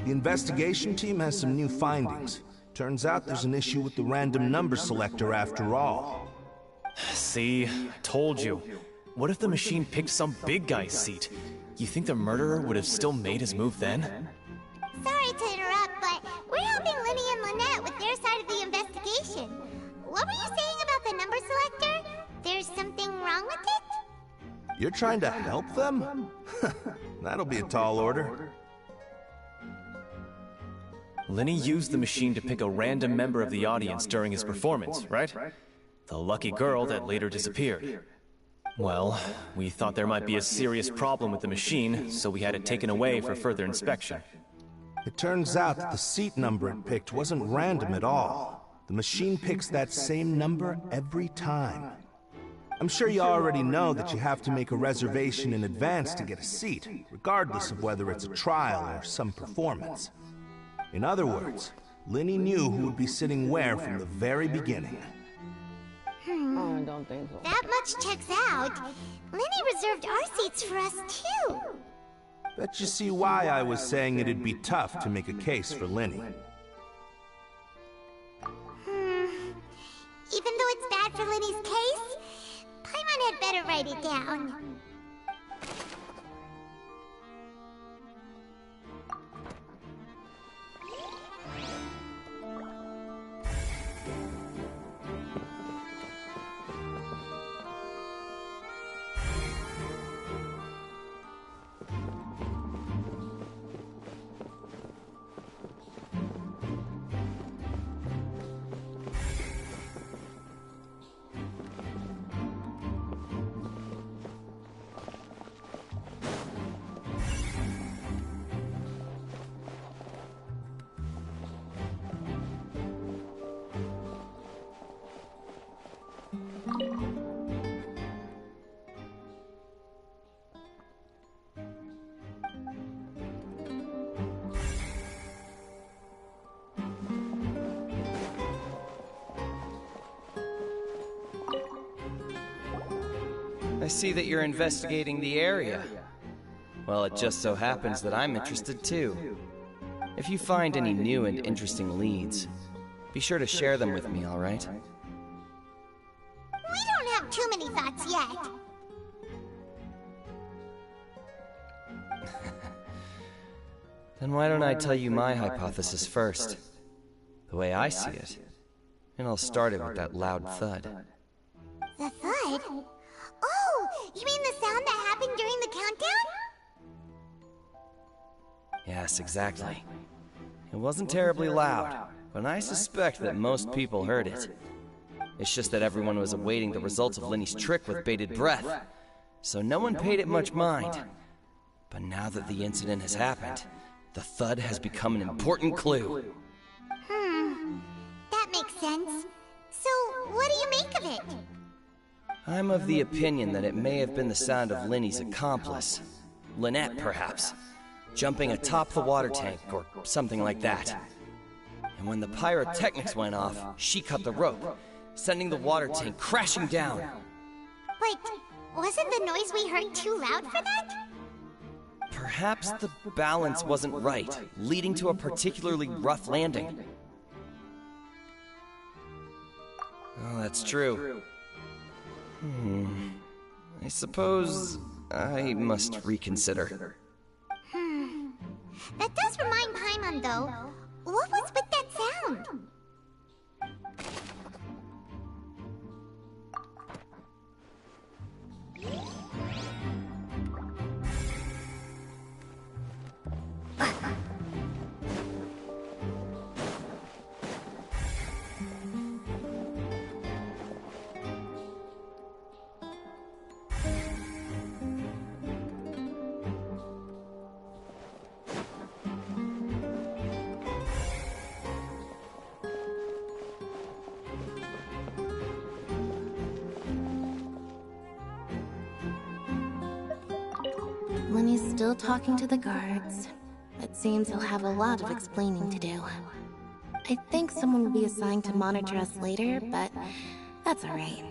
The investigation team has some new findings. Turns out there's an issue with the random number selector after all. See? I told you. What if the machine picked some big guy's seat? You think the murderer would have still made his move then? Sorry to interrupt, but we're helping Linny and Lynette with their side of the investigation. What were you saying about the number selector? There's something wrong with it? You're trying to help them? That'll be a tall order. Linny used the machine to pick a random member of the audience during his performance, right? The lucky girl that later disappeared. Well, we thought there might be a serious problem with the machine, so we had it taken away for further inspection. It turns out that the seat number it picked wasn't random at all. The machine picks that same number every time. I'm sure you already know that you have to make a reservation in advance to get a seat, regardless of whether it's a trial or some performance. In other words, Linny knew who would be sitting where from the very beginning. I don't think so. That much checks out. Linny reserved our seats for us too. Bet you see why I was saying it'd be tough to make a case for Linny. Even though it's bad for Linny's case, Paimon had better write it down. I see that you're investigating the area. Well, it just so happens that I'm interested too. If you find any new and interesting leads, be sure to share them with me, all right? We don't have too many thoughts yet. Then why don't I tell you my hypothesis first? The way I see it. And I'll start it with that loud thud. The thud? Oh, you mean the sound that happened during the countdown? Yes, exactly. It wasn't terribly loud, but I suspect that most people heard it. It's just that everyone was awaiting the results of Linny's trick with bated breath, so no one paid it much mind. But now that the incident has happened, the thud has become an important clue. That makes sense. So, what do you make of it? I'm of the opinion that it may have been the sound of Linny's accomplice. Lynette, perhaps. Jumping atop the water tank, or something like that. And when the pyrotechnics went off, she cut the rope, sending the water tank crashing down. Wait, wasn't the noise we heard too loud for that? Perhaps the balance wasn't right, leading to a particularly rough landing. Oh, that's true. I suppose I must reconsider. That does remind Paimon, though. What was with that sound? Lenny's still talking to the guards. It seems he'll have a lot of explaining to do. I think someone will be assigned to monitor us later, but that's alright.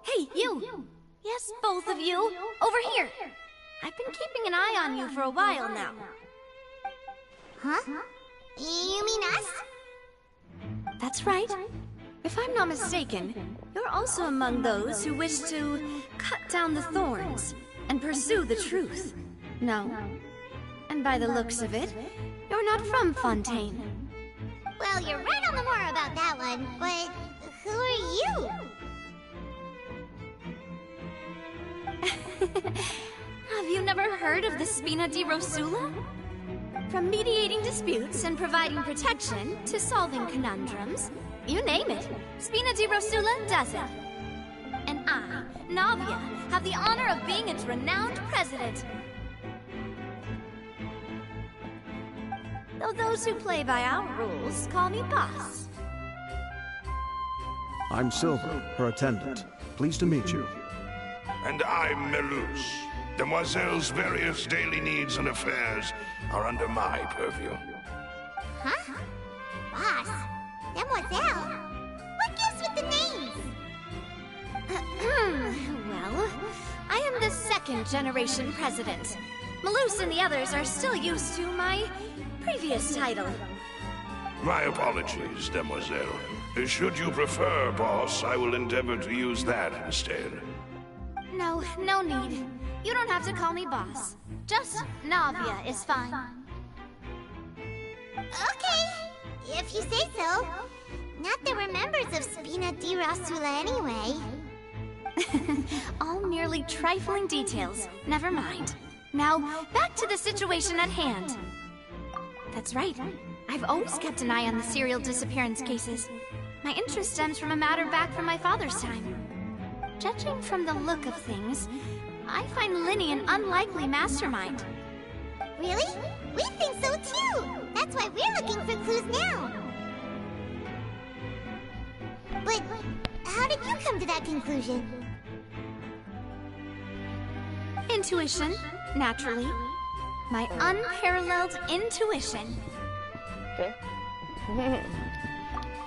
Hey, you! Yes, both of you! Over here! I've been keeping an eye on you for a while now. Huh? You mean us? That's right. If I'm not mistaken, you're also among those who wish to cut down the thorns and pursue the truth. No. And by the looks of it, you're not from Fontaine. Well, you're right on the moor about that one, but who are you? Have you never heard of the Spina di Rosula? From mediating disputes and providing protection to solving conundrums, you name it, Spina di Rosula does it. And I, Navia, have the honor of being its renowned president. Though those who play by our rules call me boss. I'm Silver, her attendant. Pleased to meet you. And I'm Melus. Demoiselle's various daily needs and affairs are under my purview. Huh? Boss? Demoiselle? What gives with the names? Well, I am the second generation president. Melus and the others are still used to my previous title. My apologies, Demoiselle. Should you prefer, boss, I will endeavor to use that instead. No, no need. You don't have to call me boss. Just Navia is fine. Okay, if you say so. Not that we're members of Spina di Rosula anyway. All merely trifling details. Never mind. Now, back to the situation at hand. That's right. I've always kept an eye on the serial disappearance cases. My interest stems from a matter back from my father's time. Judging from the look of things, I find Linny an unlikely mastermind. Really? We think so too! That's why we're looking for clues now! But how did you come to that conclusion? Intuition, naturally. My unparalleled intuition. Okay.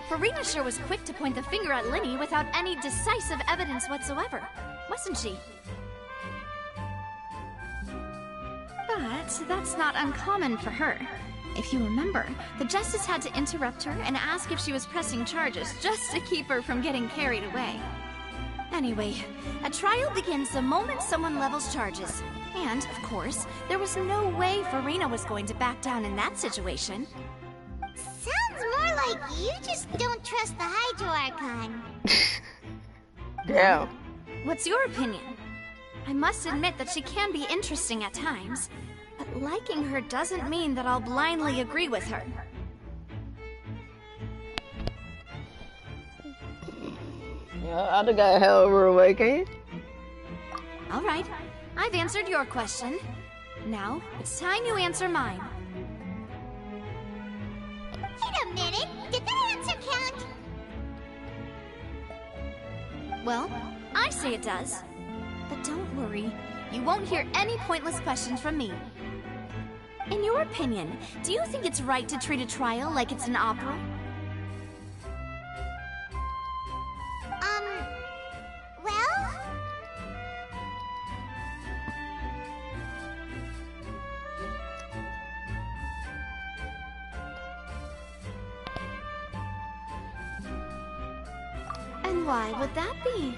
Farina sure was quick to point the finger at Linny without any decisive evidence whatsoever, wasn't she? But that's not uncommon for her. If you remember, the Justice had to interrupt her and ask if she was pressing charges just to keep her from getting carried away. Anyway, a trial begins the moment someone levels charges. And, of course, there was no way Farina was going to back down in that situation. Sounds more like you just don't trust the Hydro Archon. Damn. What's your opinion? I must admit that she can be interesting at times, but liking her doesn't mean that I'll blindly agree with her. I done got hell of a awakening. Alright, I've answered your question. Now, it's time you answer mine. Wait a minute, did that answer count? Well, I say it does. But don't worry, you won't hear any pointless questions from me. In your opinion, do you think it's right to treat a trial like it's an opera? Well... And why would that be?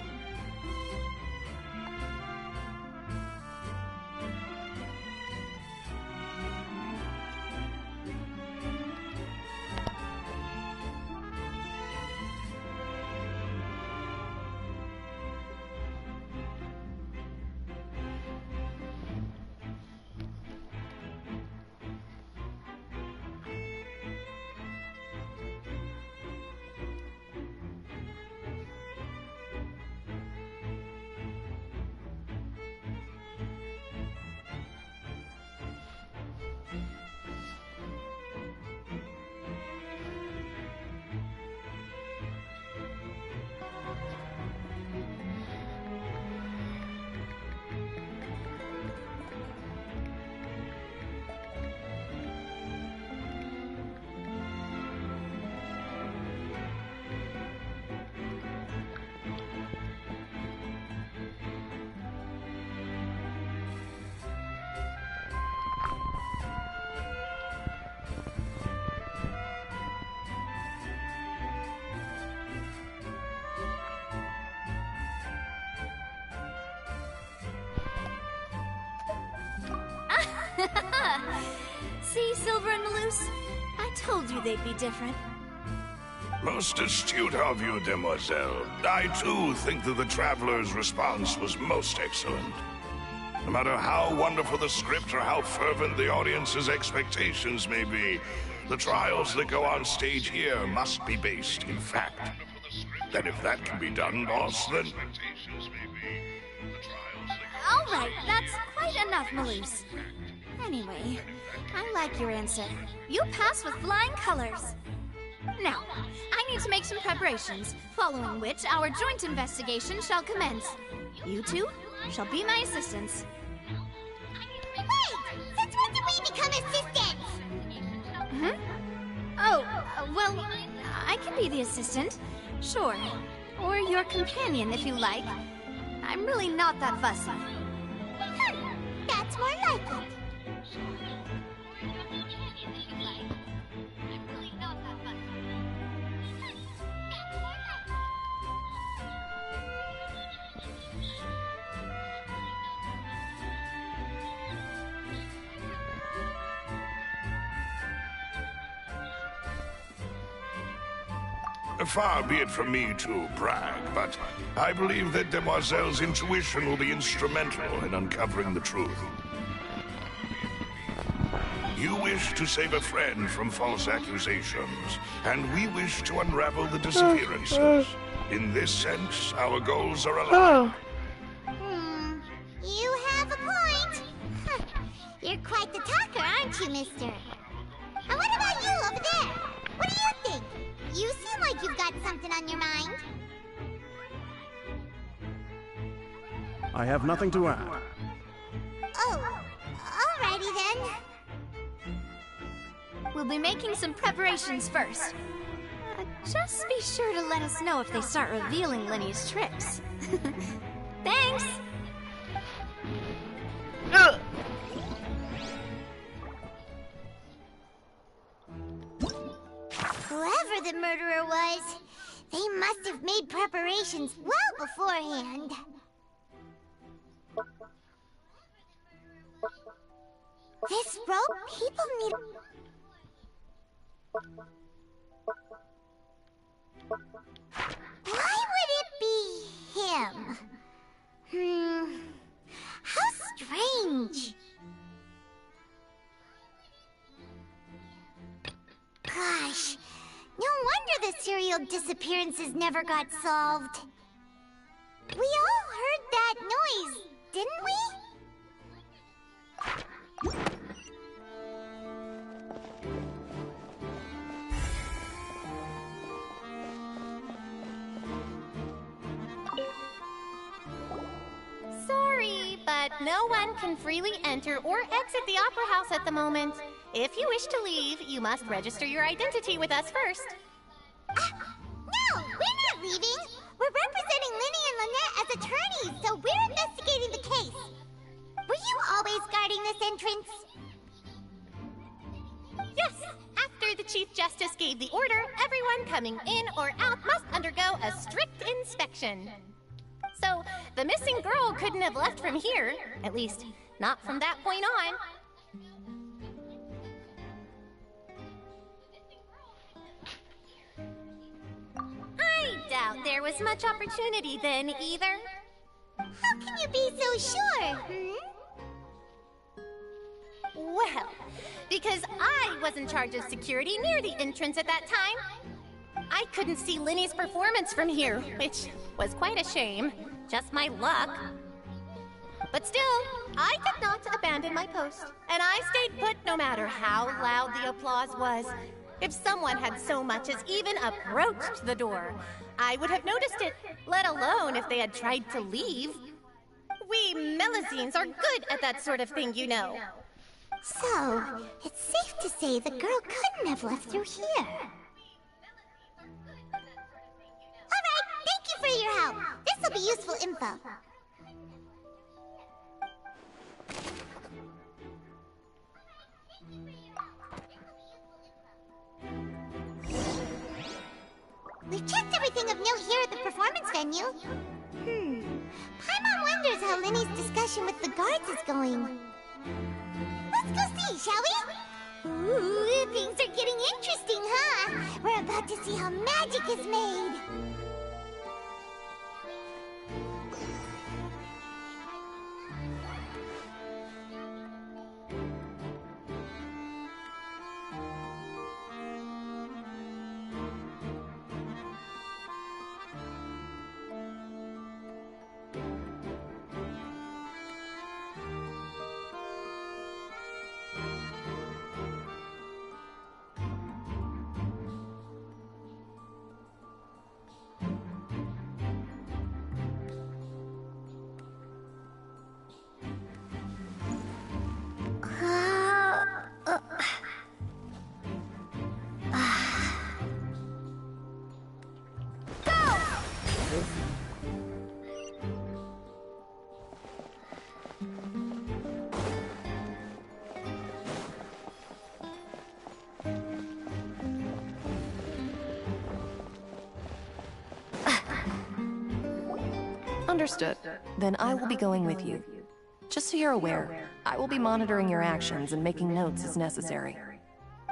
See, Silver and Maloose? I told you they'd be different. Most astute of you, demoiselle. I too think that the Traveler's response was most excellent. No matter how wonderful the script or how fervent the audience's expectations may be, the trials that go on stage here must be based in fact. And if that can be done, boss, then... Alright, that's quite enough, Maloose. Anyway, I like your answer. You pass with flying colors. Now, I need to make some preparations, following which our joint investigation shall commence. You two shall be my assistants. Wait! Since when did we become assistants? Well, I can be the assistant. Sure. Or your companion, if you like. I'm really not that fussy. That's more like it. Far be it from me to brag, but I believe that Demoiselle's intuition will be instrumental in uncovering the truth. You wish to save a friend from false accusations, and we wish to unravel the disappearances. In this sense, our goals are aligned. You have a point. You're quite the talker, aren't you, mister? And what about you over there? What do you think? You seem like you've got something on your mind. I have nothing to add. Oh, alrighty then. We'll be making some preparations first. Just be sure to let us know if they start revealing Lenny's tricks. Thanks! Whoever the murderer was, They must have made preparations well beforehand. This rope, people need... Why would it be him? How strange. Gosh, no wonder the serial disappearances never got solved. We all heard that noise, didn't we? Sorry, but no one can freely enter or exit the Opera House at the moment. If you wish to leave, you must register your identity with us first. No, we're not leaving. We're representing Linny and Lynette as attorneys, so we're investigating the case. Were you always guarding this entrance? Yes, after the Chief Justice gave the order, everyone coming in or out must undergo a strict inspection. So, the missing girl couldn't have left from here, at least, not from that point on. I doubt there was much opportunity then, either. How can you be so sure, Well, because I was in charge of security near the entrance at that time. I couldn't see Linny's performance from here, which was quite a shame. Just my luck. But still, I did not abandon my post, and I stayed put no matter how loud the applause was. If someone had so much as even approached the door, I would have noticed it, let alone if they had tried to leave. We Melusines are good at that sort of thing, you know. So, it's safe to say the girl couldn't have left through here. Alright, thank you for your help. This'll be useful info. We've checked everything of note here at the performance venue. Paimon wonders how Linny's discussion with the guards is going. Let's go see, shall we? Ooh, things are getting interesting, huh? We're about to see how magic is made. Understood. Then I will be going with you. Just so you're aware, I will be monitoring your actions and making notes as necessary.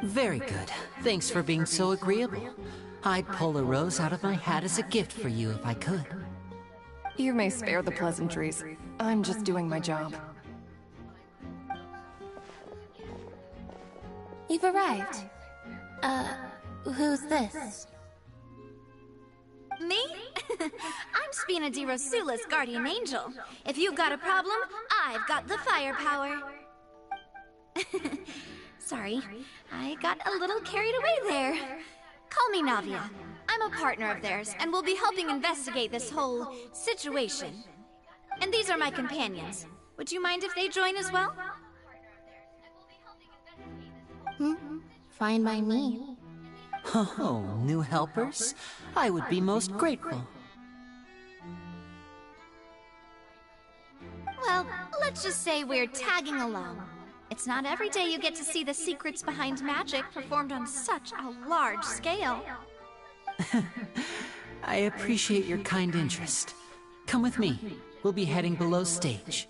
Very good. Thanks for being so agreeable. I'd pull a rose out of my hat as a gift for you if I could. You may spare the pleasantries. I'm just doing my job. You've arrived. Who's this? Me? I'm Spina di Rosula's guardian angel. If you've got a problem, I've got the firepower. Sorry, I got a little carried away there. Call me Navia. I'm a partner of theirs, and we'll be helping investigate this whole situation. And these are my companions. Would you mind if they join as well? Fine by me. Oh, new helpers? I would be most grateful. Well, let's just say we're tagging along. It's not every day you get to see the secrets behind magic performed on such a large scale. I appreciate your kind interest. Come with me. We'll be heading below stage.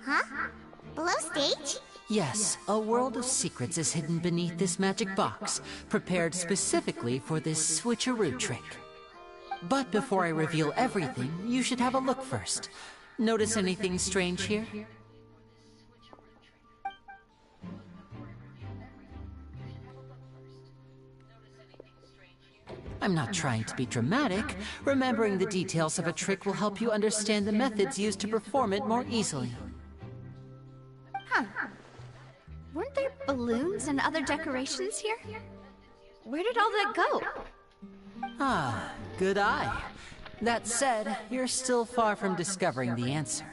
Huh? Below stage? Yes, a world of secrets is hidden beneath this magic box, prepared specifically for this switcheroo trick. But before I reveal everything, you should have a look first. Notice anything strange here? I'm not trying to be dramatic. Remembering the details of a trick will help you understand the methods used to perform it more easily. Huh. Weren't there balloons and other decorations here? Where did all that go? Ah, good eye. That said, you're still far from discovering the answer.